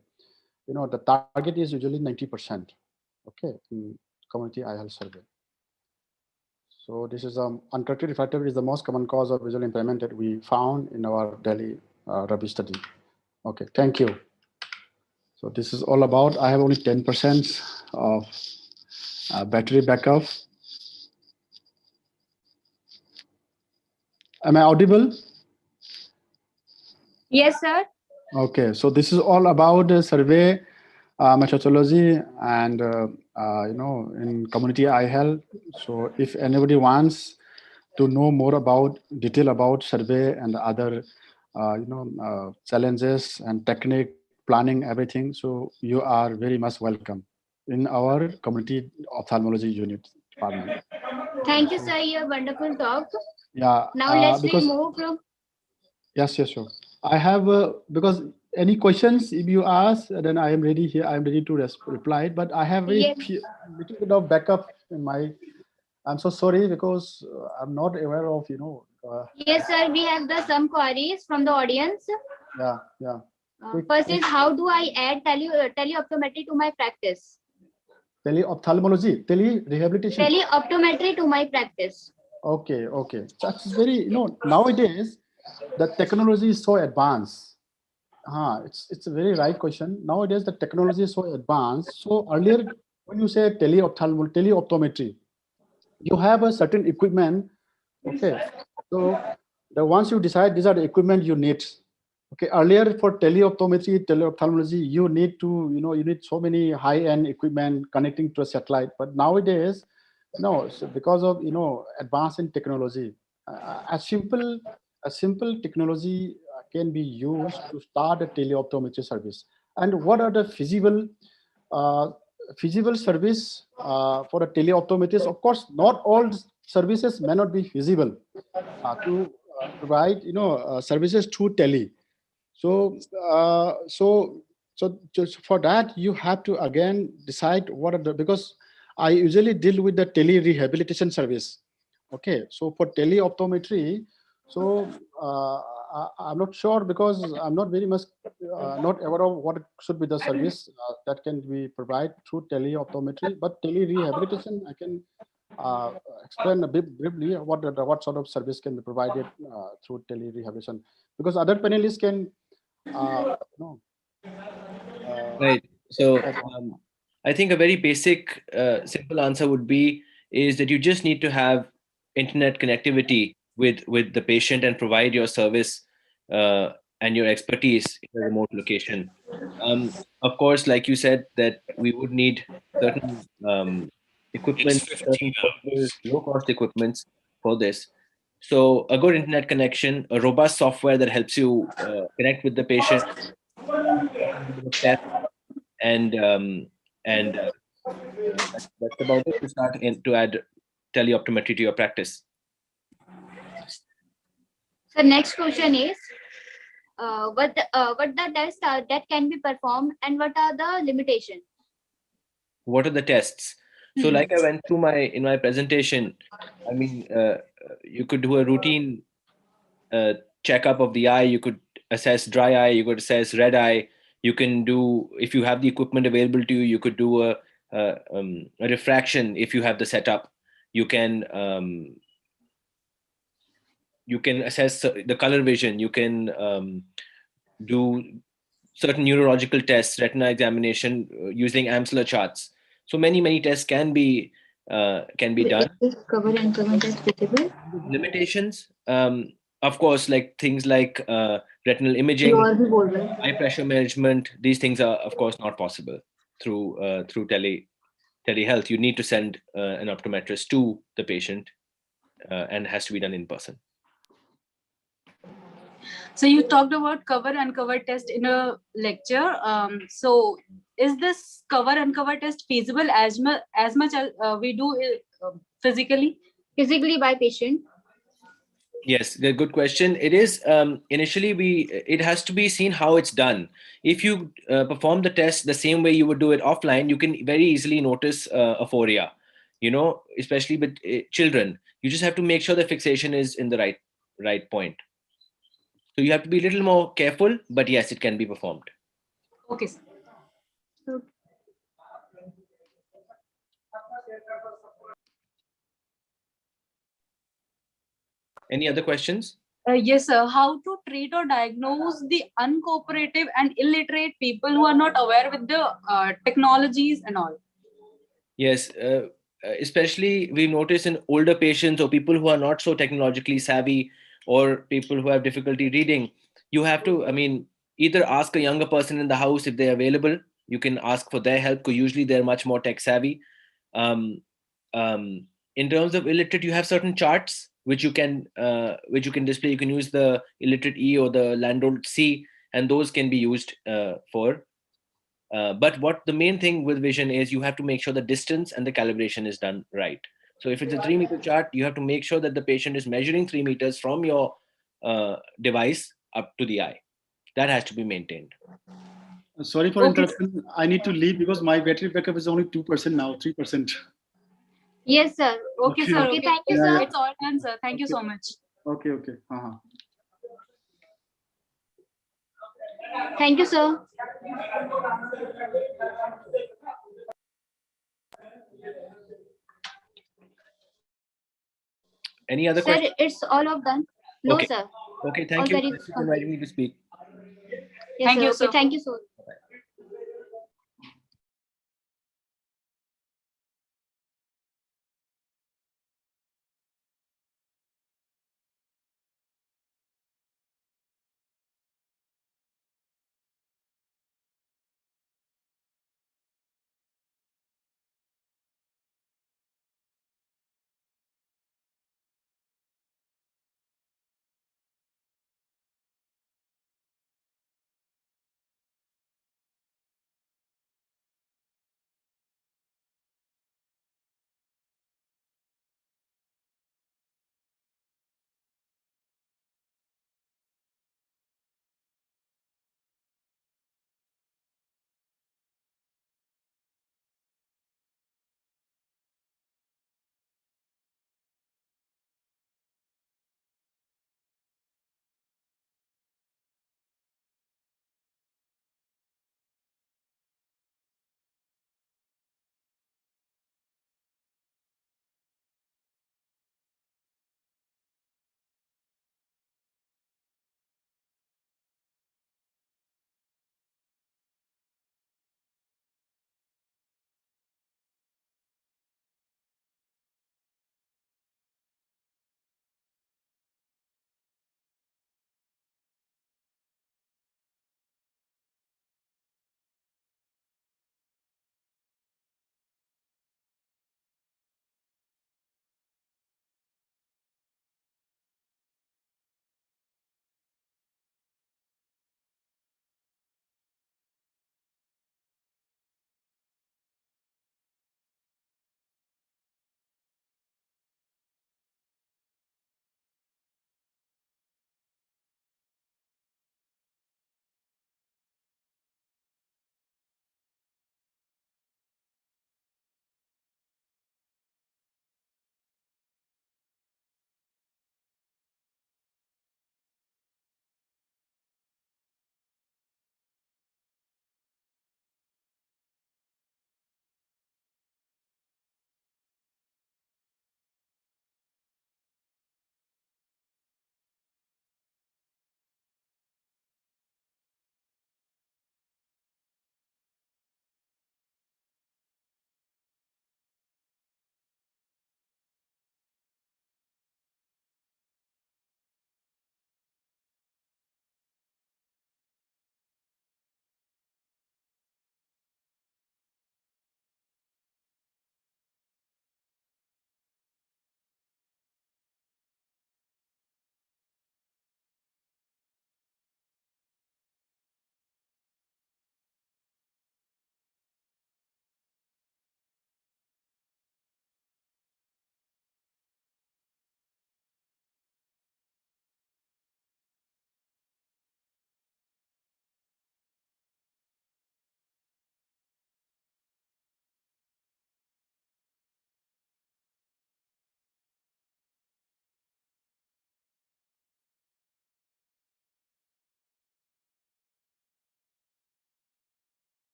the target is usually 90%. Okay, in community eye health survey. So this is uncorrected refractive is the most common cause of visual impairment that we found in our Delhi RABI study. Okay, thank you. So this is all about, I have only 10% of battery backup. Am I audible? Yes, sir. Okay, so this is all about the survey methodology and in community eye health. So if anybody wants to know more about detail about survey and other challenges and technique planning everything, so you are very much welcome in our community ophthalmology unit department. Thank you, sir. Your wonderful talk. Yeah, Now let's because move from. yes, sure. I have because any questions if you ask, then I am ready here. I am ready to reply. But I have a Yes. little bit of backup in my. I'm so sorry because I'm not aware of Yes, sir. We have some queries from the audience. Yeah. First is, how do I add teleoptometry to my practice? Tele-ophthalmology, tele-rehabilitation. Teleoptometry to my practice. Okay. That's very, nowadays the technology is so advanced. It's a very right question. Nowadays the technology is so advanced. So earlier when you say teleoptometry, you have a certain equipment. Okay. So once you decide these are the equipment you need. Okay. Earlier for teleophthalmology, you need to, you need so many high-end equipment connecting to a satellite. But nowadays, no, so because of advance in technology, a simple technology can be used to start a teleoptometry service. And what are the feasible service for a teleoptometrist? Of course, not all services may not be feasible to provide services through tele. So just for that you have to again decide what are the, because I usually deal with the tele rehabilitation service. Okay, so for teleoptometry, so I'm not sure because I'm not very much not aware of what should be the service that can be provided through teleoptometry, but tele rehabilitation I can explain a bit briefly what sort of service can be provided through tele rehabilitation, because other panelists can Right. So I think a very basic, simple answer would be is that you just need to have internet connectivity with the patient and provide your service and your expertise in a remote location. Of course, like you said, that we would need certain equipment, certain portable, low-cost equipments for this. So a good internet connection, a robust software that helps you connect with the patient, and that's about it to start to add teleoptometry to your practice. So next question is, what the tests are that can be performed and what are the limitations? What are the tests? So like I went through in my presentation, I mean, you could do a routine checkup of the eye. You could assess dry eye. You could assess red eye. You can do, if you have the equipment available to you, you could do a refraction if you have the setup. You can assess the color vision. You can do certain neurological tests, retina examination using Amsler charts. So many tests can be done. Cover and cover test visible? Limitations, of course, like things like retinal imaging, eye pressure management. These things are, of course, not possible through telehealth. You need to send an optometrist to the patient, and has to be done in person. So you talked about cover uncover test in a lecture. So is this cover uncover test feasible as much as we do physically by patient? Yes, a good question. It is initially it has to be seen how it's done. If you perform the test the same way you would do it offline, you can very easily notice aphoria. Especially with children, you just have to make sure the fixation is in the right point. So you have to be a little more careful, but yes, it can be performed. Okay. Any other questions? Yes, sir. How to treat or diagnose the uncooperative and illiterate people who are not aware with the technologies and all? Yes, especially we notice in older patients or people who are not so technologically savvy or people who have difficulty reading. You have to, I mean, either ask a younger person in the house if they're available. You can ask for their help because usually they're much more tech savvy. In terms of illiterate, you have certain charts which you can display. You can use the illiterate E or the Landolt C, and those can be used for. But what the main thing with vision is, you have to make sure the distance and the calibration is done right. So if it's a 3-meter chart, you have to make sure that the patient is measuring 3 meters from your device up to the eye. That has to be maintained. Sorry for interruption. I need to leave because my battery backup is only 2% now, 3%. Yes, sir. Okay, sir. Okay, Okay. thank you, sir. It's all done, sir. Thank you so much. Okay, okay. Thank you, sir. Any other Sir, questions? it's all of done. No, Okay. sir. Okay, thank All you very for inviting me to speak. Yes, Thank sir. you, Okay, sir. thank you, sir.